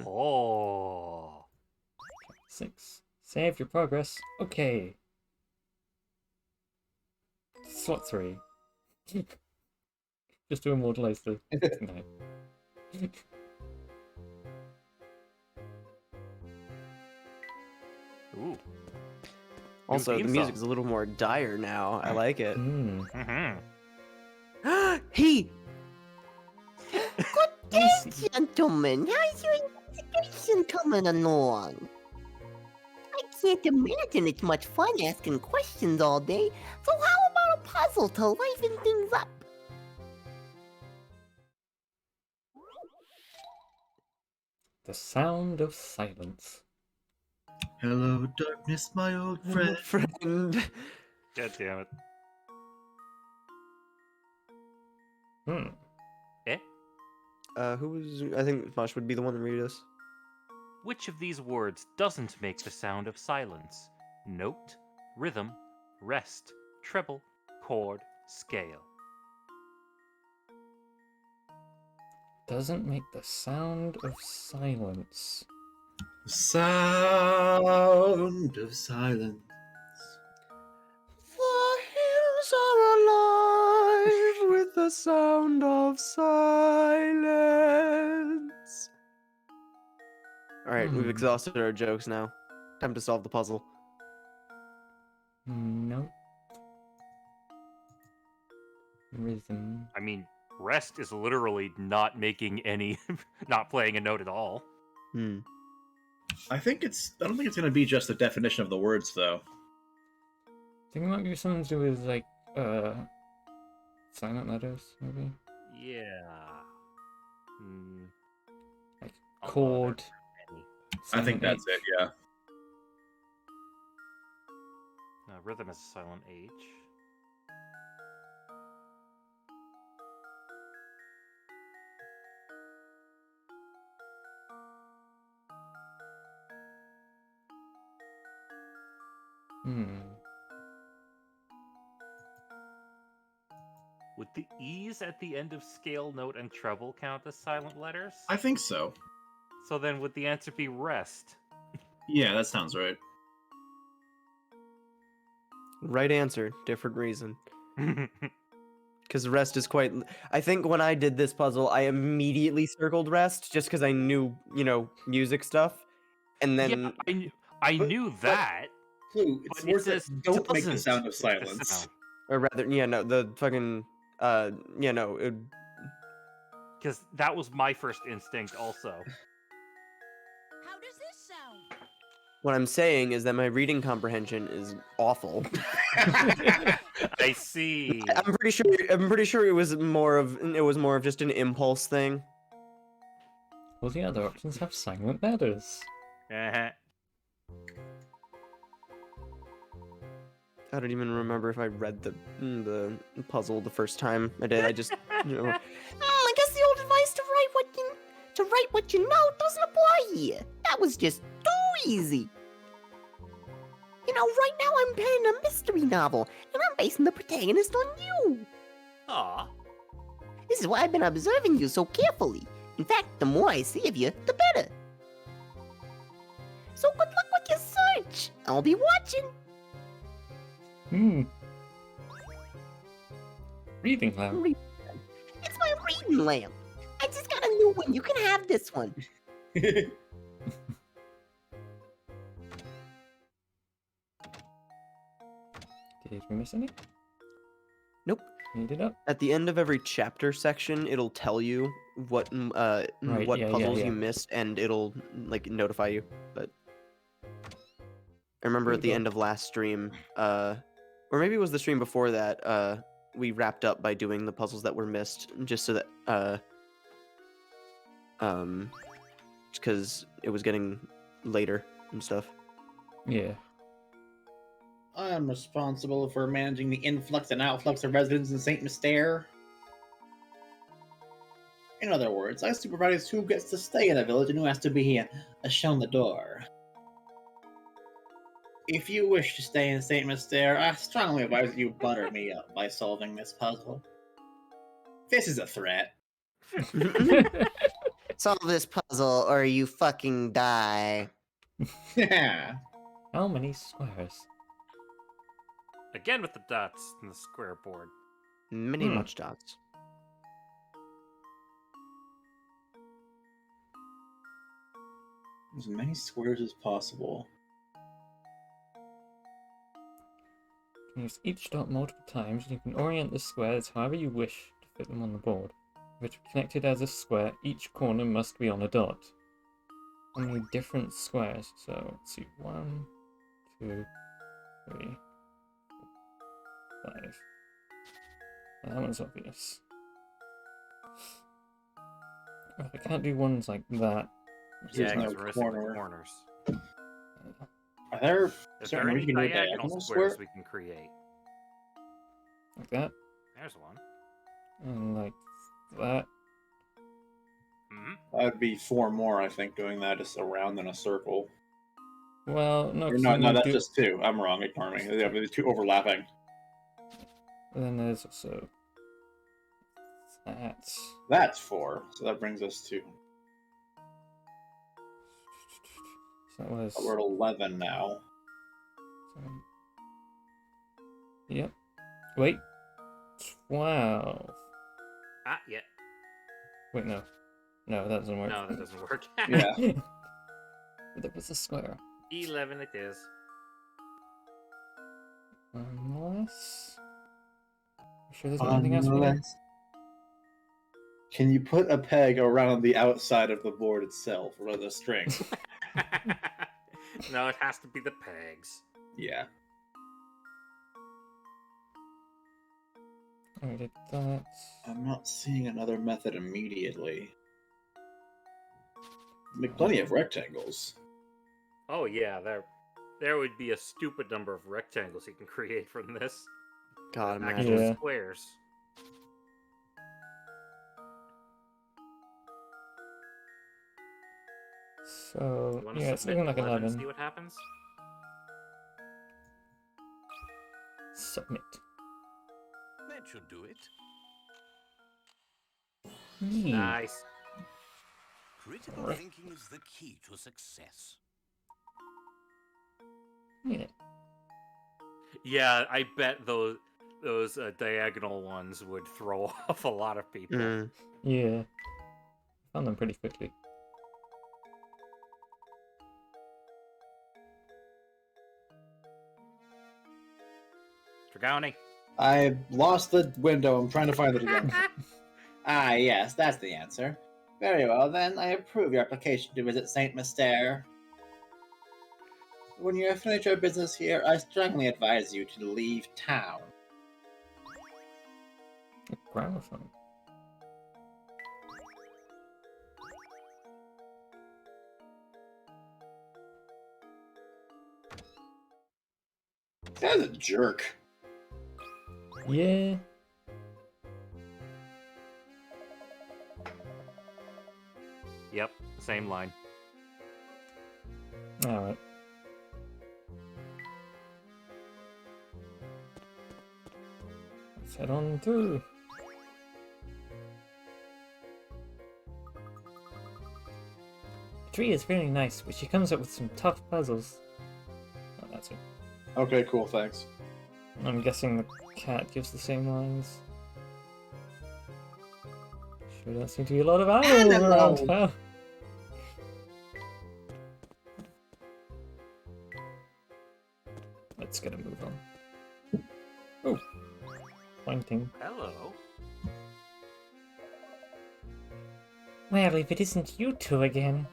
Oh. 6. Save your progress. Okay. Slot 3. Just to immortalize the tonight. Ooh. Also, the theme music song. is a little more dire now. I like it. Mm-hmm. He! Good day, gentlemen. How's your investigation coming along? I can't imagine it's much fun asking questions all day, so how about a puzzle to liven things up? The sound of silence. Hello, darkness, my old friend. Friend. God damn it. Eh? Who was? I think Mosh would be the one to read us. Which of these words doesn't make the sound of silence? Note, rhythm, rest, treble, chord, scale. Doesn't make the sound of silence. Sound of silence. The hills are alive with the sound of silence. Alright, we've exhausted our jokes now. Time to solve the puzzle. Nope. Rhythm. I mean, rest is literally not making any, not playing a note at all. I don't think it's gonna be just the definition of the words, though. I think it might be something to do with, like, silent letters, maybe? Yeah. Hmm. Like, Oh, chord. I think that's it, yeah. Rhythm is a silent H. Would the E's at the end of scale, note, and treble count as silent letters? I think so. So then would the answer be rest? Yeah, that sounds right. Right answer, different reason. Because rest is quite. I think when I did this puzzle, I immediately circled rest just because I knew, music stuff. And then. Yeah, I knew that. Clue, it's But it words that says don't make the doesn't sound of make the silence. sound. Or rather, the fucking. Because that was my first instinct also. How does this sound? What I'm saying is that my reading comprehension is awful. I see. I'm pretty sure it was more of just an impulse thing. All the other options have silent letters. Uh-huh. I don't even remember if I read the puzzle the first time I did. I just I guess the old advice to write what you know doesn't apply here. That was just too easy. Right now I'm penning a mystery novel, and I'm basing the protagonist on you. Aw. This is why I've been observing you so carefully. In fact, the more I see of you, the better. So good luck with your search. I'll be watching. Reading lamp. It's my reading lamp. I just got a new one. You can have this one. Did we miss any? Nope. Made it up. At the end of every chapter section, it'll tell you what puzzles you missed, and it'll notify you. But I remember at the end of last stream, or maybe it was the stream before that, we wrapped up by doing the puzzles that were missed, just so that because it was getting later and stuff. Yeah. I am responsible for managing the influx and outflux of residents in St. Mystere. In other words, I supervise who gets to stay in a village and who has to be shown the door. If you wish to stay in St. Mystere, I strongly advise you butter me up by solving this puzzle. This is a threat. Solve this puzzle or you fucking die. Yeah. How many squares? Again with the dots in the square board. Many much dots. As many squares as possible. You can use each dot multiple times, and you can orient the squares however you wish to fit them on the board. If it's connected as a square, each corner must be on a dot. How many different squares? So let's see, 1, 2, 3, 4, 5. That one's obvious. Well, I can't do ones like that. Yeah, no because we're missing the corner. corners. Are there Is certain there ways any you can do a diagonal diagonal squares square? we can create? Like that, There's one. and like that. Hmm? That'd be 4 more, I think, doing that just around in a circle. Well, no, Or 'cause no, then no, you that's do- just 2. I'm wrong. Ignore me. They have the 2 overlapping. And then there's also that. That's 4. So that brings us to. So that was. We're at 11 now. Yep. Wait. 12. Ah, yeah. Wait, no. No, that doesn't work. No, that doesn't work. Yeah. There was a square. 11 it is. Unless. You sure there's not anything else we need? Unless. Can you put a peg around the outside of the board itself, or the string? No, it has to be the pegs. Yeah. I did that. I'm not seeing another method immediately. Make plenty of rectangles. Oh yeah, there would be a stupid number of rectangles you can create from this. God, Actual imagine. Yeah. squares. So, You want to yeah, it's submit looking like 11 and 11. see what happens? Submit. That should do it. Yee. Nice. Critical Right. thinking is the key to success. Yeah. Yeah, I bet those diagonal ones would throw off a lot of people. Mm. Yeah. Found them pretty quickly. Dragoni. I lost the window. I'm trying to find it again. Ah, yes, that's the answer. Very well, then. I approve your application to visit St. Mystere. When you have finished your business here, I strongly advise you to leave town. A gramophone. That's a jerk. Yeah. Yep, same line. Alright. Let's head on through. The tree is very nice, but she comes up with some tough puzzles. Oh, that's it. Okay, cool, thanks. I'm guessing the cat gives the same lines. Sure don't seem to be a lot of animals around, huh? Let's get a move on. Oh, pointing. Hello. Well, if it isn't you two again.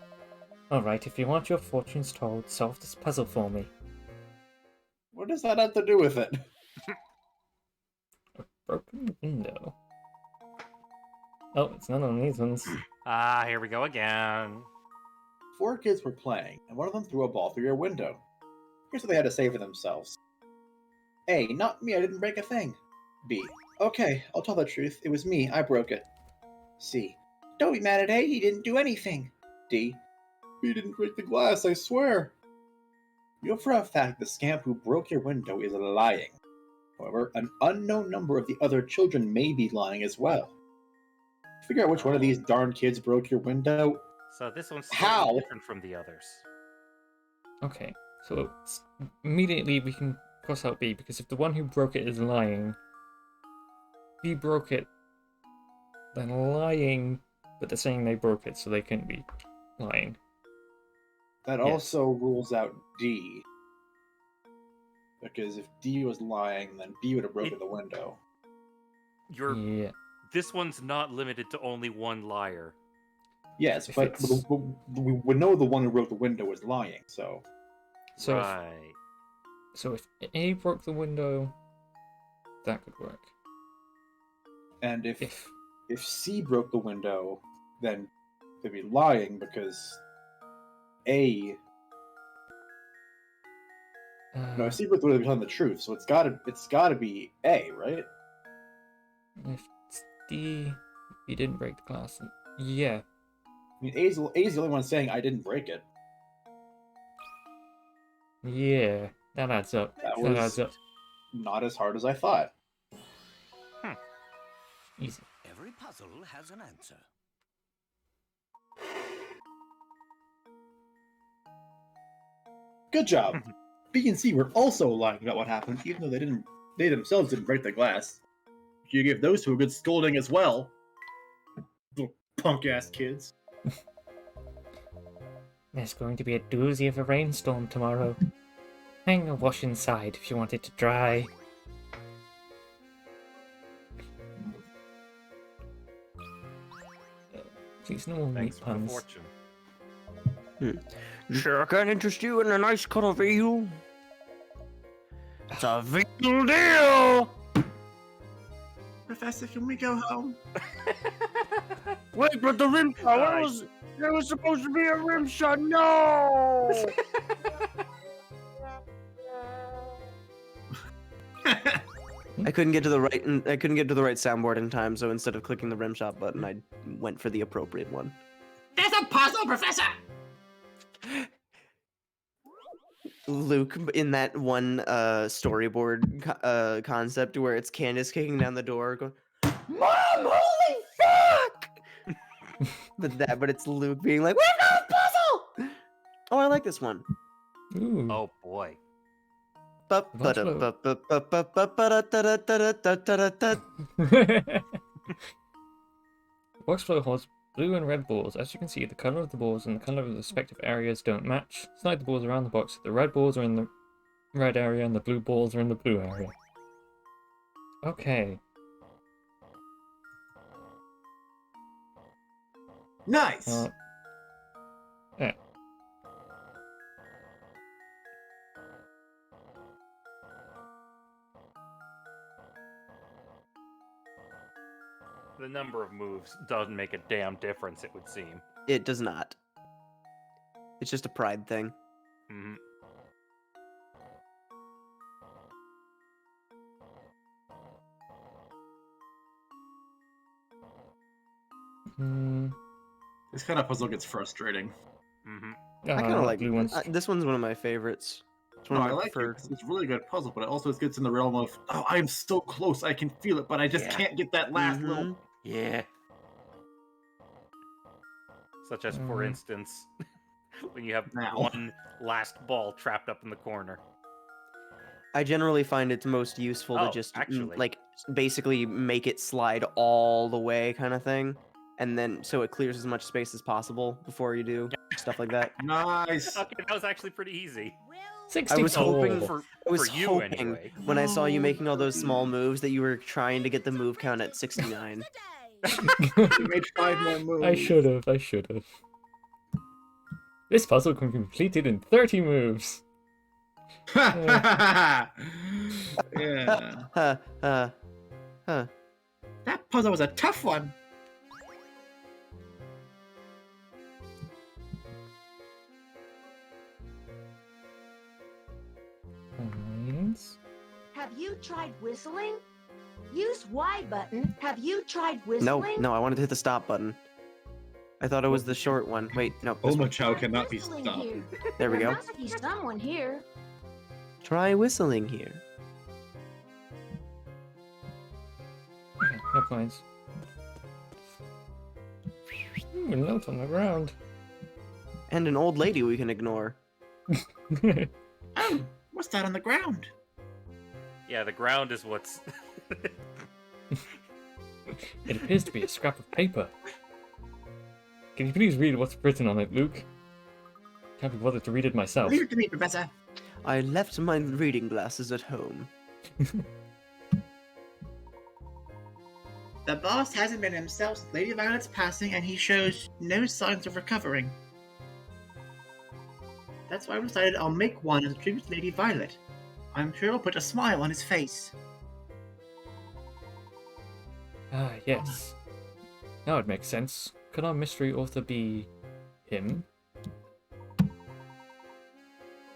Alright, if you want your fortunes told, solve this puzzle for me. What does that have to do with it? Broken window. Oh, it's none of these ones. Ah, here we go again. 4 kids were playing, and one of them threw a ball through your window. Here's what they had to say for themselves. A. Not me, I didn't break a thing. B. Okay, I'll tell the truth. It was me, I broke it. C. Don't be mad at A, he didn't do anything. D. He didn't break the glass, I swear. You know for a fact the scamp who broke your window is lying. However, an unknown number of the other children may be lying as well. Figure out which one of these darn kids broke your window. So this one's How? slightly different from the others. Okay, so immediately we can cross out B, because if the one who broke it is lying, B broke it, then lying, but they're saying they broke it, so they couldn't be lying. That Yes. also rules out D. Because if D was lying, then B would have broken the window. Yeah. This one's not limited to only one liar. Yes, If but it's- we would know the one who broke the window was lying, so... So Right. so if A broke the window, that could work. And if If C broke the window, then they'd be lying because A... No, if C broke the window, they'd be telling the truth, so it's gotta be A, right? if it's D, he didn't break the glass. Yeah. I mean, A's the only one saying, I didn't break it. Yeah, that adds up. That That was adds up. not as hard as I thought. Easy. Every puzzle has an answer. Good job. B and C were also lying about what happened, even though they themselves didn't break the glass. You gave those two a good scolding as well. Little punk-ass kids. There's going to be a doozy of a rainstorm tomorrow. Hang a wash inside if you want it to dry. Please no more meat Thanks for the puns. fortune. Sure can interest you in a nice cut of veal. It's a veal deal! Professor, can we go home? Wait, but the rim shot, there was supposed to be a rim shot, no! I couldn't get to the right soundboard in time, so instead of clicking the rim shot button, I went for the appropriate one. There's a puzzle, Professor! Luke, in that one storyboard concept where it's Candace kicking down the door, going, "Mom, holy fuck!" but it's Luke being like, "We've got a puzzle!" Oh, I like this one. Ooh. Oh boy. Box flow holds blue and red balls. As you can see, the color of the balls and the color of the respective areas don't match. Slide the balls around the box. The red balls are in the red area and the blue balls are in the blue area. Okay. Nice! Yeah. The number of moves doesn't make a damn difference, it would seem. It does not. It's just a pride thing. Mm-hmm. This kind of puzzle gets frustrating. Mm-hmm. I kind of like blue ones. this one's one of my favorites. It's one No, of I my like it preferred. 'cause it's a really good puzzle, but it also gets in the realm of, oh, I'm so close, I can feel it, but I just Yeah. can't get that last Mhm. little... Yeah. Such as, for Mhm. instance, when you have Now. one last ball trapped up in the corner. I generally find it's most useful to Oh, just actually. like basically make it slide all the way kind of thing, and then so it clears as much space as possible before you do stuff like that. Nice! Okay, that was actually pretty easy. Will 64. I was hoping For, I was for you, hoping anyway. when I saw you No, making all those small please. moves that you were trying to get the move count at 69. today. You made 5 more moves. I should have. This puzzle can be completed in 30 moves. yeah. Huh, huh. That puzzle was a tough one. Coins. Have you tried whistling? Use Y button. Have you tried No, whistling? no, I wanted to hit the stop button. I thought it was the short one. Wait, no. This one. Omochao cannot be Whistling stopped. here. There we go. must be someone here. Try whistling here. Okay, no points. Ooh, a note on the ground. And an old lady we can ignore. Oh, what's that on the ground? Yeah, the ground is what's. It appears to be a scrap of paper. Can you please read what's written on it, Luke? Can't be bothered to read it myself. Leave it to me, Professor. I left my reading glasses at home. The boss hasn't been himself since Lady Violet's passing, and he shows no signs of recovering. That's why I decided I'll make one as a tribute to Lady Violet. I'm sure it'll put a smile on his face. Ah, yes. Now it makes sense. Could our mystery author be him?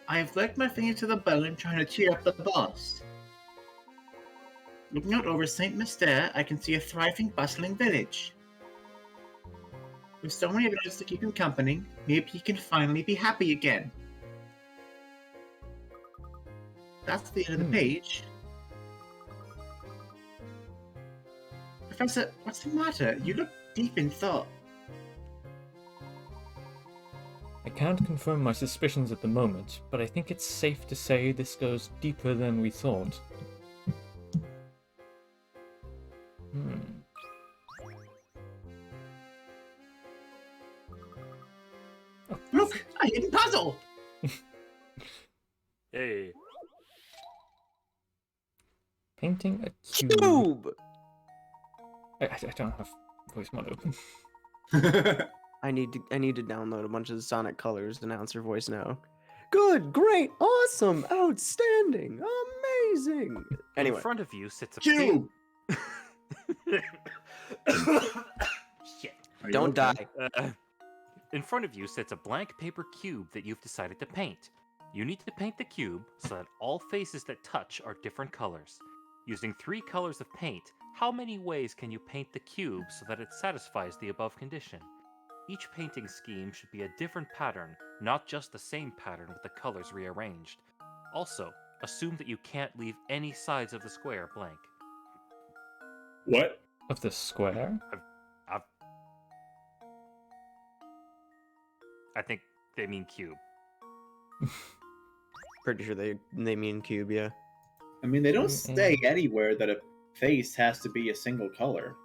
I have worked my fingers to the bone trying to cheer up the boss. Looking out over St. Mystere, I can see a thriving, bustling village. With so many villagers to keep him company, maybe he can finally be happy again. That's the end of the page. Professor, what's the matter? You look deep in thought. I can't confirm my suspicions at the moment, but I think it's safe to say this goes deeper than we thought. Look, a hidden puzzle! Hey. Painting a cube. Cube! I don't have voice mod open. I need to download a bunch of Sonic Colors to announce her voice now. Good, great, awesome, outstanding, amazing. Anyway, In front of you sits a Cube! Shit. Are you don't okay? die. In front of you sits a blank paper cube that you've decided to paint. You need to paint the cube so that all faces that touch are different colors. Using 3 colors of paint, how many ways can you paint the cube so that it satisfies the above condition? Each painting scheme should be a different pattern, not just the same pattern with the colors rearranged. Also, assume that you can't leave any sides of the square blank. What? Of the square? I think they mean cube. Pretty sure they mean cube, yeah. I mean, they don't say anywhere that a face has to be a single color.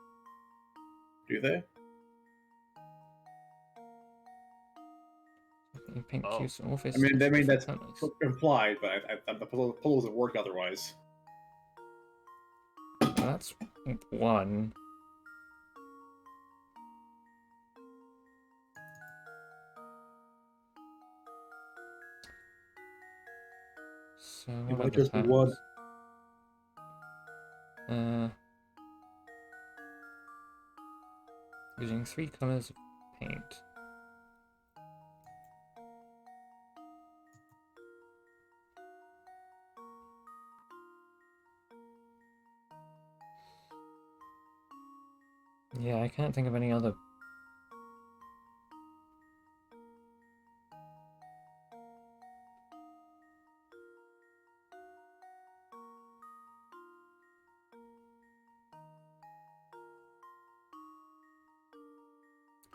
Do they? You paint Oh. cubes all I faces mean, with that's different colours. implied, but the puzzle doesn't work otherwise. Well, that's one. So what might are the just be one. patterns? Using 3 colors of paint. Yeah, I can't think of any other.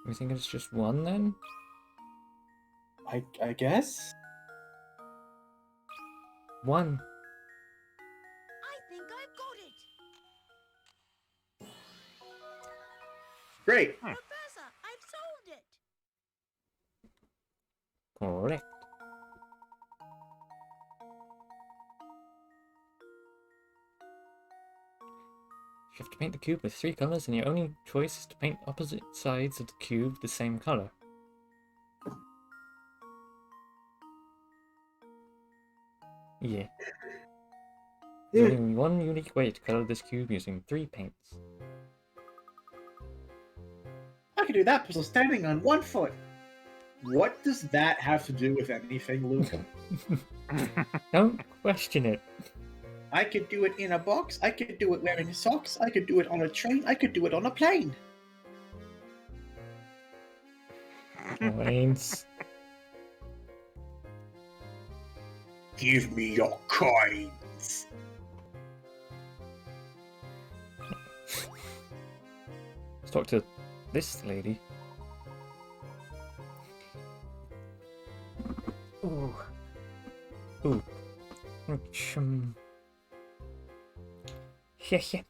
We think it's just one then? I guess? One. I think I've got it. Great! Professor, I've solved it. Correct. You have to paint the cube with 3 colors, and your only choice is to paint opposite sides of the cube the same color. Yeah. There's only one unique way to color this cube using 3 paints. I can do that puzzle standing on 1 foot. What does that have to do with anything, Luke? Don't question it. I could do it in a box. I could do it wearing socks. I could do it on a train. I could do it on a plane. Coins. Give me your coins. Let's talk to this lady. Ooh. Ooh. Yeah.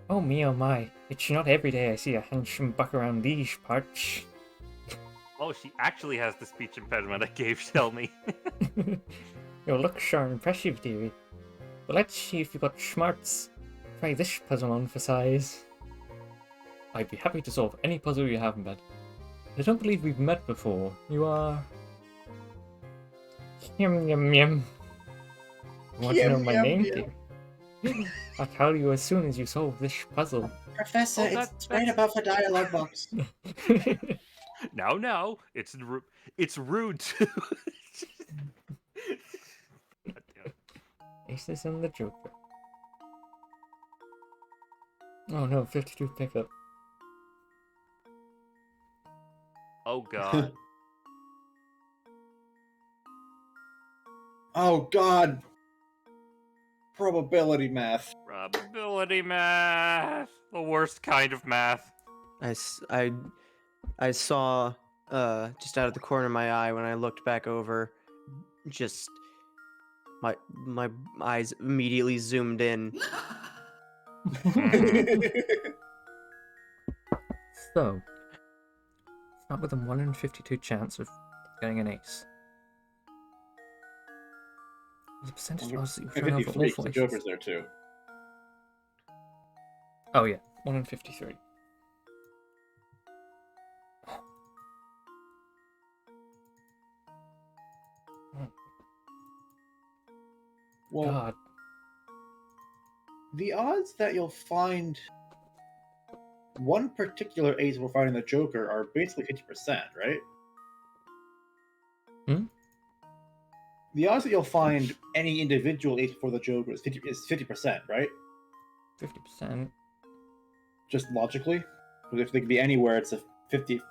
Oh me, oh my. It's not every day I see a handsome buck around these parts. Oh, she actually has the speech impediment I gave Shelmy. Your looks are impressive, dearie. But let's see if you've got smarts. Try this puzzle on for size. I'd be happy to solve any puzzle you have, Med. I don't believe we've met before. You are... Yum yum yum. Want to know my name, dear? I'll tell you as soon as you solve this puzzle. Professor, Oh, it's right above the dialogue box. No, it's rude to... God damn it. Aces and the Joker. Oh no, 52 pickup. Oh god. Oh God. Probability math. Probability math. The worst kind of math. I saw just out of the corner of my eye when I looked back over, just my eyes immediately zoomed in. So, start with a 1 in 52 chance of getting an ace. The percentage odds that you turn over 53, all the aces. Joker's there too. Oh yeah, 1 in 53. Well, God. the odds that you'll find one particular ace we're finding the Joker are basically 50%, right? Hmm? The odds that you'll find any individual ace before the Joker is 50%, right? 50%. Just logically. But if they could be anywhere, it's a 50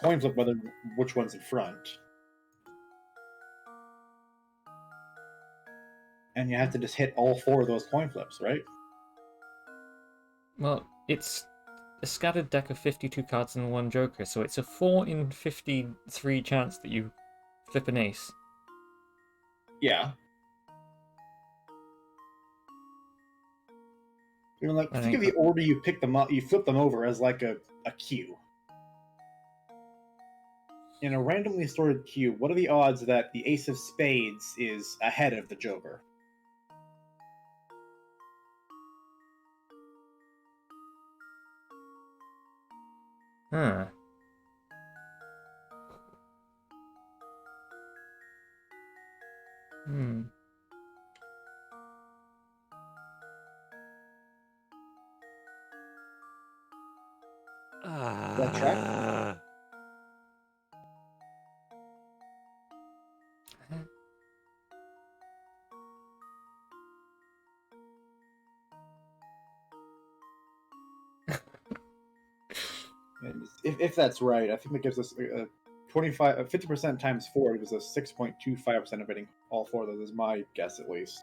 coin flip whether which one's in front. And you have to just hit all 4 of those coin flips, right? Well, it's a scattered deck of 52 cards and 1 Joker, so it's a 4 in 53 chance that you flip an ace. Yeah. You know, like, I think of the think- order you pick them up, you flip them over as like a queue. In a randomly sorted queue, what are the odds that the ace of spades is ahead of the Joker? Huh. Hmm. that track? And if that's right, I think that gives us 50% times 4 gives us 6.25% of hitting all 4 of those, is my guess at least.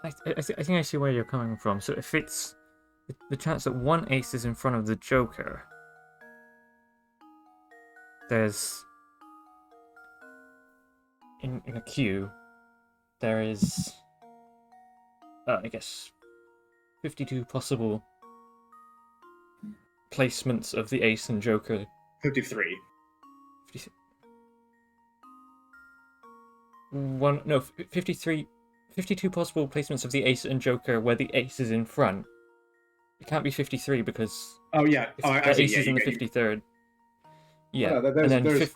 I think I see where you're coming from. So if it's the chance that 1 ace is in front of the Joker, there's in a queue there is I guess 52 possible placements of the ace and Joker. 53. 52 possible placements of the ace and Joker where the ace is in front. It can't be 53 because Oh yeah, the ace is in the 53rd. Yeah, no, and then there's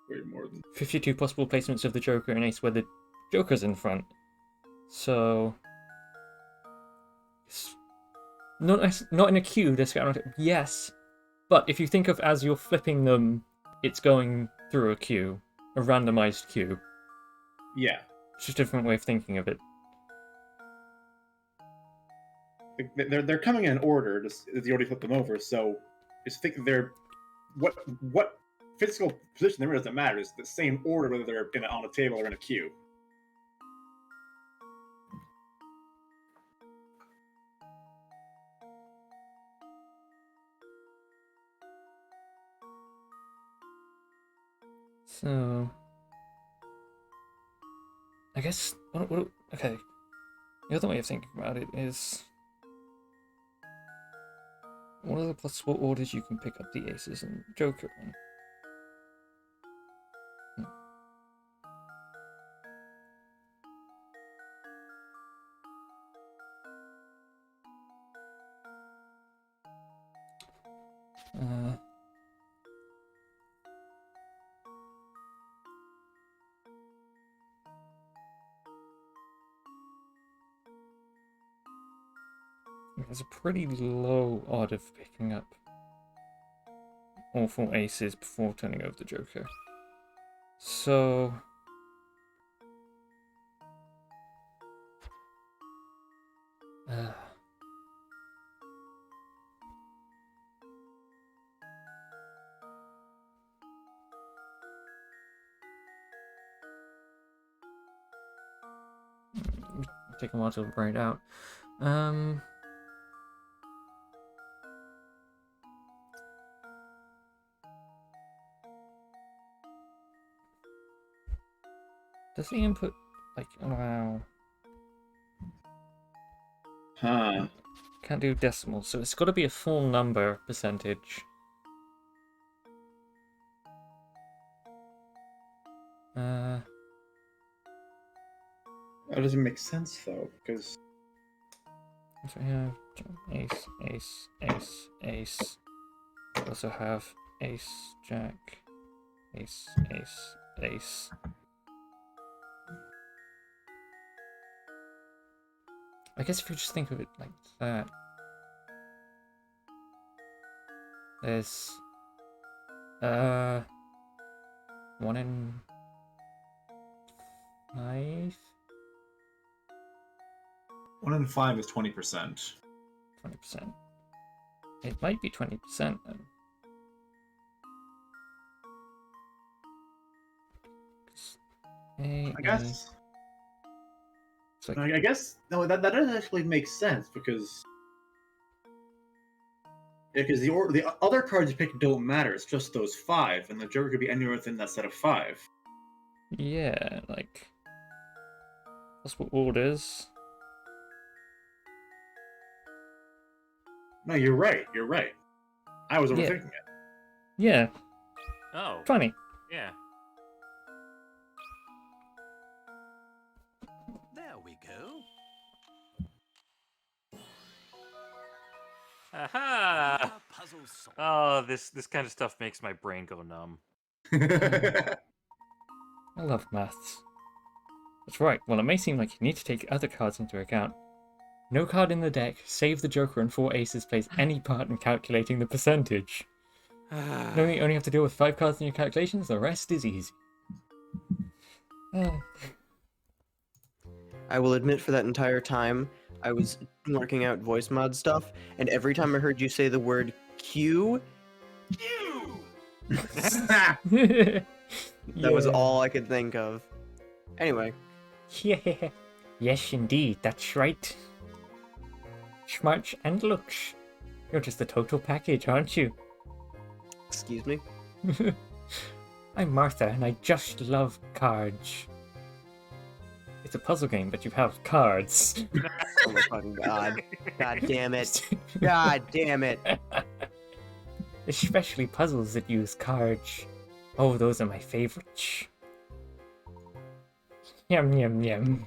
way more than 52 possible placements of the Joker and ace where the Joker's in front. So Not in a queue, yes. But if you think of as you're flipping them, it's going through a queue. A randomized queue. Yeah. It's just a different way of thinking of it. They're coming in order, just as you already flipped them over, so just think they're what physical position they're in doesn't matter. It's the same order whether they're on a table or in a queue. So, I guess okay. The other way of thinking about it is, what are the possible orders you can pick up the aces and Joker in? There's a pretty low odd of picking up all 4 aces before turning over the Joker. So... take a while to write out. Does the input like allow? Huh. Can't do decimals, so it's got to be a full number percentage. That doesn't make sense though, because So we have ace, ace, ace, ace. We also have ace, jack, ace, ace, ace. I guess if you just think of it like that, there's 1 in 5. 1 in 5 is 20%. 20%. It might be 20% then. I guess. Like, I guess no, that doesn't actually make sense because the other cards you pick don't matter. It's just those 5, and the Joker could be anywhere within that set of 5. yeah, like possible orders. No, you're right. You're right. I was overthinking it. Yeah. Oh. Funny. Yeah. There we go. Aha! Oh, this kind of stuff makes my brain go numb. I love maths. That's right. Well, it may seem like you need to take other cards into account. No card in the deck, save the Joker and 4 aces, plays any part in calculating the percentage. No, you only have to deal with 5 cards in your calculations, the rest is easy. I will admit for that entire time, I was working out voice mod stuff, and every time I heard you say the word Q, that was all I could think of. Anyway. Yeah. Yes, indeed, that's right. Schmarch and looks. You're just the total package, aren't you? Excuse me? I'm Martha, and I just love cards. It's a puzzle game, but you have cards. Oh my fucking god. God damn it. God damn it. Especially puzzles that use cards. Oh, those are my favorites. Yum, yum, yum.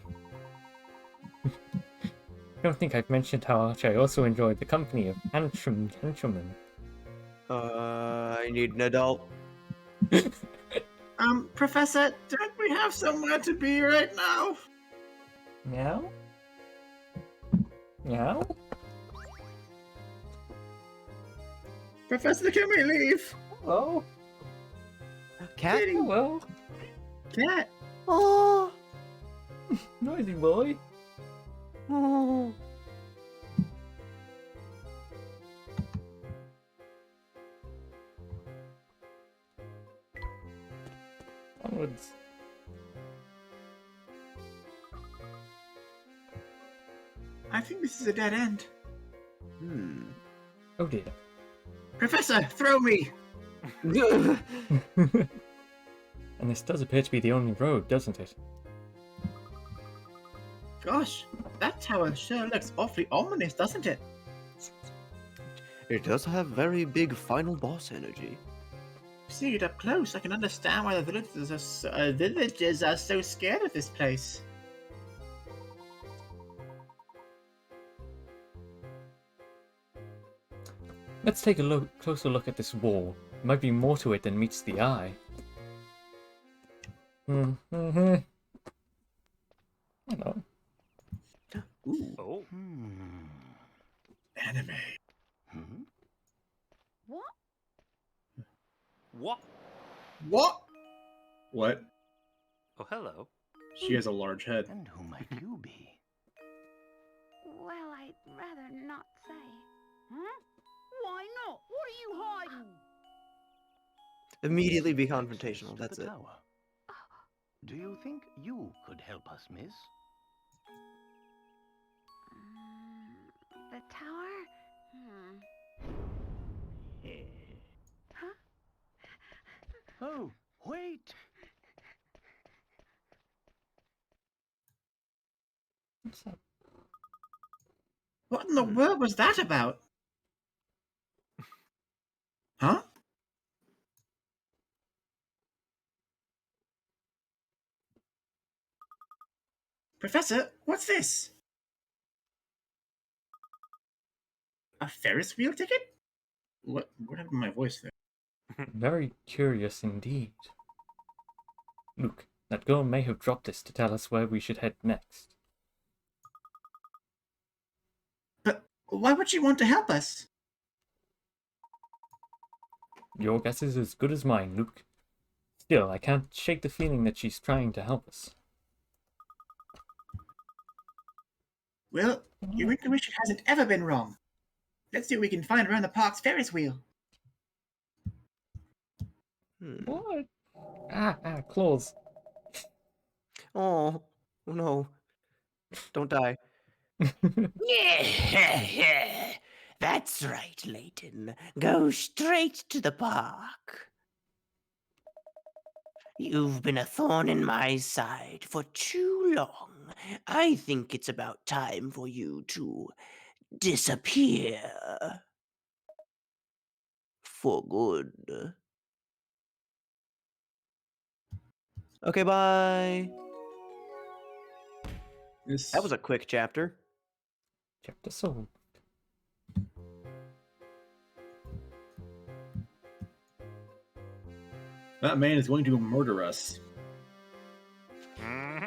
I don't think I've mentioned how much I also enjoy the company of handsome gentlemen. I need an adult. Professor, don't we have somewhere to be right now? Meow? Meow? Professor, can we leave? Oh. Cat? Kitty. Hello. Cat. Oh. Noisy boy. Oh. Onwards. I think this is a dead end. Oh dear. Professor, throw me! And this does appear to be the only road, doesn't it? Gosh, that tower sure looks awfully ominous, doesn't it? It does have very big final boss energy. See it up close, I can understand why the villagers are so scared of this place. Let's take a closer look at this wall. There might be more to it than meets the eye. Hello. Ooh. Oh. Anime. What? What? What? What? Oh, hello. She has a large head. And who might you be? Well, I'd rather not say. Huh? Why not? What are you hiding? Immediately be confrontational, that's the it. tower. Do you think you could help us, miss? The tower? Huh? Oh, wait! What's up? What in the world was that about? Huh? Professor, what's this? A Ferris wheel ticket? What happened to my voice there? Very curious indeed. Look, that girl may have dropped this to tell us where we should head next. But why would she want to help us? Your guess is as good as mine, Luke. Still, I can't shake the feeling that she's trying to help us. Well, your intuition hasn't ever been wrong. Let's see what we can find around the park's Ferris wheel. What? Claws. Oh no. Don't die. Yeah, that's right, Layton. Go straight to the park. You've been a thorn in my side for too long. I think it's about time for you to disappear. For good. Okay, bye. This... That was a quick chapter. Chapter sold. That man is going to murder us.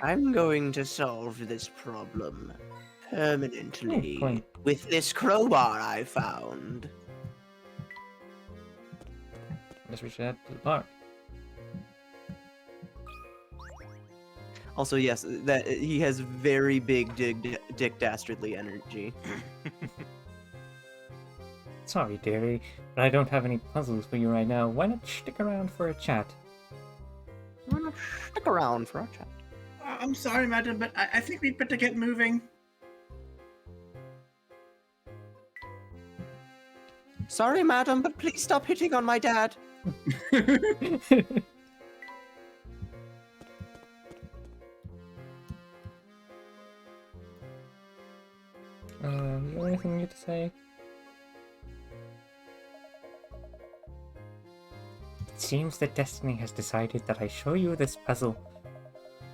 I'm going to solve this problem permanently fine. with this crowbar I found. Guess we should head to the park. Also, yes, that he has very big Dick Dastardly energy. Sorry, dearie, but I don't have any puzzles for you right now. Why not stick around for a chat? Why not stick around for a chat? I'm sorry, madam, but I think we'd better get moving. Sorry, madam, but please stop hitting on my dad. Is there anything you need to say? It seems that destiny has decided that I show you this puzzle.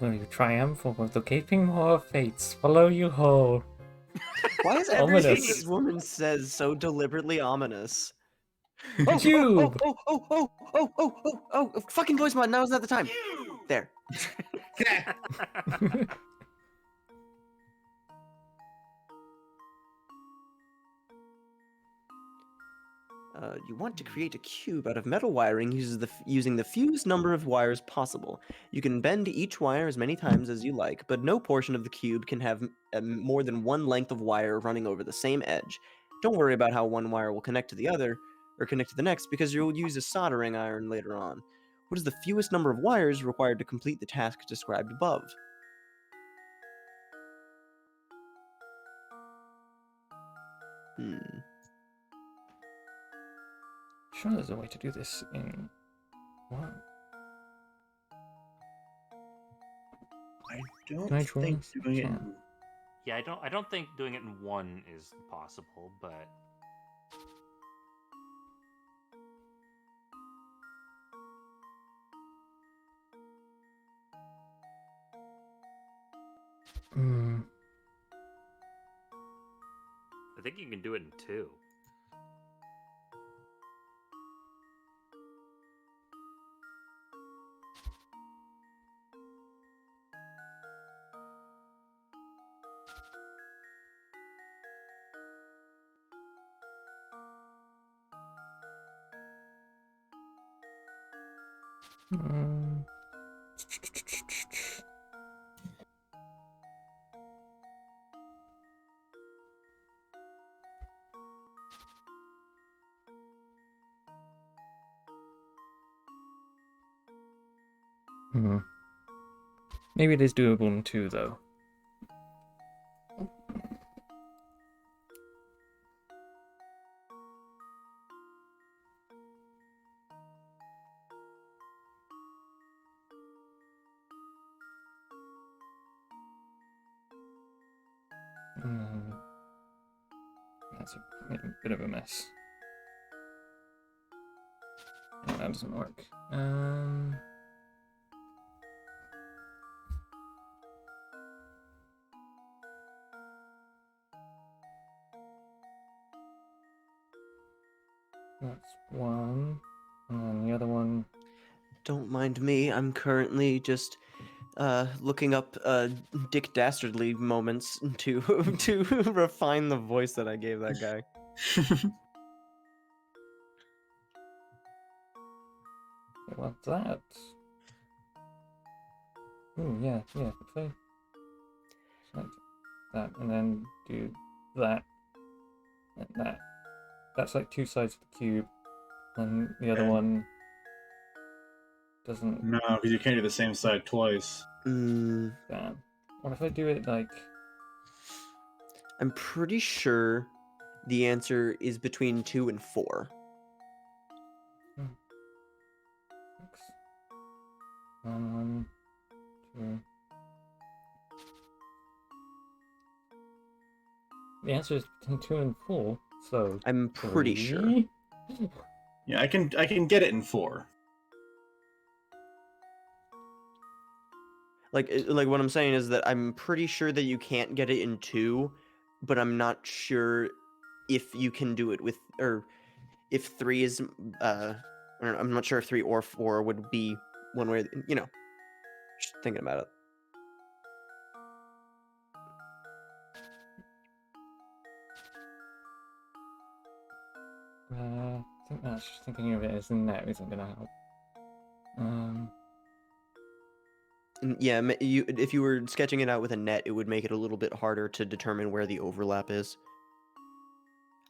Will you triumph, or will the gaping maw of fate swallow you whole? Why is everything Ominous. this woman says so deliberately ominous? Cube! Oh, fucking voice mod, now is not the time. There. You want to create a cube out of metal wiring using the fewest number of wires possible. You can bend each wire as many times as you like, but no portion of the cube can have more than one length of wire running over the same edge. Don't worry about how one wire will connect to the other, or connect to the next, because you'll use a soldering iron later on. What is the fewest number of wires required to complete the task described above? Sure, there's a way to do this in one. I don't Can I draw think this? doing it. Can't. Yeah, I don't think doing it in one is possible, but Hmm. I think you can do it in two. Hmm. Hmm. Maybe it is doable in two, though. Hmm. That's a bit of a mess. No, that doesn't work. That's one. And the other one. Don't mind me. I'm currently just looking up Dick Dastardly moments to to refine the voice that I gave that guy. Well, that. Oh yeah. If I select that and then do that and that. That's like two sides of the cube, and the other Okay. one doesn't. No, because you can't do the same side twice. Mm, Damn. What if I do it like? I'm pretty sure the answer is between 2 and 4. Six. 1, 2. The answer is between 2 and 4. So I'm pretty sure. 3? Yeah, I can get it in 4. Like what I'm saying is that I'm pretty sure that you can't get it in 2, but I'm not sure if you can do it with, or if 3 is I don't know, I'm not sure if 3 or 4 would be one way, just thinking about it. I think that's just thinking of it as a net isn't gonna help. And yeah, if you were sketching it out with a net, it would make it a little bit harder to determine where the overlap is.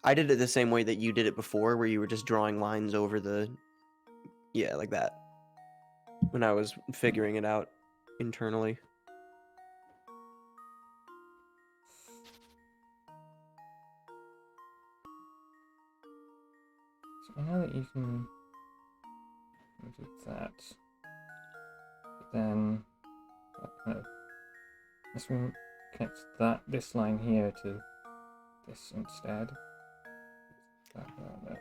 I did it the same way that you did it before, where you were just drawing lines over the... Yeah, like that. When I was figuring it out internally. So I know that you can do that, but then this one connects this line here to this instead. That.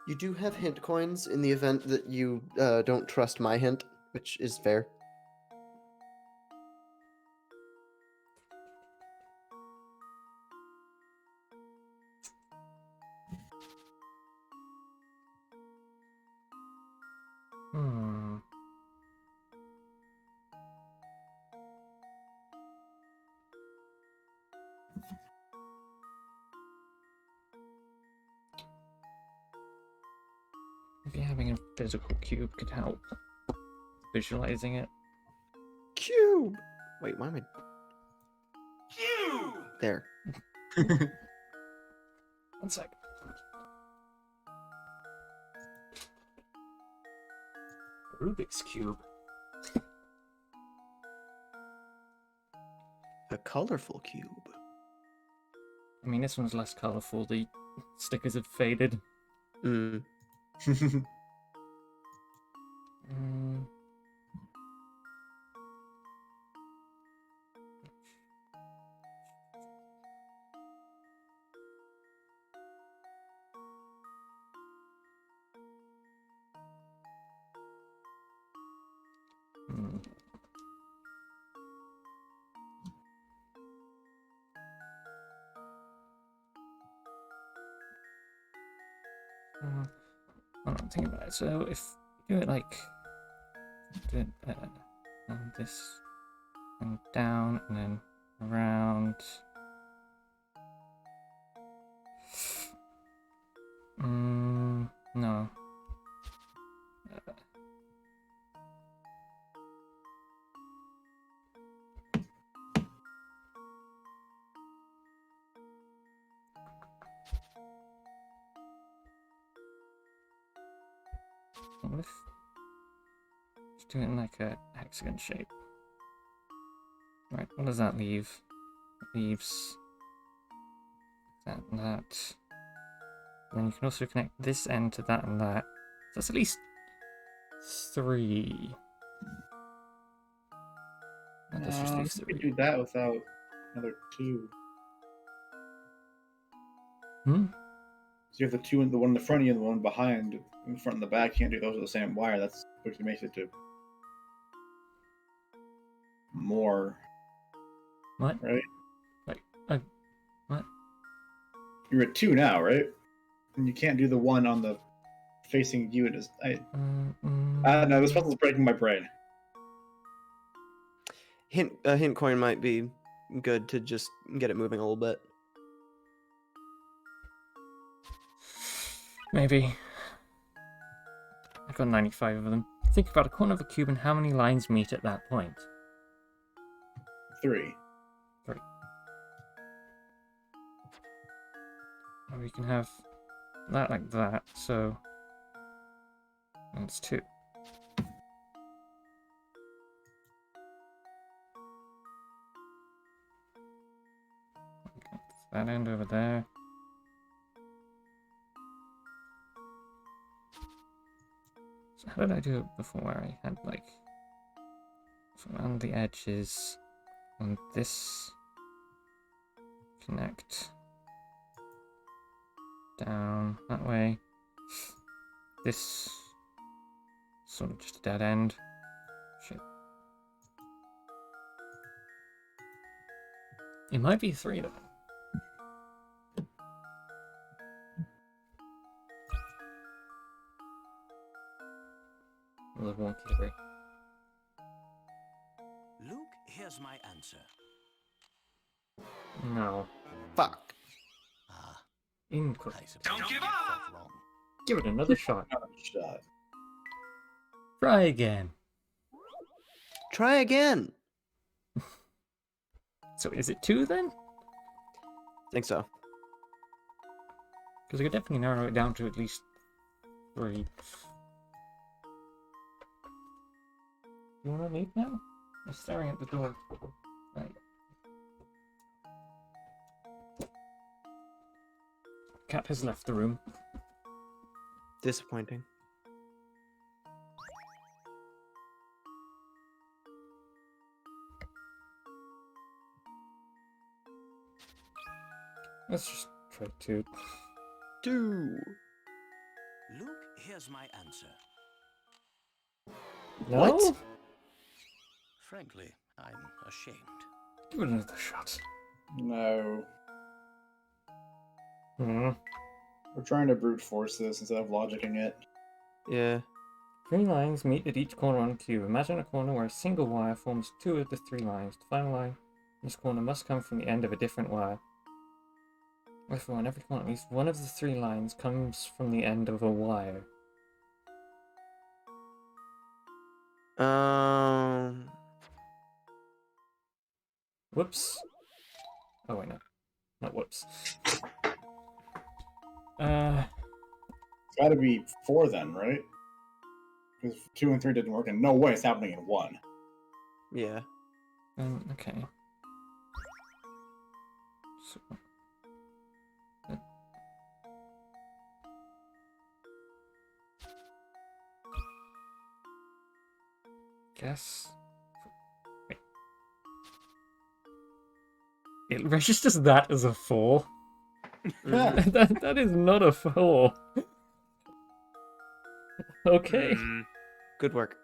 You do have hint coins in the event that you don't trust my hint, which is fair. Hmm. Maybe having a physical cube could help. Visualizing it. Cube! Wait, why am I... Cube! There. 1 sec. Rubik's Cube. A colorful cube. I mean, this one's less colourful. The stickers have faded. Mm. Mm. Hmm. I'm thinking about it. So if you do it like do it, and this and down and then around. No. What if just do it in like a hexagon shape? Right, what does that leave? It leaves that and that. And then you can also connect this end to that and that. So that's at least 3. That does just leave You 3. could do that without another 2. Hmm? So you have the 2 in the one in the front of you and the one behind. In the front and the back can't do those with the same wire. That's which makes it to more. What? Right? Like, what? You're at 2 now, right? And you can't do the one on the facing you. I don't know. This puzzle's breaking my brain. A hint coin might be good to just get it moving a little bit. Maybe. I got 95 of them. Think about a corner of a cube and how many lines meet at that point. 3. 3. Or we can have that like that, so that's 2. That end over there. So how did I do it before where I had like around the edges and this connect down that way. This sort of just a dead end. Shit. It might be 3 though. Well, wonky degree. Luke, here's my answer. No. Fuck. Ah, Incorrect. don't give up! Wrong. Give it another shot. Another shot. Try again. Try again. So is it 2 then? Think so. Because I could definitely narrow it down to at least 3. You want to leave now? I'm staring at the door. Right. Cat has left the room. Disappointing. Let's just try 2. 2. Luke, here's my answer. No? What? Frankly, I'm ashamed. Give it another shot. No. Hmm. We're trying to brute force this instead of logicking it. Yeah. 3 lines meet at each corner on a cube. Imagine a corner where a single wire forms 2 of the 3 lines. The final line in this corner must come from the end of a different wire. Therefore, on every corner, at least one of the 3 lines comes from the end of a wire. Um. Whoops. Oh wait, no, not whoops. It's got to be 4 then, right? Because 2 and 3 didn't work, and no way it's happening in 1. Yeah. Okay. So, guess. Wait. It registers that as a 4. that is not a 4. Okay. Good work.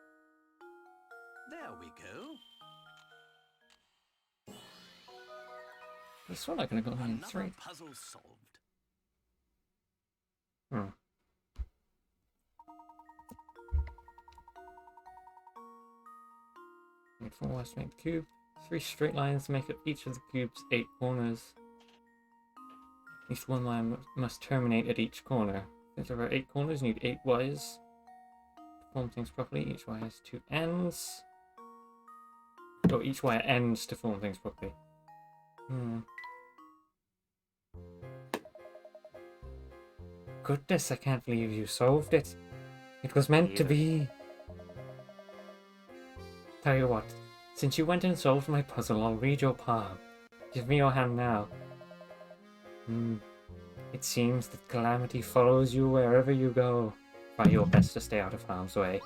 There we go. This one I could have gotten in Another 3. puzzle solved. Hmm. Make 4 wires to make the cube. 3 straight lines make up each of the cube's 8 corners. Each one line must terminate at each corner. If there are 8 corners, you need 8 wires. To form things properly, each wire has 2 ends. Oh, each wire ends to form things properly. Goodness, I can't believe you solved it. It was meant to be. Tell you what, since you went and solved my puzzle, I'll read your palm. Give me your hand now. It seems that calamity follows you wherever you go. Try your best to stay out of harm's way.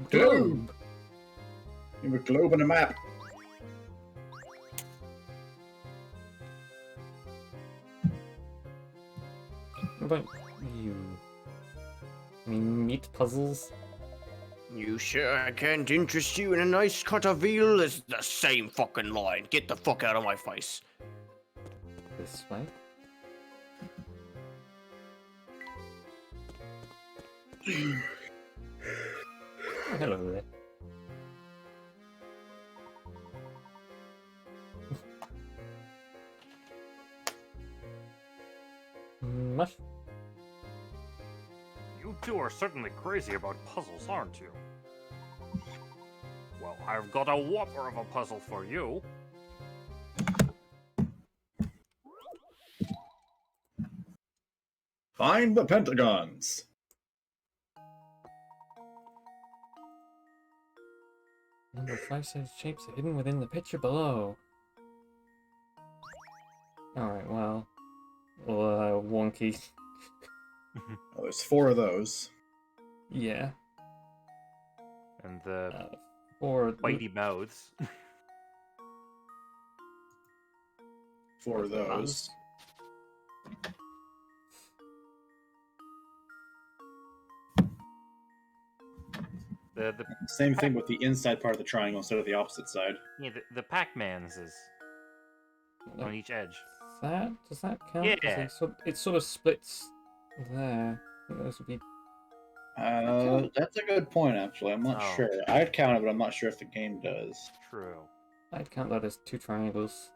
Globe! You have a globe and a map. What about you? Any meat puzzles? You sure I can't interest you in a nice cut of veal? It's the same fucking line. Get the fuck out of my face. This way? Oh, hello there. Mush. You two are certainly crazy about puzzles, aren't you? Well, I've got a whopper of a puzzle for you. Find the pentagons. Number of 5-sided shapes are hidden within the picture below. Alright, well. Wonky. Well, there's 4 of those. Yeah. And the 4 bitey mouths. 4 of those. The Same thing with the inside part of the triangle instead of the opposite side. yeah, the Pac-Man's is on each edge. That? Does that count? Yeah. It sort of splits there. I think those would be. That's a good point, actually. I'm not sure. I'd count it, but I'm not sure if the game does. True. I'd count that as 2 triangles.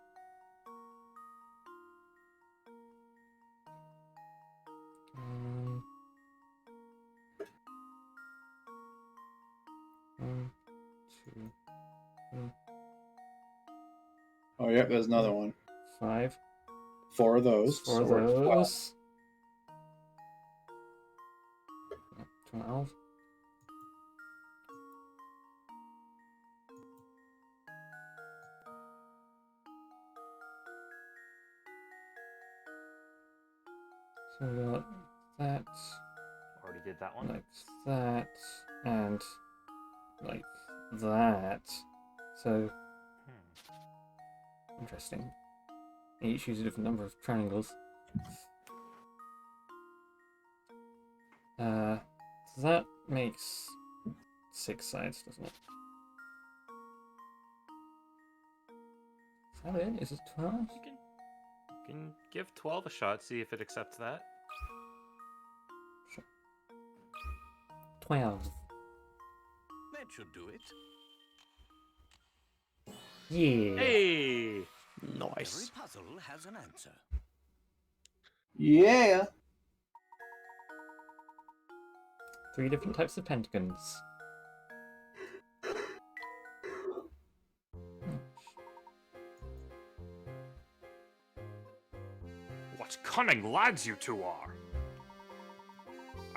One, 2, 3, Oh, yep, there's another one. 5. 4 of those. 4 of So we're at 12. those. 12. So we got that. Already did that one. Like that. And like that. So interesting. They each use a different number of triangles. So that makes 6 sides, doesn't it? Is that it? Is it 12? You can give 12 a shot, see if it accepts that. 12. That should do it. Yeah. Hey! Nice. Every puzzle has an answer. Yeah. 3 different types of pentagons. What cunning lads you two are!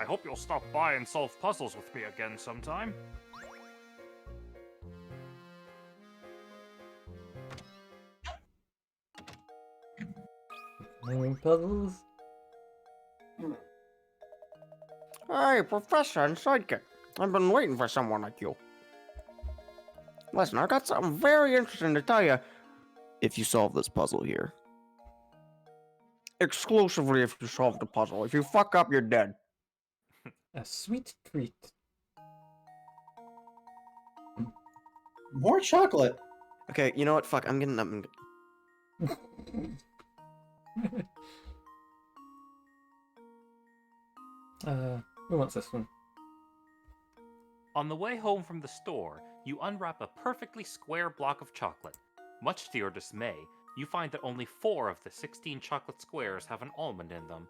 I hope you'll stop by and solve puzzles with me again sometime. Puzzles? Hey, Professor and Sidekick. I've been waiting for someone like you. Listen, I got something very interesting to tell you. If you solve this puzzle here. Exclusively if you solve the puzzle. If you fuck up, you're dead. A sweet treat. More chocolate. Okay, you know what? Fuck, I'm getting up. Who wants this one? On the way home from the store, you unwrap a perfectly square block of chocolate. Much to your dismay, you find that only 4 of the 16 chocolate squares have an almond in them.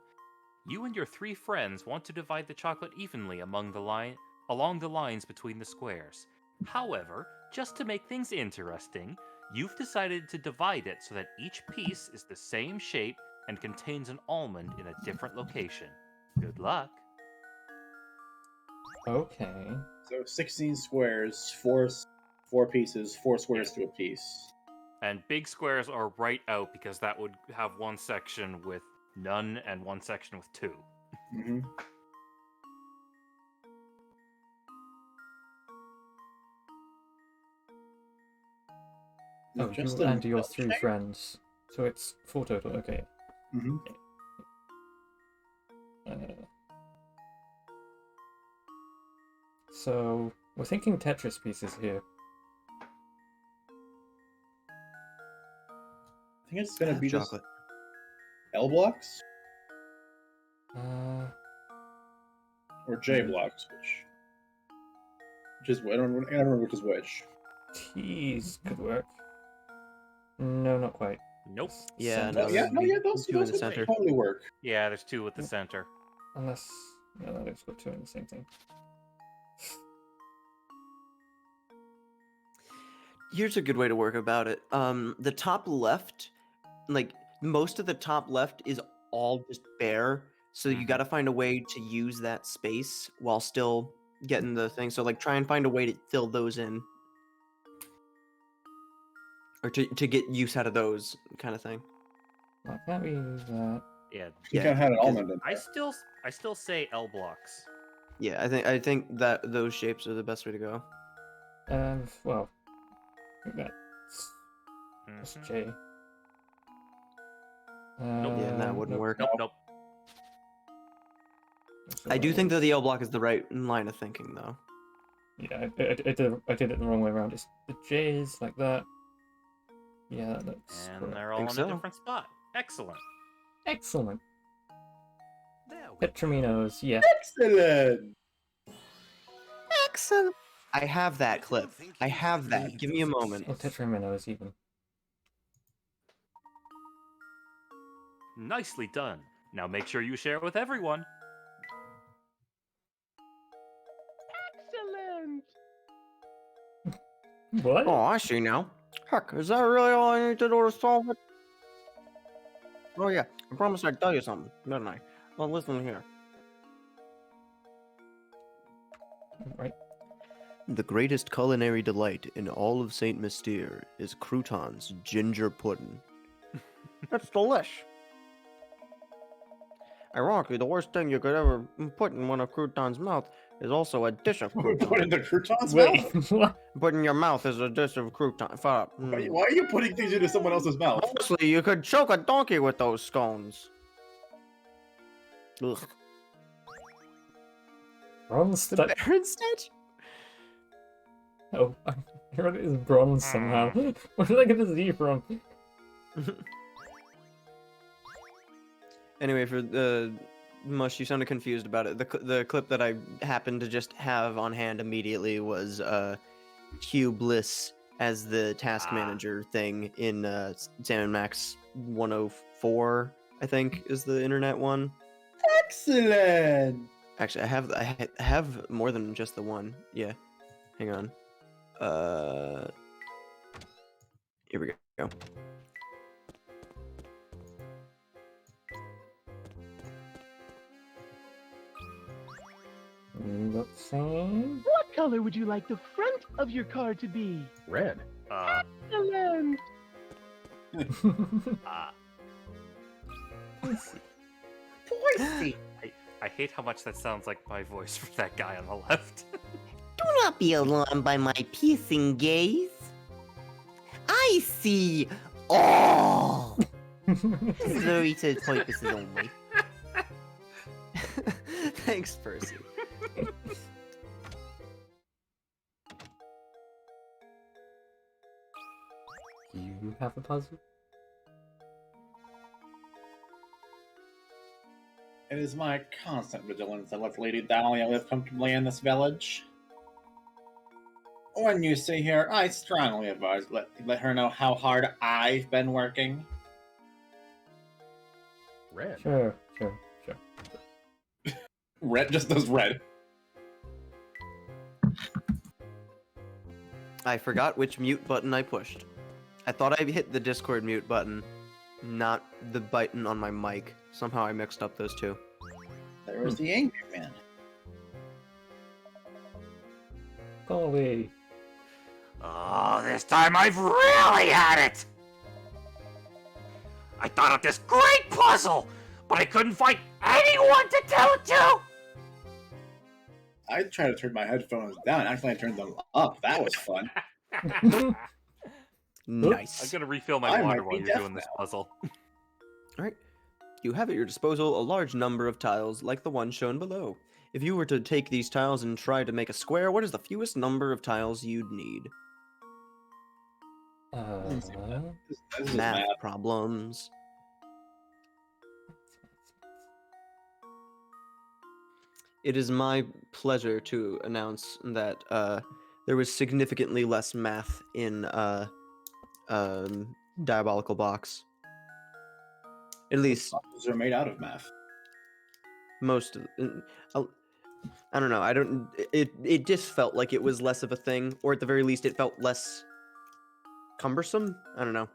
You and your 3 friends want to divide the chocolate evenly along the lines between the squares. However, just to make things interesting, you've decided to divide it so that each piece is the same shape and contains an almond in a different location. Good luck. Okay. So 16 squares, 4 pieces, 4 squares to a piece. And big squares are right out because that would have one section with none and one section with 2. Mm-hmm. Oh, you and your 3 friends. So it's 4 total, okay. Mm-hmm. So, we're thinking Tetris pieces here. I think it's gonna be chocolate. just L blocks Uh, or J blocks, which is I don't remember which is which. T's could work. No, not quite. Nope. Yeah, Center. Those two in the would center. totally work. Yeah, there's 2 at the center. Unless... No, that looks got 2 in the same thing. Here's a good way to work about it. The top left, like most of the top left is all just bare. So you got to find a way to use that space while still getting the thing. So like try and find a way to fill those in. Or to get use out of those kind of thing. Why can't we use that? Yeah. You kind of had an almond in I there. still say L blocks. Yeah, I think that those shapes are the best way to go. Well, I think that's J. Yeah, that wouldn't nope. work. Nope. So I do think that the L block is the right line of thinking, though. Yeah, I did it the wrong way around. It's the J is like that. Yeah, that looks. And correct. they're all in a different spot. Excellent. Excellent. There we Petraminos, yeah. Excellent. Excellent. I have that clip. I have that. Give me a moment. Oh, Tetraminos even. Nicely done. Now make sure you share with everyone. Excellent. What? Oh, I see now. Heck, is that really all I need to do to solve it? Oh yeah, I promised I'd tell you something, didn't I? Well, listen here. Right. The greatest culinary delight in all of Saint Mystere is Crouton's ginger pudding. That's delish. Ironically, the worst thing you could ever put in one of Crouton's mouth is also a dish of croutons. Put into Crouton's mouth? What? Put in your mouth is a dish of crouton. Why are you putting things into someone else's mouth? Honestly, you could choke a donkey with those scones. Ugh. Bronze The statue. Baron statue? Oh, I heard it is bronze somehow. Where did I get the Z from? Anyway, for the Mush, you sounded confused about it. The clip that I happened to just have on hand immediately was Hugh Bliss as the task manager thing in Sam & Max 104, I think, is the internet one. Excellent. Actually, I have more than just the one. Yeah, hang on. Here we go. color would you like the front of your car to be? Red. Excellent! Poisey. I hate how much that sounds like my voice from that guy on the left. Do not be alarmed by my piercing gaze. I see all. This is for research purposes only. Thanks, Percy. Do you have a puzzle? It is my constant vigilance that lets Lady Dahlia live comfortably in this village. When you see her, I strongly advise let her know how hard I've been working. Red. Sure. Red just does red. I forgot which mute button I pushed. I thought I hit the Discord mute button, not the button on my mic. Somehow I mixed up those two. There was the angry man. Golly. Oh, this time I've really had it! I thought of this great puzzle, but I couldn't find anyone to tell it to! I tried to turn my headphones down. Actually, I turned them up. That was fun. Nice. I'm gonna refill my I water might while be you're deaf doing this now. puzzle. Alright. You have at your disposal a large number of tiles, like the one shown below. If you were to take these tiles and try to make a square, what is the fewest number of tiles you'd need? This is Math math. problems. It is my pleasure to announce that there was significantly less math in Diabolical Box. At least Puzzles are made out of math. most of I don't know. I don't. It just felt like it was less of a thing, or at the very least, it felt less cumbersome. I don't know.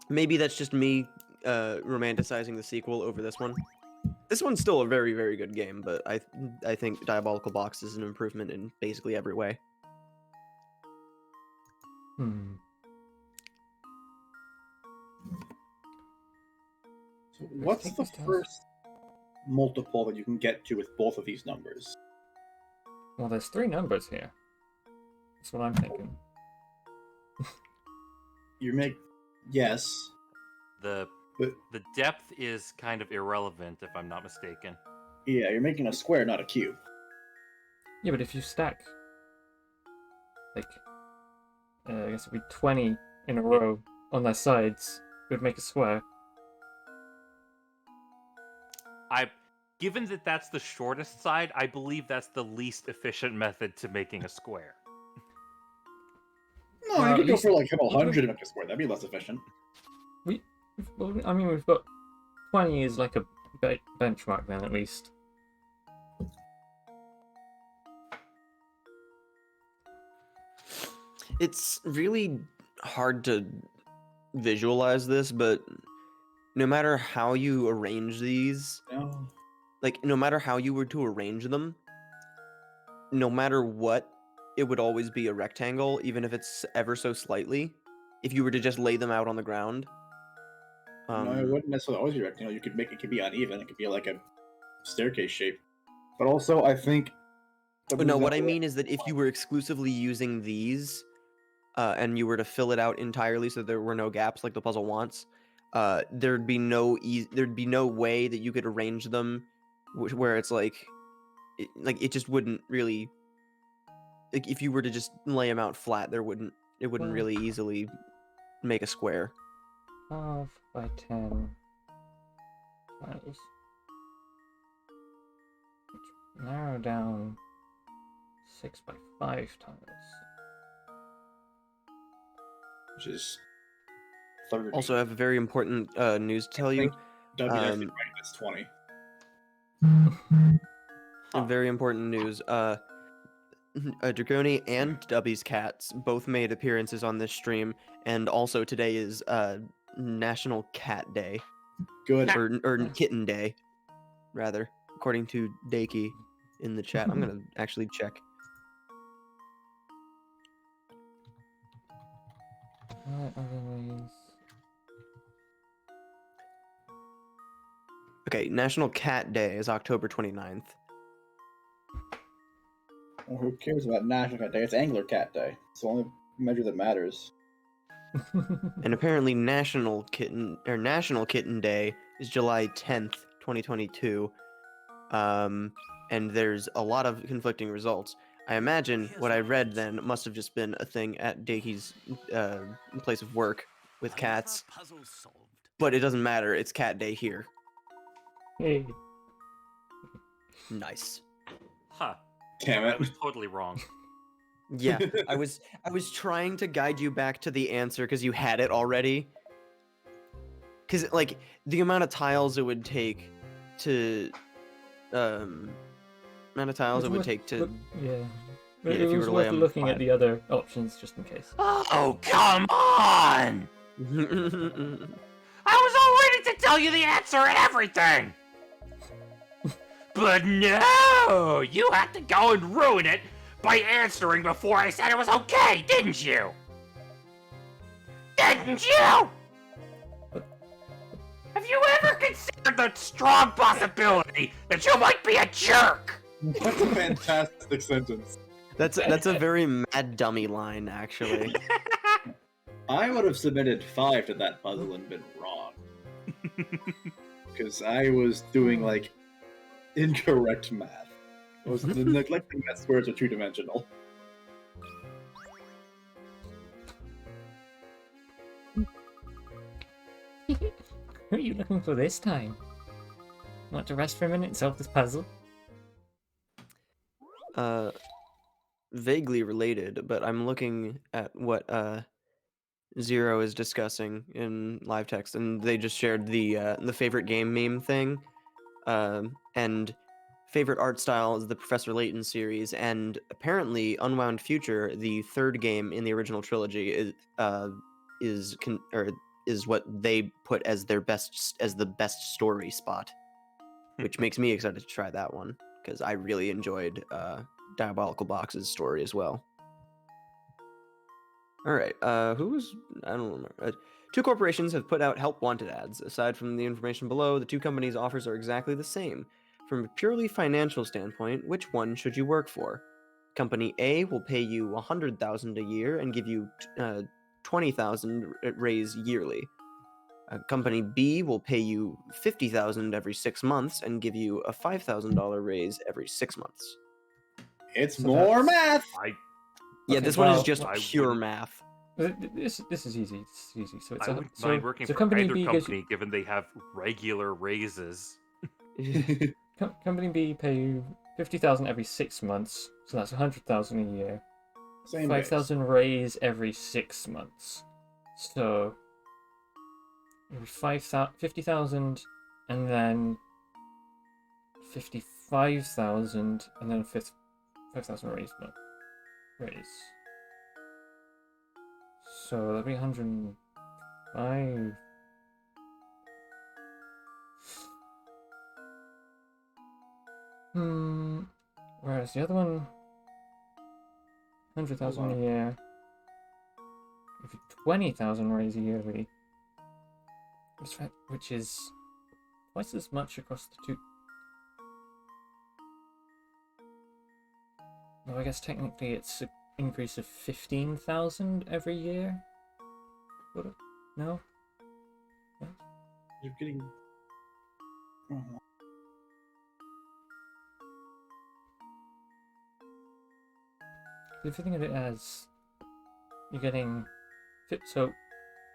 Maybe that's just me romanticizing the sequel over this one. This one's still a very, very good game, but I think Diabolical Box is an improvement in basically every way. So what's the first multiple that you can get to with both of these numbers? Well, there's 3 numbers here. That's what I'm thinking. You make yes. The depth is kind of irrelevant, if I'm not mistaken. Yeah, you're making a square, not a cube. Yeah, but if you stack, like, I guess it'd be 20 in a row on their sides, it would make a square. Given that that's the shortest side, I believe that's the least efficient method to making a square. No, you could go for like a couple hundred to make a square. That'd be less efficient. Well, I mean, we've got 20 is like a benchmark then, at least. It's really hard to visualize this, but no matter how you arrange these, like, no matter how you were to arrange them, no matter what, it would always be a rectangle, even if it's ever so slightly, if you were to just lay them out on the ground. No, it wouldn't necessarily always be rectangle. You could make it could be uneven. It could be like a staircase shape. But also, I think. But no, what I mean is that if you were exclusively using these, and you were to fill it out entirely so there were no gaps like the puzzle wants, there'd be no way that you could arrange them where it's like it just wouldn't really, like, if you were to just lay them out flat, it wouldn't really easily make a square. 12 by 10 tiles. Which narrow down 6 by 5 tiles. Which is 30. Also, I have a very important news to tell you. I think it's 20. Very important news. Dragoni and Dubby's cats both made appearances on this stream, and also today is National Cat Day. Good. Or Kitten Day, rather, according to Dakey in the chat. I'm gonna actually check. Otherwise... Okay, National Cat Day is October 29th. Well, who cares about National Cat Day? It's Angler Cat Day. It's the only measure that matters. And apparently National Kitten Day is July 10th, 2022. And there's a lot of conflicting results. I imagine what I read then must have just been a thing at Dakey's place of work with cats. But it doesn't matter, it's Cat Day here. Hey. Nice. Huh. Damn I it. was totally wrong. Yeah, I was trying to guide you back to the answer because you had it already. Because, like, the amount of tiles it would take to... amount of tiles it would take to... Yeah. Yeah, It if you was were to lay worth 'em looking at flat. the other options just in case. Oh, come on! I was all ready to tell you the answer and everything! But no! You had to go and ruin it by answering before I said it was okay, didn't you? Didn't you? Have you ever considered the strong possibility that you might be a jerk? That's a fantastic sentence. That's a very Mad Dummy line, actually. I would have submitted 5 to that puzzle and been wrong. Because I was doing, like, incorrect math. I was neglecting that squares are two-dimensional. Who are you looking for this time? Want to rest for a minute and solve this puzzle? Vaguely related, but I'm looking at what Zero is discussing in live text, and they just shared the favorite game meme thing, and favorite art style is the Professor Layton series, and apparently Unwound Future, the third game in the original trilogy, is what they put as the best story spot, which makes me excited to try that one because I really enjoyed Diabolical Box's story as well. All right, I don't remember. 2 corporations have put out help wanted ads. Aside from the information below, the 2 companies' offers are exactly the same. From a purely financial standpoint, which one should you work for? Company A will pay you $100,000 a year and give you $20,000 raise yearly. Company B will pay you $50,000 every 6 months and give you a $5,000 raise every 6 months. It's So more that's- math! Yeah, Okay, this one is well, just I pure wouldn't- math. This is easy. This is easy. So it's I a, wouldn't so, mind working so for company either B gives company, given they have regular raises. company B pay you 50,000 every 6 months, so that's 100,000 a year. Same 5,000 raise every 6 months. So every 50,000 and then 55,000 and then 5,000 raise. So that'd be 105. Whereas the other one, 100,000 a year. If you 20,000 raise yearly, which is twice as much across the 2. No, I guess technically it's an increase of 15,000 every year. Would it? No? You're getting... If you think of it as you're getting so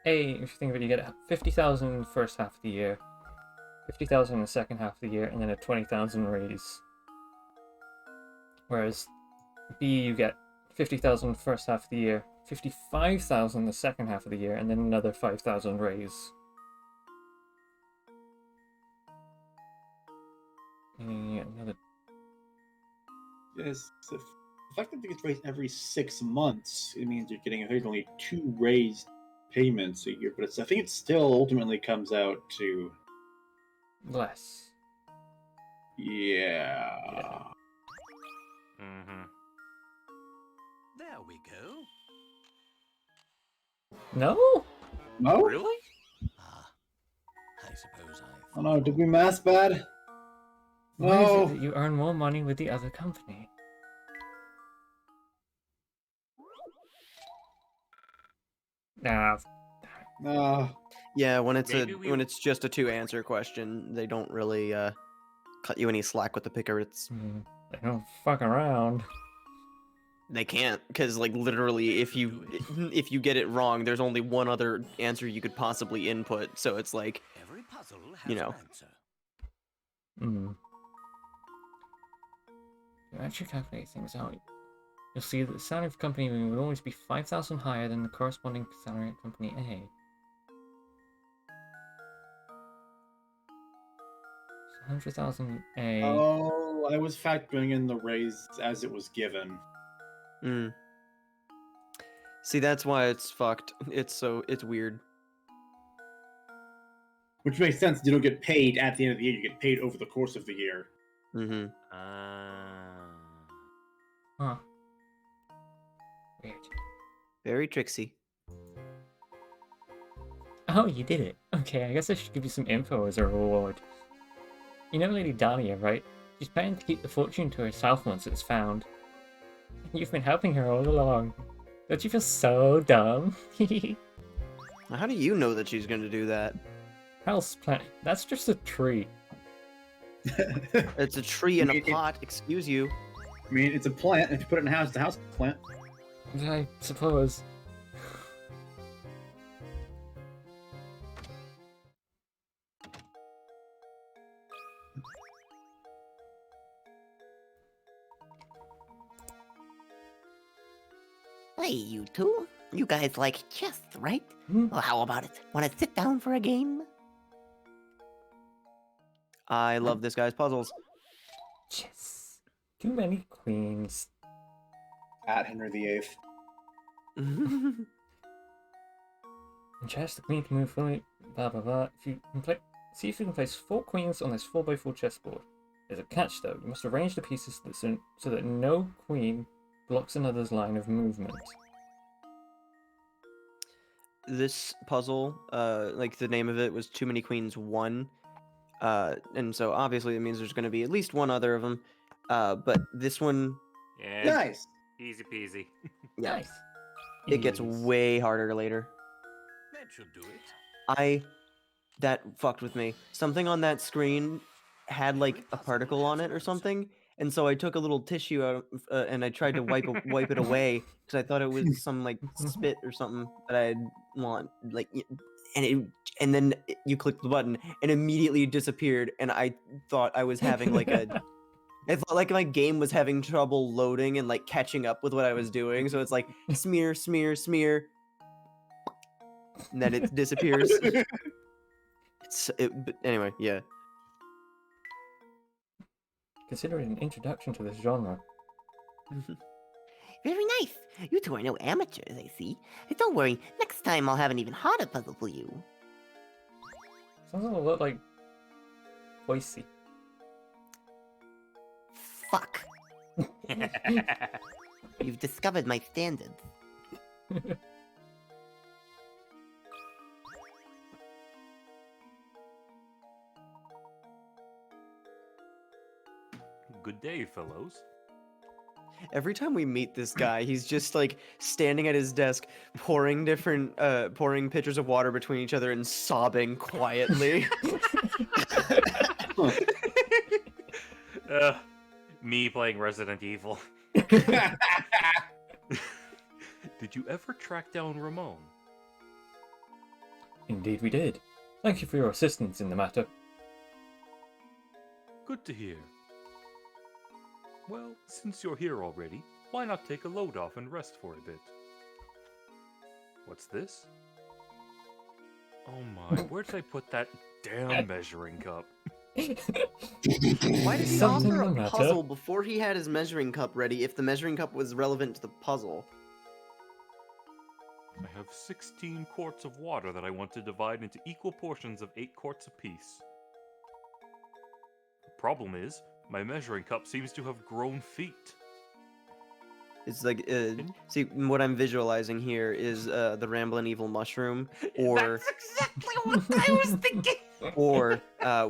if you think of it, you get 50,000 first half of the year, 50,000 in the second half of the year, and then a 20,000 raise. Whereas B, you get 50,000 first half of the year, 55,000 the second half of the year, and then another 5,000 raise. Yeah, another. Yes, so the fact that it gets raised every 6 months, it means you're getting only 2 raised payments a year, but I think it still ultimately comes out to... Less. Yeah. Mm-hmm. There we go. No? No? Really? I suppose I've. Oh no, did we mass bad? Why is it No. that you earn more money with the other company? Nah. Yeah, when it's Maybe just a 2-answer question, they don't really cut you any slack with the pickers. They don't fuck around. They can't, because like literally, if you get it wrong, there's only one other answer you could possibly input. So it's like, Every puzzle has you know. an answer. To actually calculate things out, you'll see that the salary of company B would always be 5,000 higher than the corresponding salary at company A. 100,000 A. Oh, I was factoring in the raise as it was given. See, that's why it's fucked. It's weird. Which makes sense. You don't get paid at the end of the year. You get paid over the course of the year. Mm-hmm. Huh. Weird. Very tricksy. Oh, you did it. Okay, I guess I should give you some info as a reward. You know Lady Dahlia, right? She's planning to keep the fortune to herself once it's found. You've been helping her all along. Don't you feel so dumb? How do you know that she's going to do that? House plant. That's just a tree. It's a tree in a pot, excuse you. I mean, it's a plant. If you put it in a house, it's a house plant. I suppose. Hey, you two. You guys like chess, right? Hmm? Well, how about it? Want to sit down for a game? I love this guy's puzzles. Chess. Too many queens. At Henry VIII. In chess, the queen can move fully. Blah blah blah. If you can see if you can place 4 queens on this 4x4 chessboard. There's a catch though. You must arrange the pieces so that no queen blocks another's line of movement. This puzzle, like the name of it was Too Many Queens 1. And so obviously it means there's going to be at least one other of them. But this one... Yeah. Nice. Easy peasy. Yeah. Nice. It gets way harder later. That should do it. That fucked with me. Something on that screen had like a particle on it or something, and so I took a little tissue out and I tried to wipe it away because I thought it was some like spit or something that I'd want like, and then you clicked the button and immediately it disappeared, and I thought I was having like a. I felt like my game was having trouble loading and like catching up with what I was doing, so it's like smear, smear, smear, and then it disappears. But anyway, yeah. Consider it an introduction to this genre. Very nice. You two are no amateurs, I see. Don't worry, next time I'll have an even harder puzzle for you. Sounds a lot like Boise. Fuck. You've discovered my standards. Good day, fellows. Every time we meet this guy, he's just like standing at his desk, pouring pitchers of water between each other and sobbing quietly. Me playing Resident Evil. Did you ever track down Ramon? Indeed we did. Thank you for your assistance in the matter. Good to hear. Well, since you're here already, why not take a load off and rest for a bit? What's this? Oh my, where did I put that damn measuring cup? Why did he Something offer the a matter? puzzle before he had his measuring cup ready if the measuring cup was relevant to the puzzle? I have 16 quarts of water that I want to divide into equal portions of 8 quarts apiece. The problem is, my measuring cup seems to have grown feet. It's like see what I'm visualizing here is the Ramblin' Evil Mushroom, or That's exactly what I was thinking. or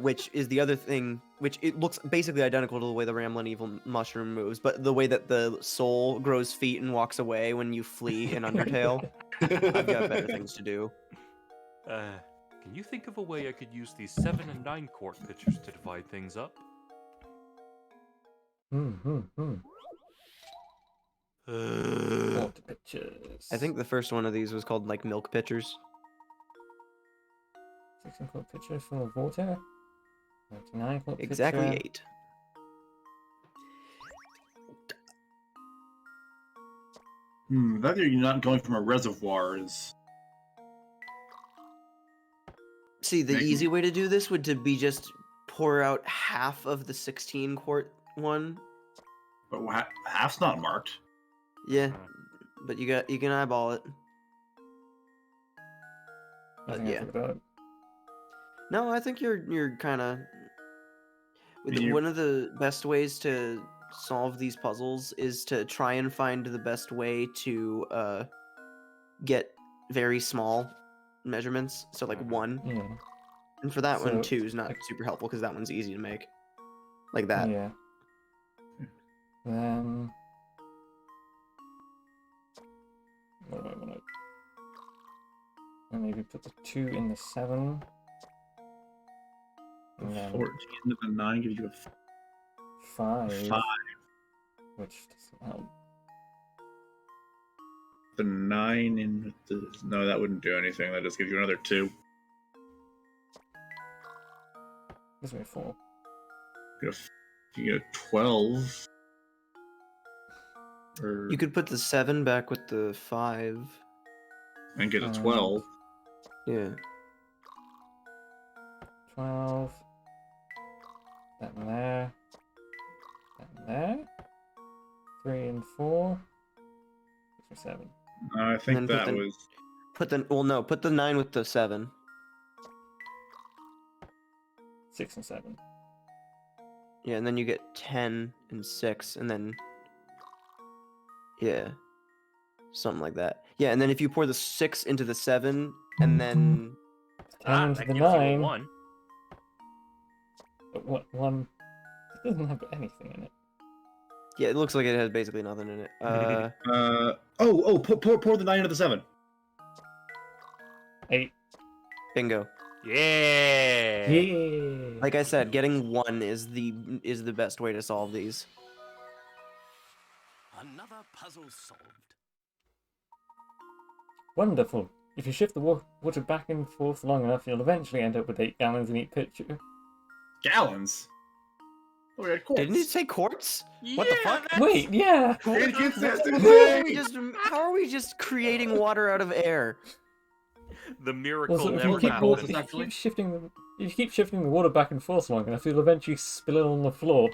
which is the other thing, which it looks basically identical to the way the Ramblin' Evil Mushroom moves, but the way that the soul grows feet and walks away when you flee in Undertale. I've got better things to do. Can you think of a way I could use these 7 and 9 quart pitchers to divide things up? Water pitchers. I think the first one of these was called like milk pitchers. 16 quart pitcher full of water. 99 quart Exactly pitcher. 8. That you're not going from a reservoir is. See, the easy way to do this would to be just pour out half of the 16 quart one. But half's not marked. Yeah, but you can eyeball it. But yeah. No, I think you're kind of. One of the best ways to solve these puzzles is to try and find the best way to get very small measurements. So like 1. Yeah. And for that one, So, 2 is not super helpful because that one's easy to make. Like that. Yeah. Then. What do I want to? And maybe put the 2 in the 7. And then 14 to the 9 gives you a 5. 5. Which doesn't help. The 9 in the. No, that wouldn't do anything. That just gives you another 2. Gives me 4. You get a 12. Or... You could put the 7 back with the 5. And get a 12. Yeah. 12. That one there. That one there. 3 and 4. 6 or 7. I think that was. Put the 9 with the 7. 6 and 7. Yeah, and then you get 10 and 6, and then. Yeah. Something like that. Yeah, and then if you pour the 6 into the 7, and then. 10 into that the gives you a 9. 1. But what one? It doesn't have anything in it. Yeah, it looks like it has basically nothing in it. Pour the 9 into the 7. 8. Bingo. Yeah. Yeah. Like I said, getting 1 is the best way to solve these. Another puzzle solved. Wonderful. If you shift the water back and forth long enough, you'll eventually end up with 8 gallons in each pitcher. Gallons? Oh, we had quarts. Didn't it say quarts? What the fuck? Wait, yeah. How are we just creating water out of air? The miracle Also, if never you keep, happens. if you keep shifting the water back and forth long enough, you'll eventually spill it on the floor.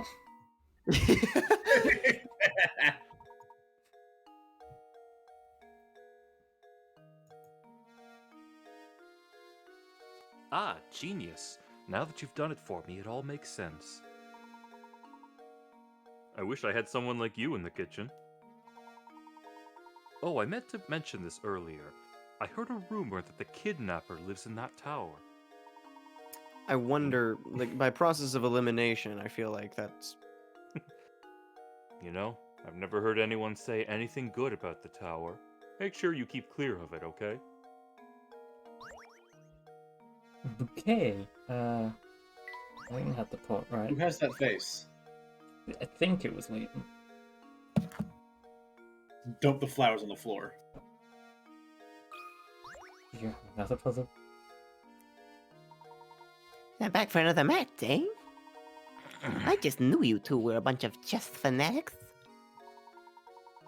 Ah, genius. Now that you've done it for me, it all makes sense. I wish I had someone like you in the kitchen. Oh, I meant to mention this earlier. I heard a rumor that the kidnapper lives in that tower. I wonder, like, by process of elimination, I feel like that's... You know, I've never heard anyone say anything good about the tower. Make sure you keep clear of it, okay? Bouquet. Layton had the pot, right? Who has that face? I think it was Layton. Dump the flowers on the floor. Did you have another puzzle? Now back for another match, eh? I just knew you two were a bunch of chess fanatics.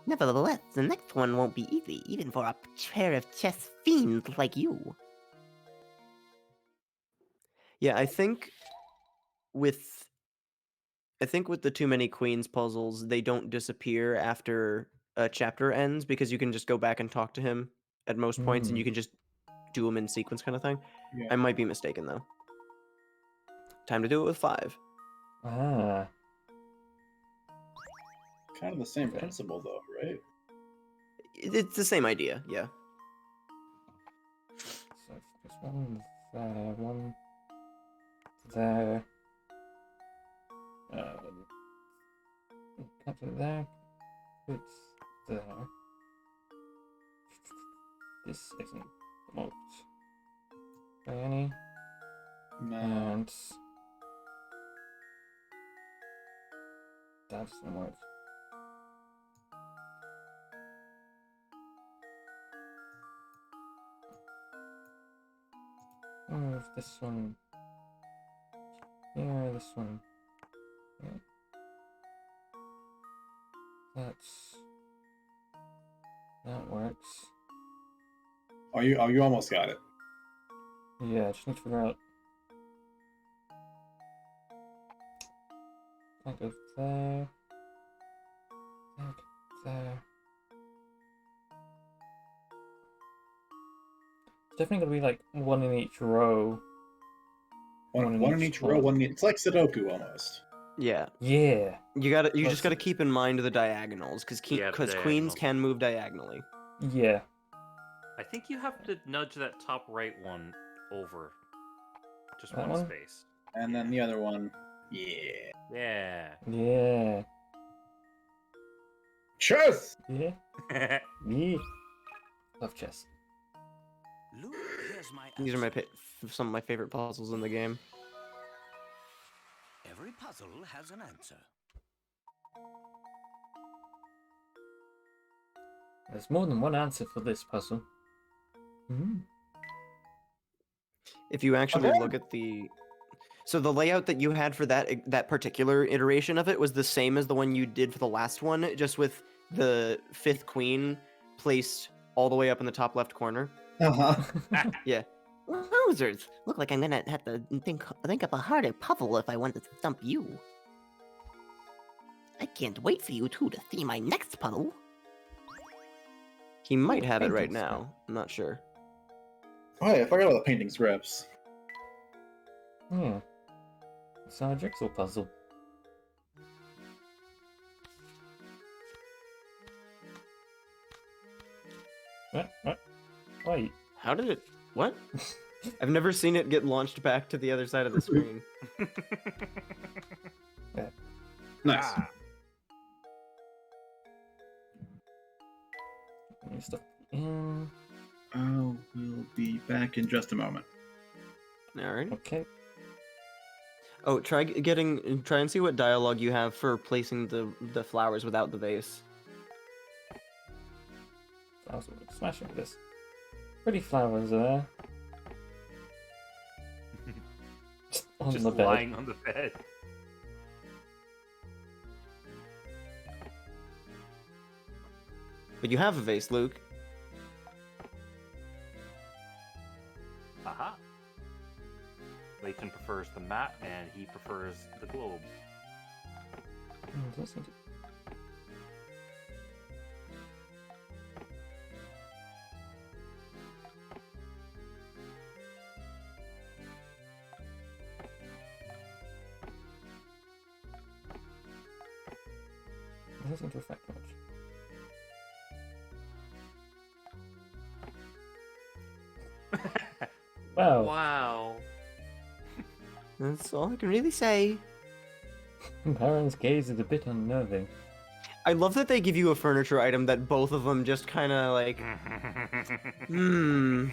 Nevertheless, the next one won't be easy, even for a pair of chess fiends like you. Yeah, I think with the Too Many Queens puzzles, they don't disappear after a chapter ends because you can just go back and talk to him at most points, and you can just do them in sequence, kind of thing. Yeah. I might be mistaken though. Time to do it with 5. Ah. Kind of the same principle, though, right? It's the same idea, yeah. So this one's there, one there. Cut it there. It's there. This isn't blocked by any. No. And that doesn't work. Move this one here, this one here. That works. Oh, you almost got it. Yeah, I just need to figure out. Can't go there. Can't go there. It's definitely gonna be like one in each row. One in each row. It's like Sudoku almost. Yeah. Yeah. You just gotta keep in mind the diagonals, because Yeah, the queens diagonals. can move diagonally. Yeah. I think you have to nudge that top right one over. Just That one one? space. And then the other one, yeah. Yeah. Yeah. Chess! Yeah. Yeah. Love chess. Look, here's my These are answer. some of my favorite puzzles in the game. Every puzzle has an answer. There's more than one answer for this puzzle. If you actually Okay. look at the layout that you had for that particular iteration of it was the same as the one you did for the last one, just with the 5th queen placed all the way up in the top left corner. Uh-huh. Yeah. Wowzers! Look like I'm gonna have to think up a harder puzzle if I want to stump you. I can't wait for you two to see my next puzzle. He might have it right painting script. now. I'm not sure. Oh yeah, I forgot about the painting scripts. Yeah. It's our jigsaw puzzle. What? Wait. How did it? What? I've never seen it get launched back to the other side of the screen. Nice. Ah. New stuff in. We'll be back in just a moment. Alright. Okay. Oh, try and see what dialogue you have for placing the flowers without the vase. Flowers are smashing this. Pretty flowers there. Just on Just the bed. lying on the bed. But you have a vase, Luke. Aha. Layton prefers the mat, and he prefers the globe. Doesn't it? It doesn't affect much. Wow. Wow. That's all I can really say. Baron's gaze is a bit unnerving. I love that they give you a furniture item that both of them just kind of like, hmm.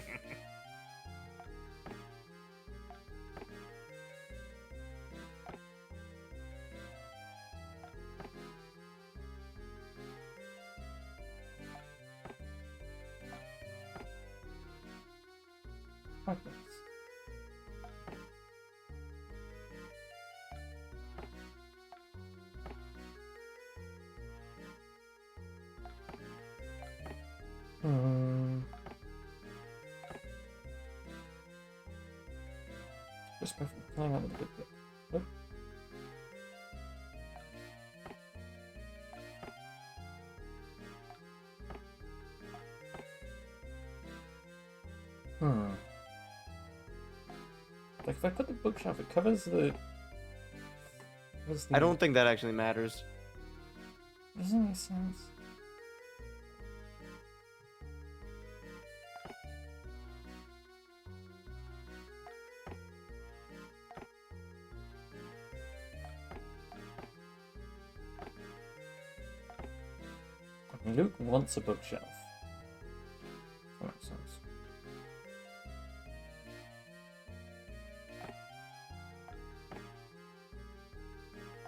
Fragments. Just perfect. Hang on a bit. Oh. Like if I put the bookshelf, it covers the. I don't think that actually matters. Doesn't make sense. Luke wants a bookshelf. That makes sense.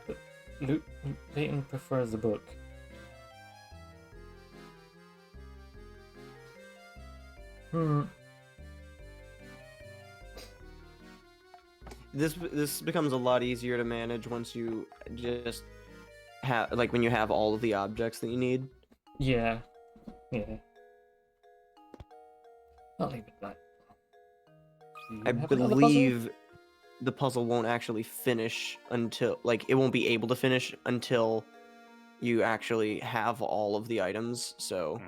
But Layton prefers the book. This becomes a lot easier to manage once you just have, like, when you have all of the objects that you need. Yeah. I'll leave it at that. I believe the puzzle won't actually finish until, like, it won't be able to finish until you actually have all of the items, so...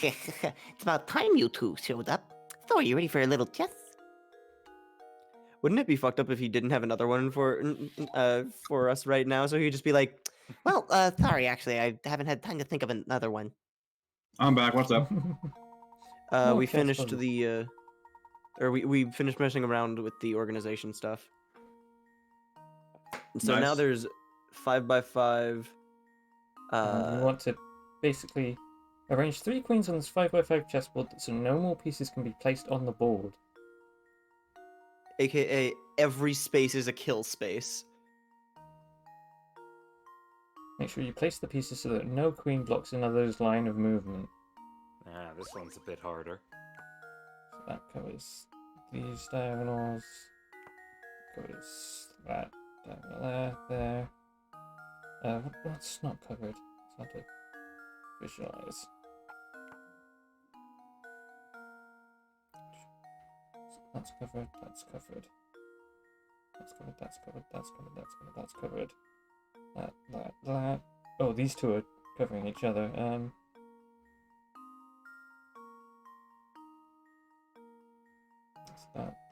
It's about time you two showed up. So, are you ready for a little chess? Wouldn't it be fucked up if he didn't have another one for us right now? So he'd just be like, Well, sorry, actually, I haven't had time to think of another one. I'm back. What's up? we finished the, or we finished messing around with the organization stuff. And so now there's 5x5. And you want to basically arrange 3 queens on this 5x5 chessboard so no more pieces can be placed on the board. AKA, every space is a kill space. Make sure you place the pieces so that no queen blocks another's line of movement. Ah, this one's a bit harder. So that covers these diagonals. Covers that diagonal there. What's not covered? It's hard to visualize. That's covered, that's covered. That's covered, that's covered, that's covered, that's covered, that's covered. That. Oh, these two are covering each other.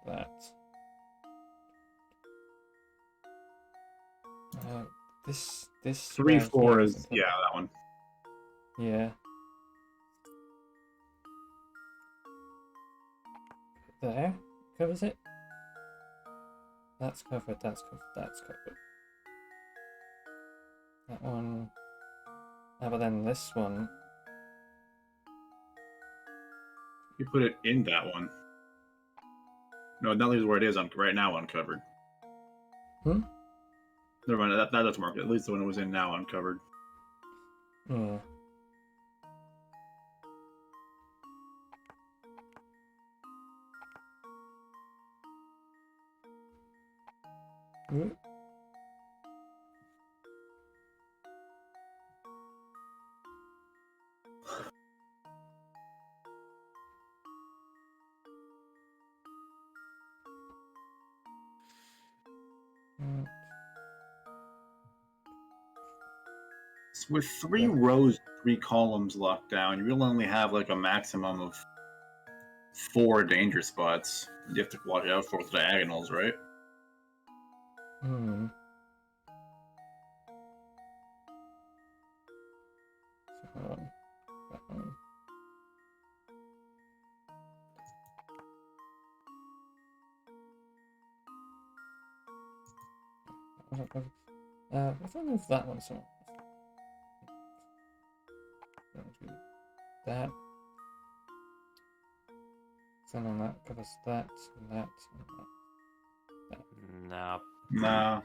That. This 3, 4 is, yeah, that one. Yeah. There. Covers it. That's covered, that's covered, that's covered. That one. How about then this one? You put it in that one. No, that leaves where it is right now uncovered. Never mind, that doesn't work. At least the one it was in now uncovered. Yeah. So with 3 rows, 3 columns locked down, you really only have like a maximum of 4 danger spots. You have to watch out for the diagonals, right? If I move that one somewhere. That. Then on that covers that, and that, and that. Nah.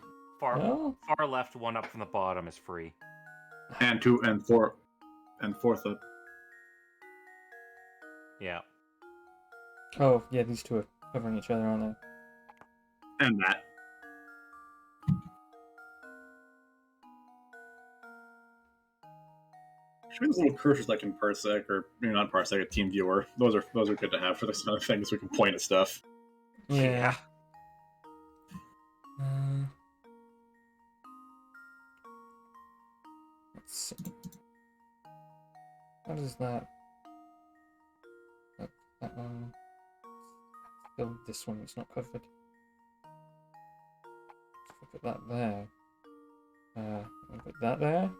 No. Far left, one up from the bottom is free. And 2 and 4 and 4th up. Yeah. Oh, yeah, these two are covering each other, aren't they? And that. Should be those little cursors like in Parsec, or maybe not Parsec, a Team Viewer. Those are good to have for this kind of thing, so we can point at stuff. Yeah. Let's see. What is that? That one. Still, this one is not covered. So put that there. I'll put that there.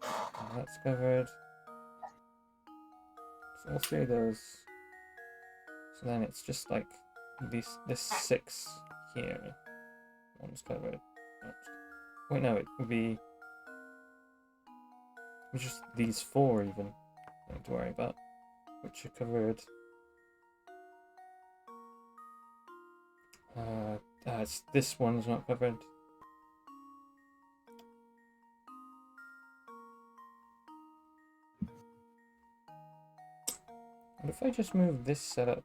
And that's covered. So all three of those. So then it's just like this 6 here. One's covered. Wait, no, it would be just these 4 even. Nothing to worry about. Which are covered. This one's not covered. What if I just move this setup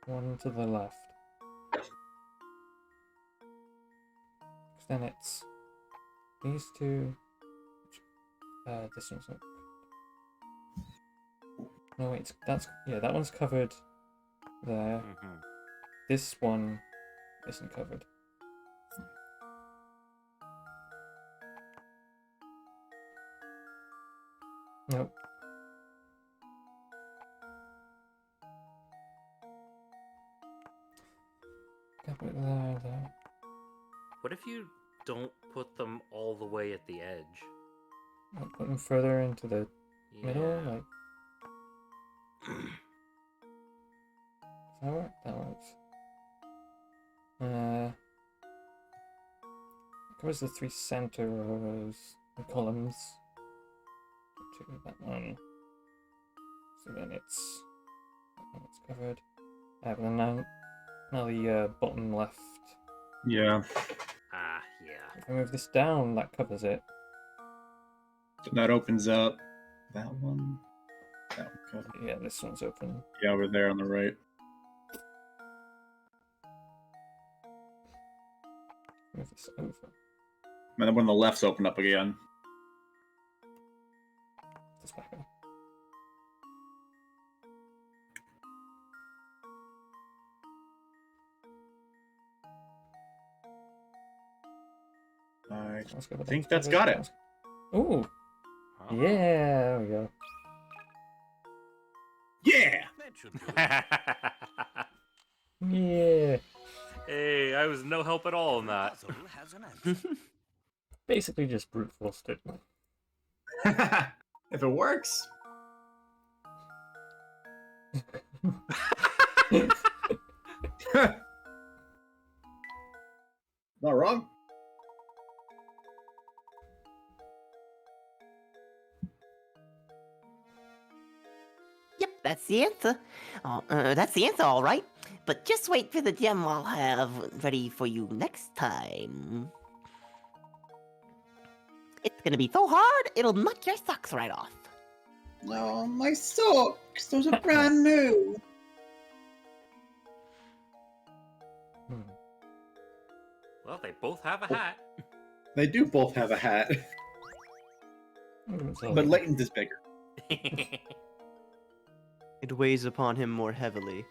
one to the left? Because then it's these 2. This one's not. No, wait, that one's covered there. This one isn't covered. Nope. Covered there. What if you don't put them all the way at the edge? I'll put them further into the middle, like. Does that work? That works. Covers the 3 center rows, the columns. To that one. So then it's covered. But then now the bottom left. Yeah. Yeah. If I move this down, that covers it. So that opens up that one. That one covered. Yeah, this one's open. Yeah, over there on the right. Move this over. And then when the left's open up again. This back up. I I think that's got it. Ooh. Huh. Yeah, there we go. Yeah! Yeah. Hey, I was no help at all in that. Puzzle has an answer. Basically just brute forced it. If it works. Not wrong. Yep, that's the answer. That's the answer, all right. But just wait for the gem I'll have ready for you next time. It's gonna be so hard, it'll knock your socks right off. No, my socks. Those are brand new. Well, they both have a hat. They do both have a hat. But Layton's is bigger. It weighs upon him more heavily.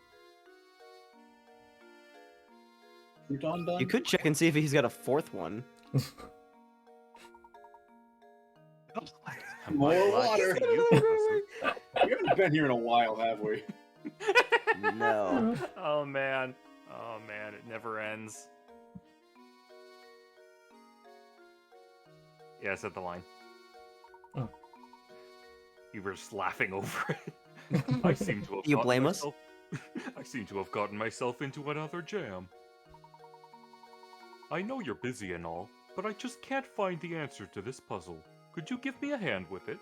Crouton done? You could check and see if he's got a 4th one. More water. You We haven't been here in a while, have we? No. Oh man, it never ends. Yeah, I said the line. Oh. You were just laughing over it. I seem to have. You gotten blame us? myself- I seem to have gotten myself into another jam. I know you're busy and all, but I just can't find the answer to this puzzle. Could you give me a hand with it?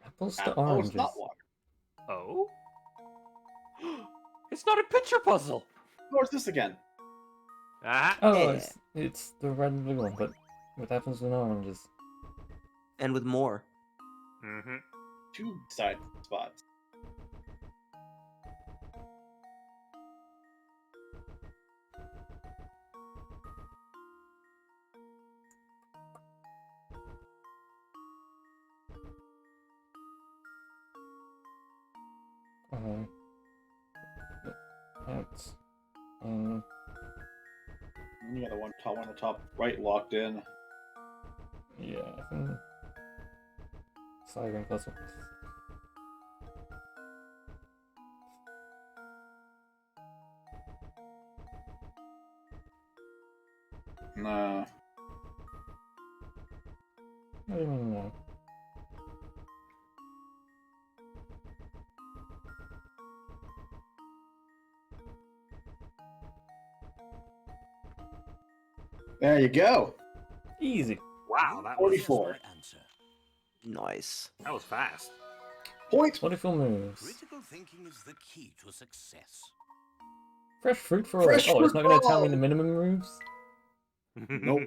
Apples to Oh, oranges. it's not water. Oh? It's not a picture puzzle! What's this again? Ah! Oh, Yeah. it's the red and blue one, but with apples and oranges. And with more. Mm-hmm. 2 side spots. That's and You got the one on the top right locked in. yeah, I can Siren puzzle. Nah. What do you mean no? There you go. Easy. Wow, that was 44. Answer. Nice. that was fast. Point. 44 moves. Critical thinking is the key to success. Fresh fruit for all. Fresh Oh, it's fruit not going for to tell me all. the minimum moves? Nope.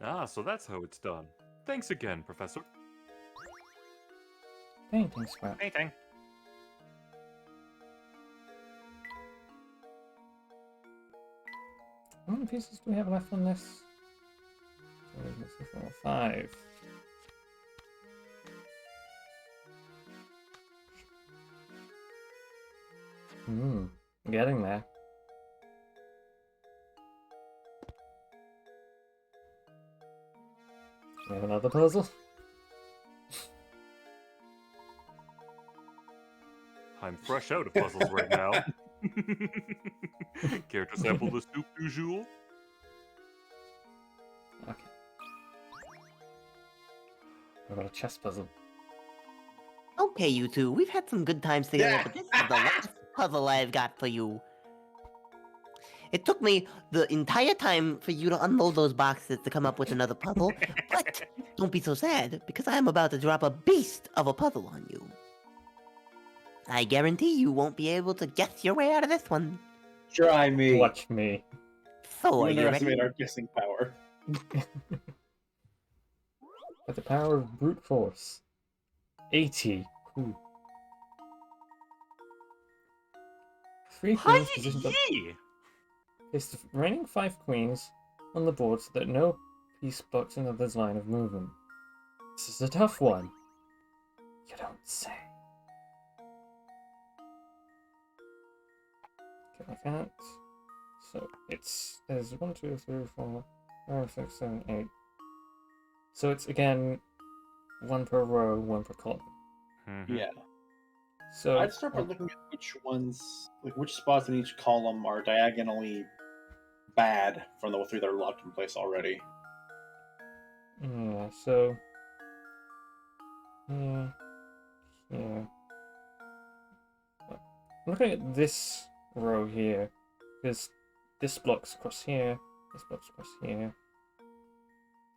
Ah, so that's how it's done. Thanks again, Professor. Painting scrap. Painting. How many pieces do we have left on this? 5. Getting there. We have another puzzle. I'm fresh out of puzzles right now. Care to sample the soup du jour? Okay. What about a chess puzzle? Okay, you two, we've had some good times together, but this is the last puzzle I've got for you. It took me the entire time for you to unload those boxes to come up with another puzzle, but don't be so sad, because I'm about to drop a beast of a puzzle on you. I guarantee you won't be able to guess your way out of this one. Try me. Watch me. So, You are you ready? underestimate our guessing power. With the power of brute force. 80. Ooh. 3 queens positioned up. Place the remaining 5 queens on the board so that no piece blocks another's line of movement. This is a tough one. You don't say. Okay, like that. So there's 1, 2, 3, 4, 5, 6, 7, 8. So it's again 1 per row, 1 per column. Yeah. So I'd start by looking at which ones, like which spots in each column are diagonally bad from the 3 that are locked in place already. yeah, so yeah. I'm looking at this row here, because this blocks across here, this blocks across here,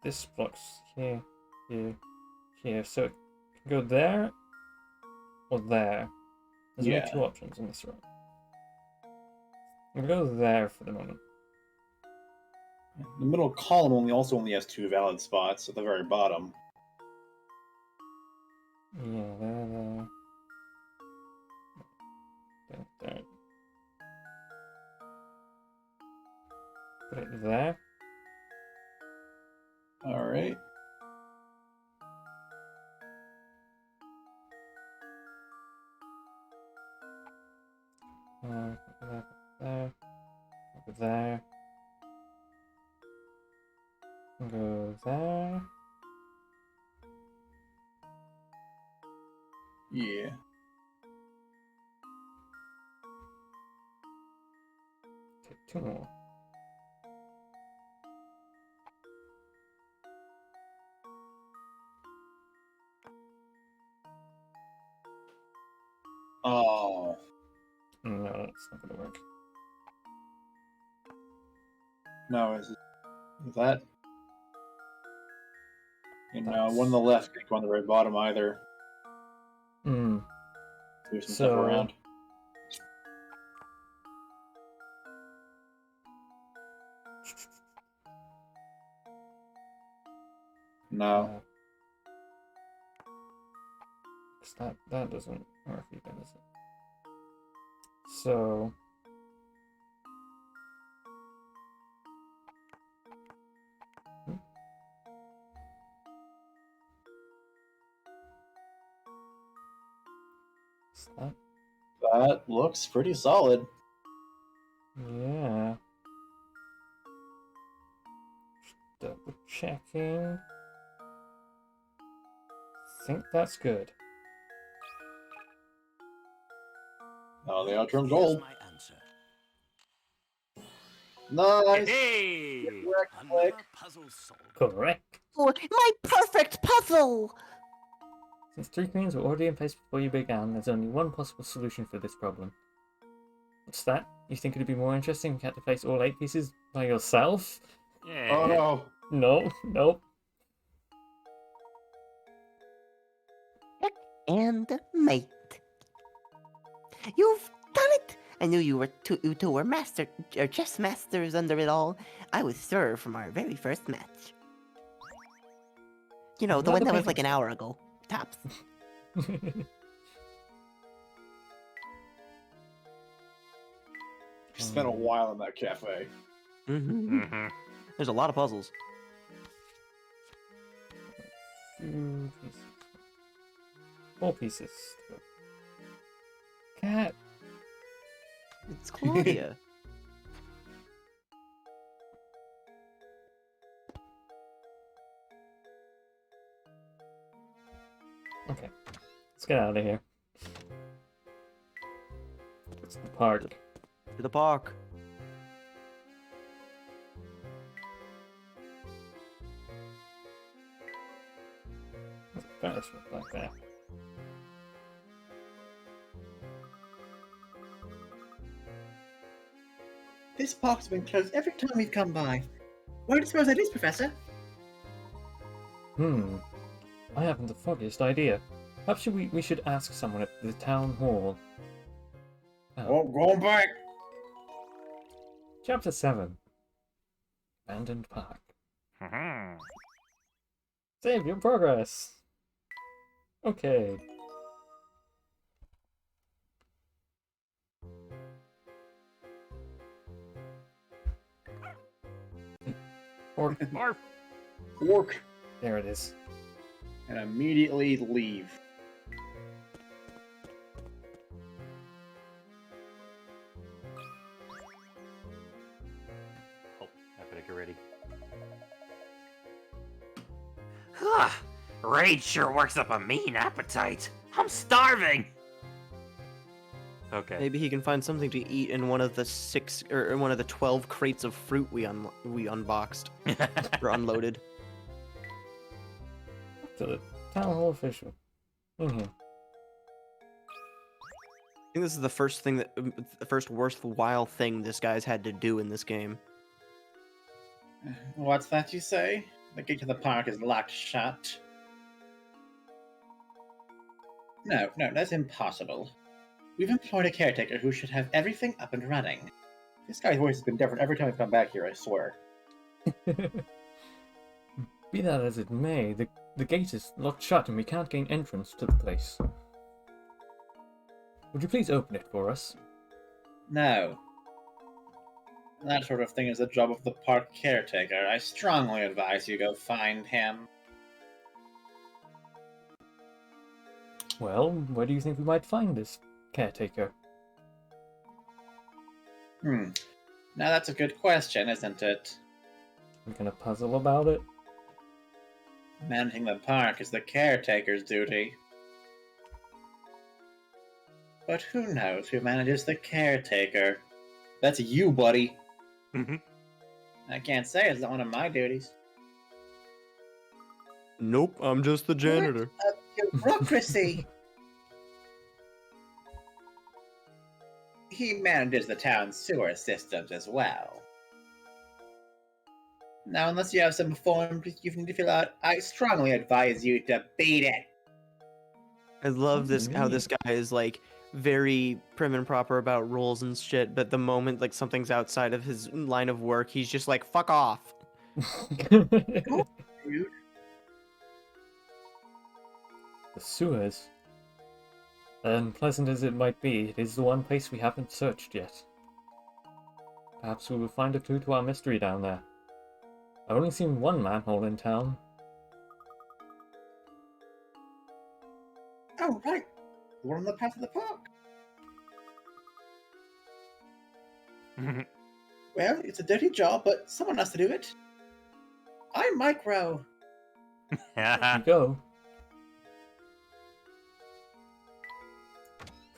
this blocks here, here, so it can go there or there. There's Yeah. only 2 options in this row. I'm gonna go there for the moment. The middle column only has 2 valid spots at the very bottom. Yeah, there. There. Put it there. Alright. There. Over there. Go there. Yeah. Okay, 2 more. Oh. No, that's not gonna work. No, is that? And one on the left can't go on the very bottom either. Move some stuff around. No. That doesn't work either, does it? So That looks pretty solid. yeah. Double Checking. Think that's good. Oh, the outram Here's goal. my answer. Nice. Hey! Correct click. Another puzzle solved. Correct. For my perfect puzzle! Since 3 queens were already in place before you began, there's only one possible solution for this problem. What's that? You think it'd be more interesting if you had to place all 8 pieces by yourself? Yeah. Oh no. No, nope. And mate. You've done it! I knew you two were chess masters under it all. I was sure from our very first match. You know, the one that was like an hour ago. Tops. Spent a while in that cafe. Mm-hmm. There's a lot of puzzles. 2 pieces. 4 pieces. Cat. It's Claudia. Okay. Let's get out of here. It's the park. To the park. Better like that. This park's been closed every time we've come by. Where do you suppose that is, Professor? I haven't the foggiest idea. Perhaps we should ask someone at the town hall. Oh, going back. Chapter 7. Abandoned Park. Save your progress! Okay. Or Barf. Fork. there it is. And immediately leave. Oh, I better get ready. Raid sure works up a mean appetite. I'm starving. Okay. Maybe he can find something to eat in one of the 6 or one of the 12 crates of fruit we unboxed or unloaded. To the town hall official. In here. I think this is the first thing the first worthwhile thing this guy's had to do in this game. What's that you say? The gate to the park is locked shut. No, that's impossible. We've employed a caretaker who should have everything up and running. This guy's voice has been different every time I've come back here, I swear. Be that as it may, the gate is locked shut and we can't gain entrance to the place. Would you please open it for us? No. That sort of thing is the job of the park caretaker. I strongly advise you go find him. Well, where do you think we might find this caretaker? Now that's a good question, isn't it? I'm gonna puzzle about it. Managing the park is the caretaker's duty. But who knows who manages the caretaker? That's you, buddy. I can't say it's not one of my duties. Nope, I'm just the janitor. Bureaucracy! He manages the town's sewer systems as well. Now, unless you have some form you need to fill out, I strongly advise you to beat it. I love this how this guy is like very prim and proper about rules and shit, but the moment like something's outside of his line of work, he's just like, fuck off. The sewers. Unpleasant as it might be, it is the one place we haven't searched yet. Perhaps we will find a clue to our mystery down there. I've only seen one manhole in town. Oh, right. The one on the path of the park. Well, it's a dirty job, but someone has to do it. I'm micro. There you go.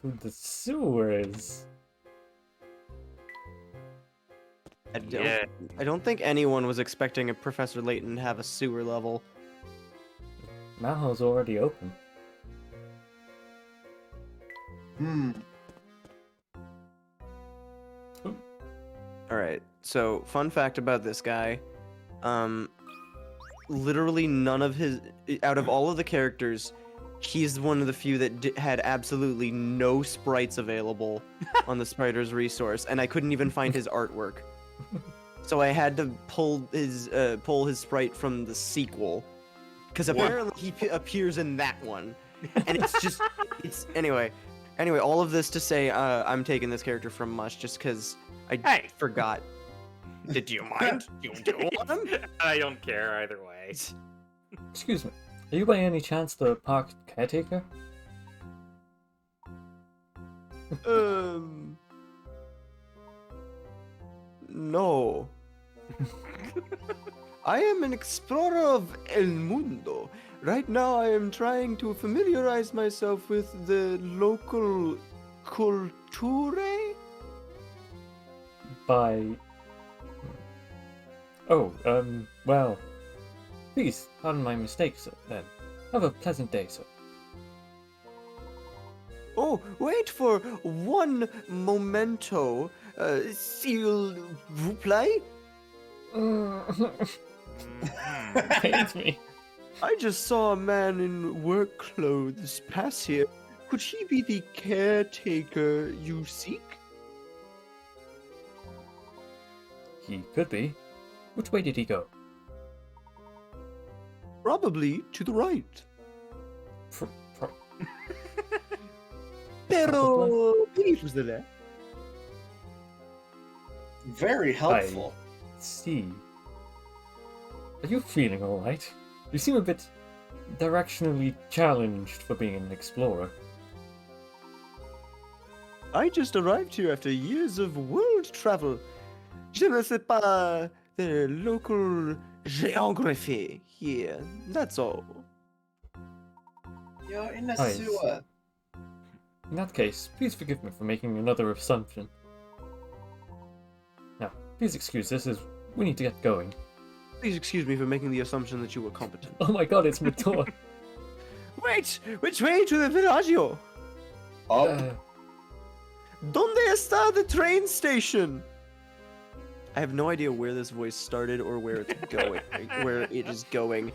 To the sewers. I don't think anyone was expecting a Professor Layton to have a sewer level. Manhole's already open. Alright, so fun fact about this guy. Literally none of his... Out of all of the characters, he's one of the few that had absolutely no sprites available on the Spriter's resource, and I couldn't even find his artwork. So I had to pull his sprite from the sequel, because apparently he appears in that one, and it's just anyway. All of this to say, I'm taking this character from Mush just because I forgot. Did you mind? You do want him? I don't care either way. Excuse me. Are you by any chance the park caretaker? No. I am an explorer of El Mundo. Right now I am trying to familiarize myself with the local culture. Well, please, pardon my mistake, sir, then. Have a pleasant day, sir. Oh, wait for one momento. S'il vous plaît? Pains me. I just saw a man in work clothes pass here. Could he be the caretaker you seek? He could be. Which way did he go? Probably to the right. Pero maybe it was the left. Very helpful. See. Are you feeling alright? You seem a bit directionally challenged for being an explorer. I just arrived here after years of world travel. Je ne sais pas the local geography here. That's all. You're in the I sewer. In that case, please forgive me for making another assumption. Now, please excuse this as we need to get going. Please excuse me for making the assumption that you were competent. Oh my god, it's Mator! Wait! Which way to the Villaggio? Up. Donde está the train station? I have no idea where this voice started or where it's going, where it is going.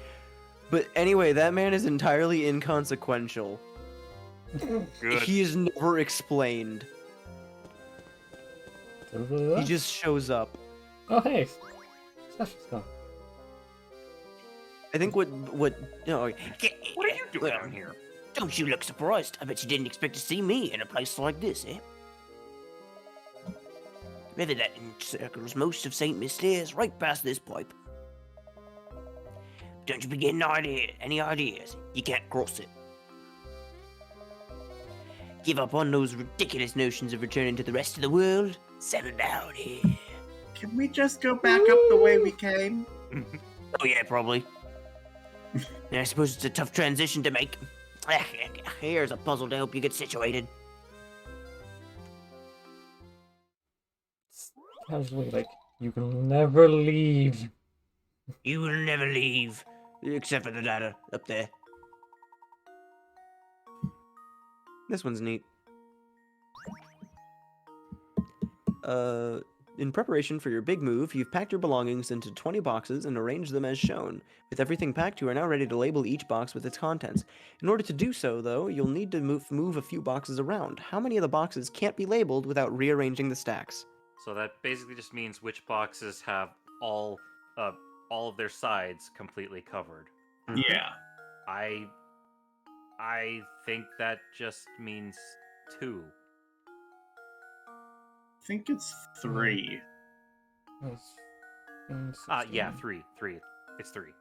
But anyway, that man is entirely inconsequential. Good. He is never explained. He just shows up. Oh hey! Sasha's gone. I think what What are you doing down here? Don't you look surprised? I bet you didn't expect to see me in a place like this, eh? River that encircles most of St. Mysterious right past this pipe. Don't you be getting any ideas. You can't cross it. Give up on those ridiculous notions of returning to the rest of the world. Settle down here. Can we just go back up the way we came? Oh yeah, probably. I suppose it's a tough transition to make. Here's a puzzle to help you get situated. Casually, like, you can never leave. You will never leave. Except for the ladder up there. This one's neat. In preparation for your big move, you've packed your belongings into 20 boxes and arranged them as shown. With everything packed, you are now ready to label each box with its contents. In order to do so, though, you'll need to move a few boxes around. How many of the boxes can't be labeled without rearranging the stacks? So that basically just means which boxes have all of their sides completely covered. Yeah. I think that just means 2. I think it's 3. Yeah, 3. It's 3.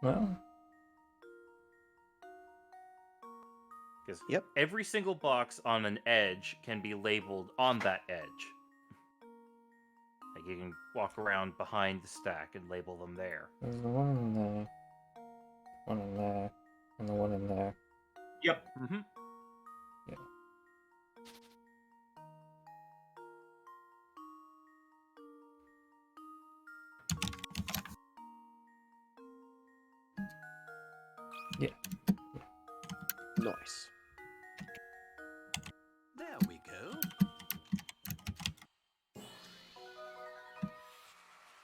Well, Because every single box on an edge can be labeled on that edge. Like you can walk around behind the stack and label them there. There's the one in there, one in there, and the one in there. Yep. Mm-hmm. Yeah. Yeah. Nice. There we go.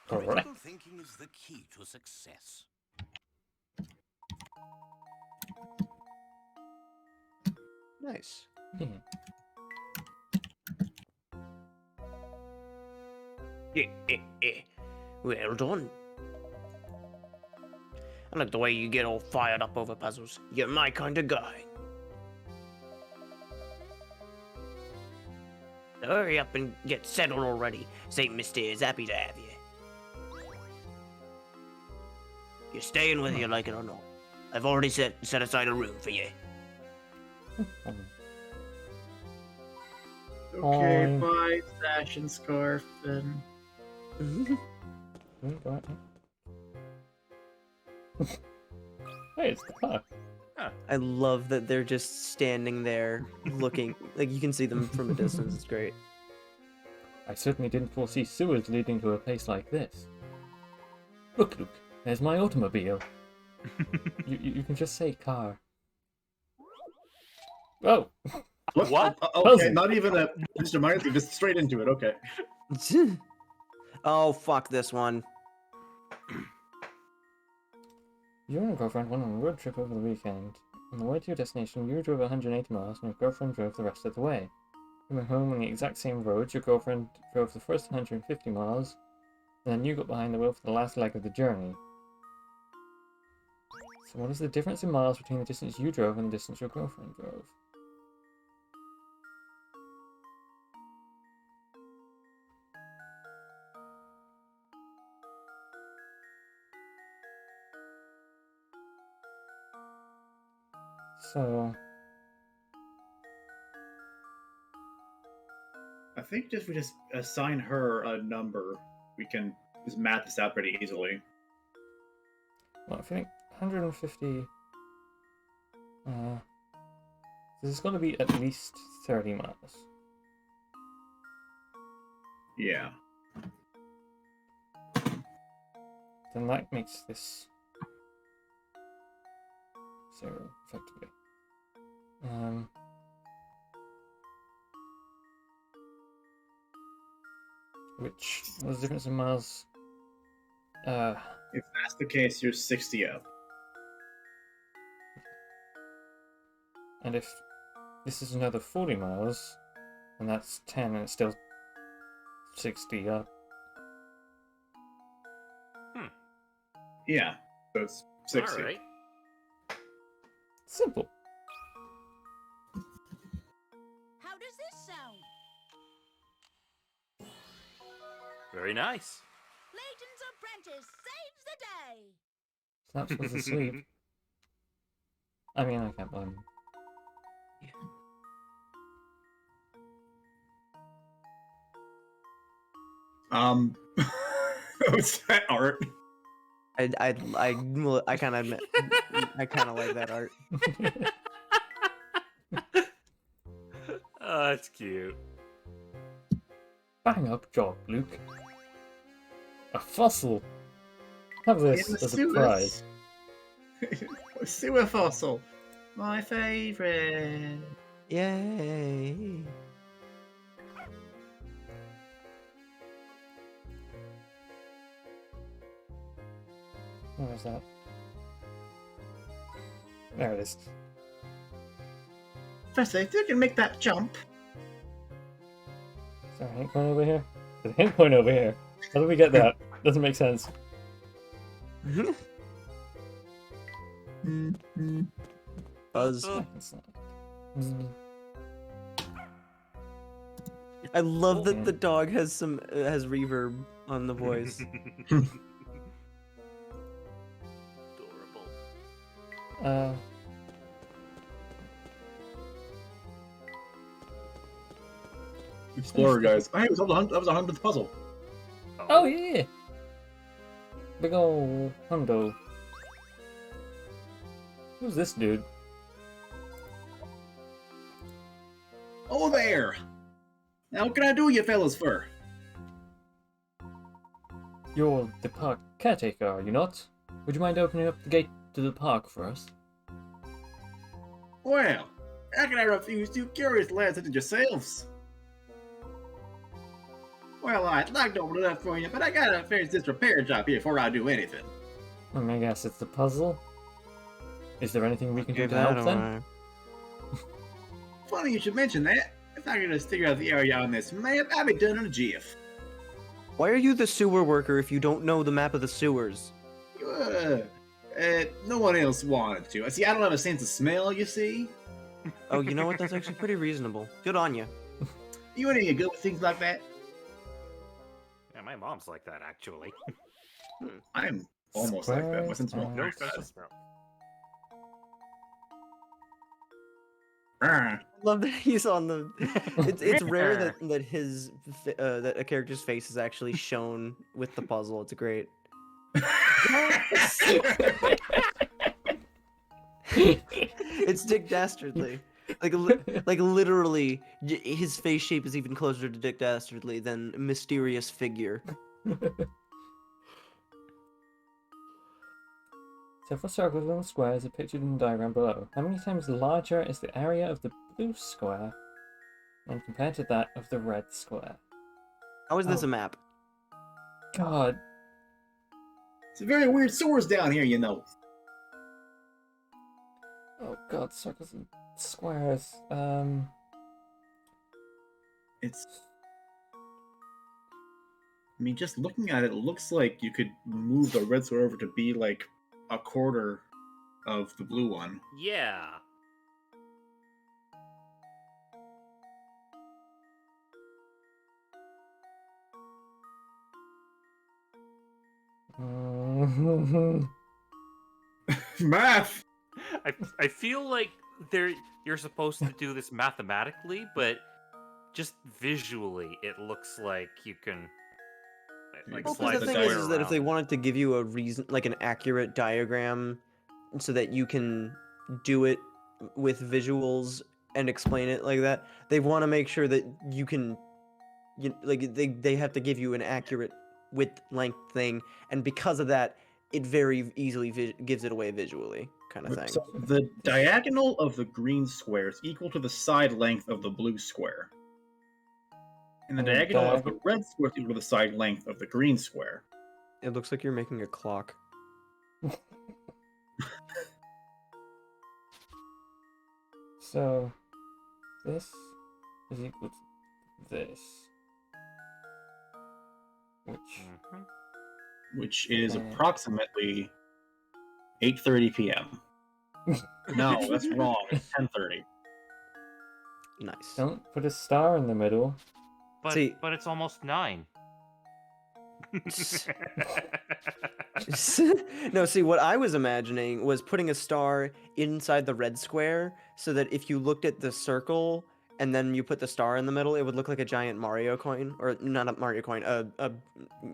Correct. Critical thinking is the key to success. Nice. Yeah. Well done. I like the way you get all fired up over puzzles. You're my kind of guy. So hurry up and get settled already. St. Mister is happy to have you. You're staying whether you like it or not. I've already set aside a room for you. Okay, bye, sash and scarf, and... Hey, it's the car. I love that they're just standing there looking. Like, you can see them from a distance. It's great. I certainly didn't foresee sewers leading to a place like this. Look, Luke, there's my automobile. you can just say car. Oh! What? Okay, Puzzle. not even a Mr. Mindley, just straight into it, okay. Oh, fuck this one. You and your girlfriend went on a road trip over the weekend. On the way to your destination, you drove 180 miles and your girlfriend drove the rest of the way. You went home on the exact same road, your girlfriend drove the first 150 miles, and then you got behind the wheel for the last leg of the journey. So what is the difference in miles between the distance you drove and the distance your girlfriend drove? So, I think if we just assign her a number, we can just math this out pretty easily. well, I think 150... this is going to be at least 30 miles. Yeah. Then that makes this 0, effectively. Which was the difference in miles? If that's the case, you're 60 up. And if this is another 40 miles, and that's 10, and it's still 60 up. Yeah, so it's 60. All right. Simple. How does this sound? Very nice. Layton's apprentice saves the day. Snaps was asleep. I mean, I can't blame him. What's that art? I kind of like that art. Oh, that's cute. Bang up job, Luke. A fossil. Have this In the as a sewers. prize. A sewer fossil. My favourite. Yay! Where is that? There it is. Professor, if you can make that jump. Is there a hint point over here? There's a hint point over here. How do we get that? Doesn't make sense. Buzz. It's not. Mm. I love that the dog has has reverb on the voice. Adorable. Explorer guys. Hey, that was a 100th puzzle. Oh yeah! Big ol' hundo. Who's this dude? Oh there! Now what can I do you fellas for? You're the park caretaker, are you not? Would you mind opening up the gate to the park for us? Well, how can I refuse two curious lads such as yourselves? Well, I'd like to open it up for you, but I gotta finish this repair job here before I do anything. I guess it's the puzzle. Is there anything we can do Give to that help then? away. Funny you should mention that. If I could just figure out the area on this map, I'd be done in a jiff. Why are you the sewer worker if you don't know the map of the sewers? No one else wanted to. See, I don't have a sense of smell, you see? Oh, you know what? That's actually pretty reasonable. Good on you. You ain't any good with things like that? Yeah, my mom's like that, actually. I'm almost like that. My sense of smell. No special smell. Ah. I love that he's on the. It's rare that his that a character's face is actually shown with the puzzle. It's great. It's Dick Dastardly. Like literally, his face shape is even closer to Dick Dastardly than mysterious figure. Several circles and squares are pictured in the diagram below. How many times larger is the area of the blue square when compared to that of the red square? How is this a map? God. It's a very weird sewers down here, you know. Oh god, circles and squares. It's. I mean, just looking at it, it looks like you could move the red square over to be like a quarter of the blue one. Yeah. Math! I feel like you're supposed to do this mathematically, but just visually, it looks like you can like Well, slide the the thing square is that if they around. wanted to give you a reason, like an accurate diagram, so that you can do it with visuals and explain it like that, they want to make sure that you can, like they have to give you an accurate width length thing, and because of that, it very easily gives it away visually, kind of thing. So the diagonal of the green square is equal to the side length of the blue square. And the diagonal of the red square is equal to the side length of the green square. It looks like you're making a clock. So, this is equal to this. Which is approximately 8:30 p.m. No, that's wrong. It's 10:30. Nice. Don't put a star in the middle. But See- but it's almost 9. No, see, what I was imagining was putting a star inside the red square so that if you looked at the circle and then you put the star in the middle, it would look like a giant Mario coin, or not a Mario coin, a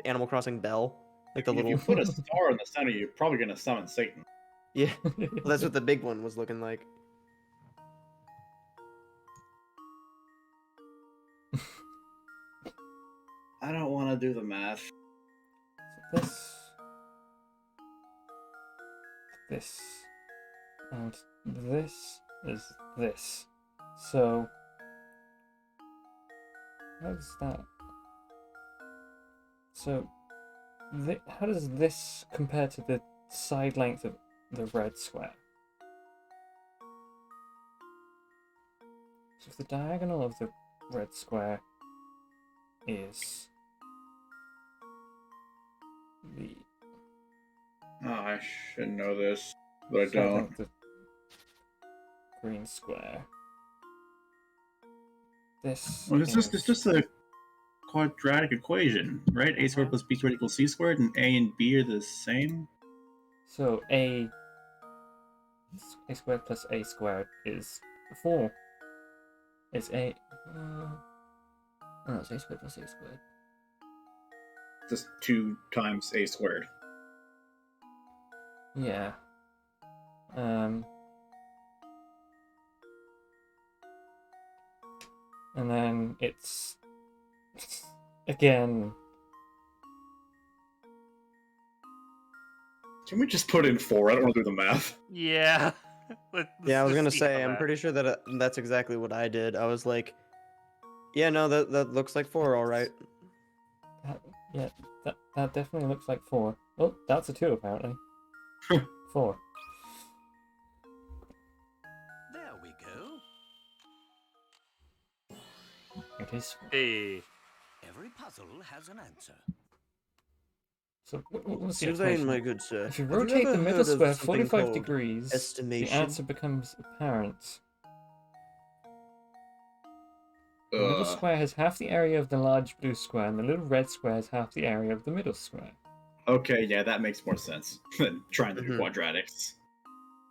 Animal Crossing bell, like the If little. you put a star in the center, you're probably going to summon Satan. Yeah, well, that's what the big one was looking like. I don't want to do the math. This, and this is this. So, how does that? So, how does this compare to the side length of the red square? So if the diagonal of the red square is the Oh, I should know this, but I side don't. length of green square. This. Well, it's just a quadratic equation, right? A squared plus b squared equals c squared, and a and b are the same. So a squared plus a squared is 4. It's a. No, it's a squared plus a squared. Just 2 times a squared. Yeah. And then it's again. Can we just put in 4? I don't want to do the math. Yeah. Yeah, I was gonna see say, how I'm pretty sure that that's exactly what I did. I was like, yeah, no, that looks like 4, all right. Yeah, that definitely looks like 4. Oh, that's a 2 apparently. 4. There we go. It is. Hey. Every puzzle has an answer. So what's the Suzanne, equation? my good sir. If you have you rotate the ever middle heard of square something 45 called degrees, the estimation? answer becomes apparent. The little square has half the area of the large blue square, and the little red square has half the area of the middle square. Okay, yeah, that makes more sense than trying to do quadratics.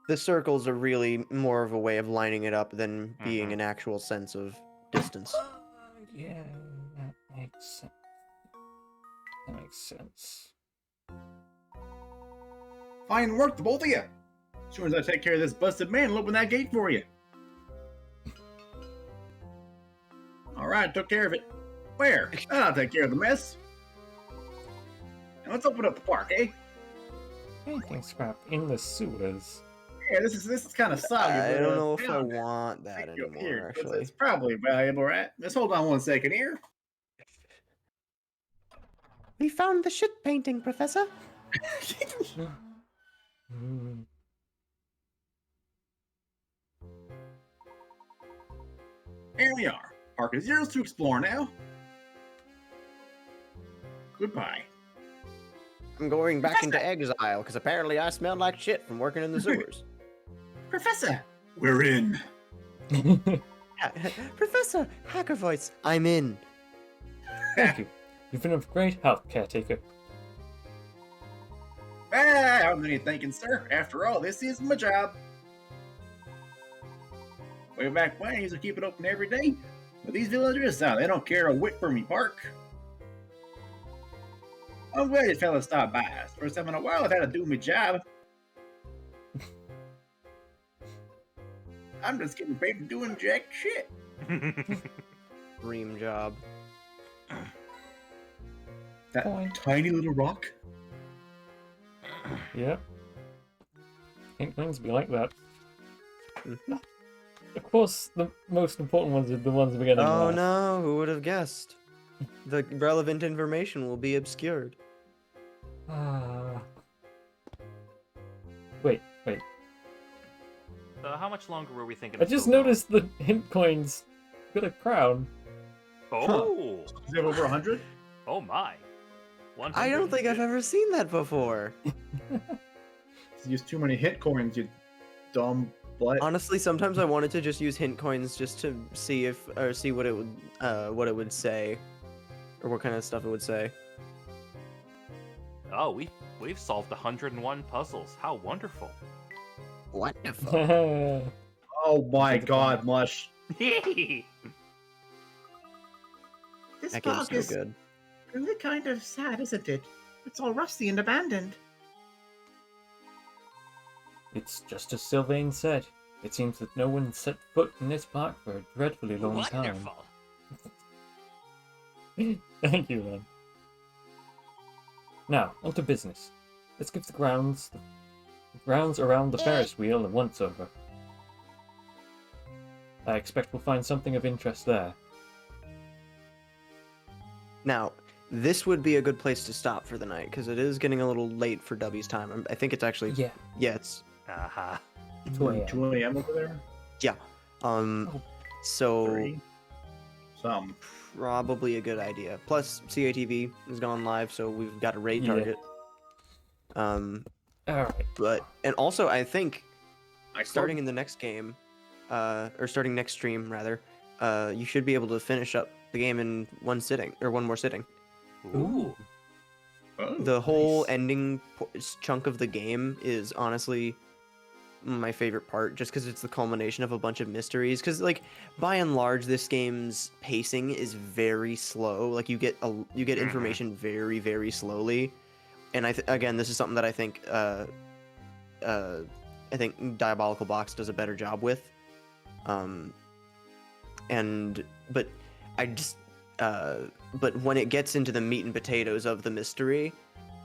The circles are really more of a way of lining it up than being an actual sense of distance. Yeah, that makes sense. That makes sense. Fine work, the both of you. As soon as I take care of this busted man, I'll open that gate for you. Alright, took care of it. Where? I'll take care of the mess. Now let's open up the park, eh? Anything scrap in the sewers. Yeah, this is kind of soggy. I but, don't know if I found it. want that Take you up anymore, here, 'cause actually. it's probably valuable, right? Just hold on one second here. We found the shit painting, Professor. Here we are. Park is yours to explore now. Goodbye. I'm going back into exile because apparently I smelled like shit from working in the sewers. Professor, we're in. Professor, hacker voice, I'm in. Thank you. You've been of great help, caretaker. Ah, how many thinking, sir? After all, this is my job. Way back when, I used to keep it open every day. But these villagers, they don't care a whit for me park. I'm glad this fella stopped by. It's the first time in a while I've had to do my job. I'm just getting paid for doing jack shit. Dream job. That tiny little rock? Yep. Inklings be like that. Of course, the most important ones are the ones we're getting Oh last. no, who would have guessed? The relevant information will be obscured. Wait. How much longer were we thinking? I just noticed the hint coins got a crown. Oh. Is it over 100? Oh my. I don't think I've ever seen that before. You use too many hit coins, you dumb butt. Honestly, sometimes I wanted to just use hint coins just to see what it would say, or what kind of stuff it would say. Oh, we've solved 101 puzzles. How wonderful. Wonderful. Oh my god, Mush. This That game's park so is good. really kind of sad, isn't it? It's all rusty and abandoned. It's just as Sylvain said. It seems that no one set foot in this park for a dreadfully long time. Thank you, Len. Now, on to business. Let's give the grounds around the Ferris wheel a once-over. I expect we'll find something of interest there. Now, this would be a good place to stop for the night, because it is getting a little late for W's time. I think it's actually... Yeah. Yeah, it's... Aha. 2 a.m. 2 a.m. over there? Yeah. So... 3. Some. Probably a good idea. Plus, CATV has gone live, so we've got a raid Yeah. target. Alright. But... And also, I think... starting in the next game... or starting next stream, rather... you should be able to finish up the game in one more sitting. Ooh. Oh, The whole ending chunk of the game is honestly my favorite part, just because it's the culmination of a bunch of mysteries. Because like by and large, this game's pacing is very slow. Like you get information very very slowly, and again, this is something that I think Diabolical Box does a better job with. But when it gets into the meat and potatoes of the mystery,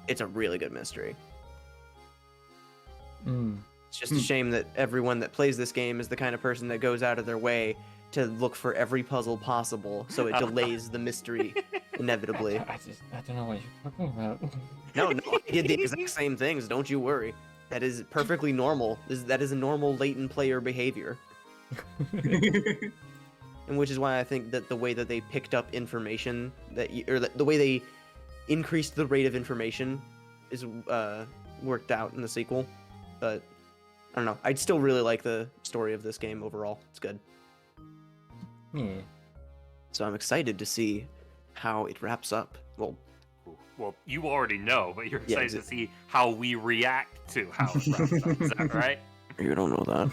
it's a really good mystery. It's just a shame that everyone that plays this game is the kind of person that goes out of their way to look for every puzzle possible, so it delays the mystery inevitably. I don't know what you're talking about. No, I did the exact same things. Don't you worry. That is perfectly normal. That is a normal Layton player behavior. And which is why I think that the way that they picked up information, the way they increased the rate of information is worked out in the sequel. But I don't know. I'd still really like the story of this game overall. It's good. Yeah. So I'm excited to see how it wraps up. Well, you already know, but you're excited to see how we react to how it wraps up. Is that right? You don't know that.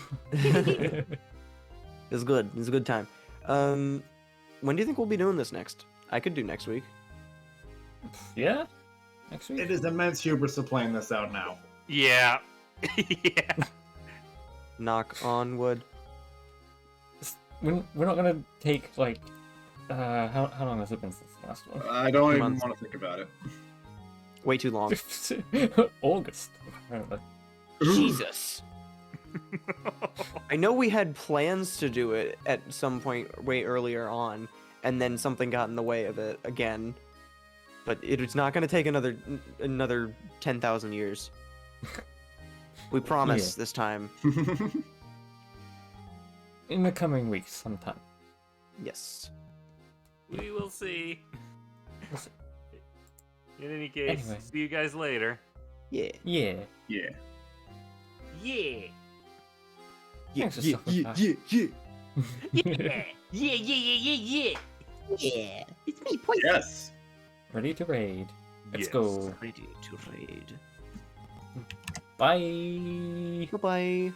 It's good. It's a good time. When do you think we'll be doing this next? I could do next week. Yeah? Next week? It is immense hubris of playing this out now. Yeah. Yeah. Knock on wood. We're not gonna take like how long has it been since the last one? I don't even want to think about it. Way too long. August, apparently. Jesus. I know we had plans to do it at some point way earlier on, and then something got in the way of it again. But it's not going to take another 10,000 years. We promise this time. In the coming weeks, sometime. Yes. We will see. In any case, Anyway. see you guys later. Yeah. Yeah. Yeah. Yeah. Thanks for stopping by. Yeah, yeah. Yeah, it's me, Poison. Yes. Ready to raid. Let's Yes. go. Ready to raid. Bye. Goodbye.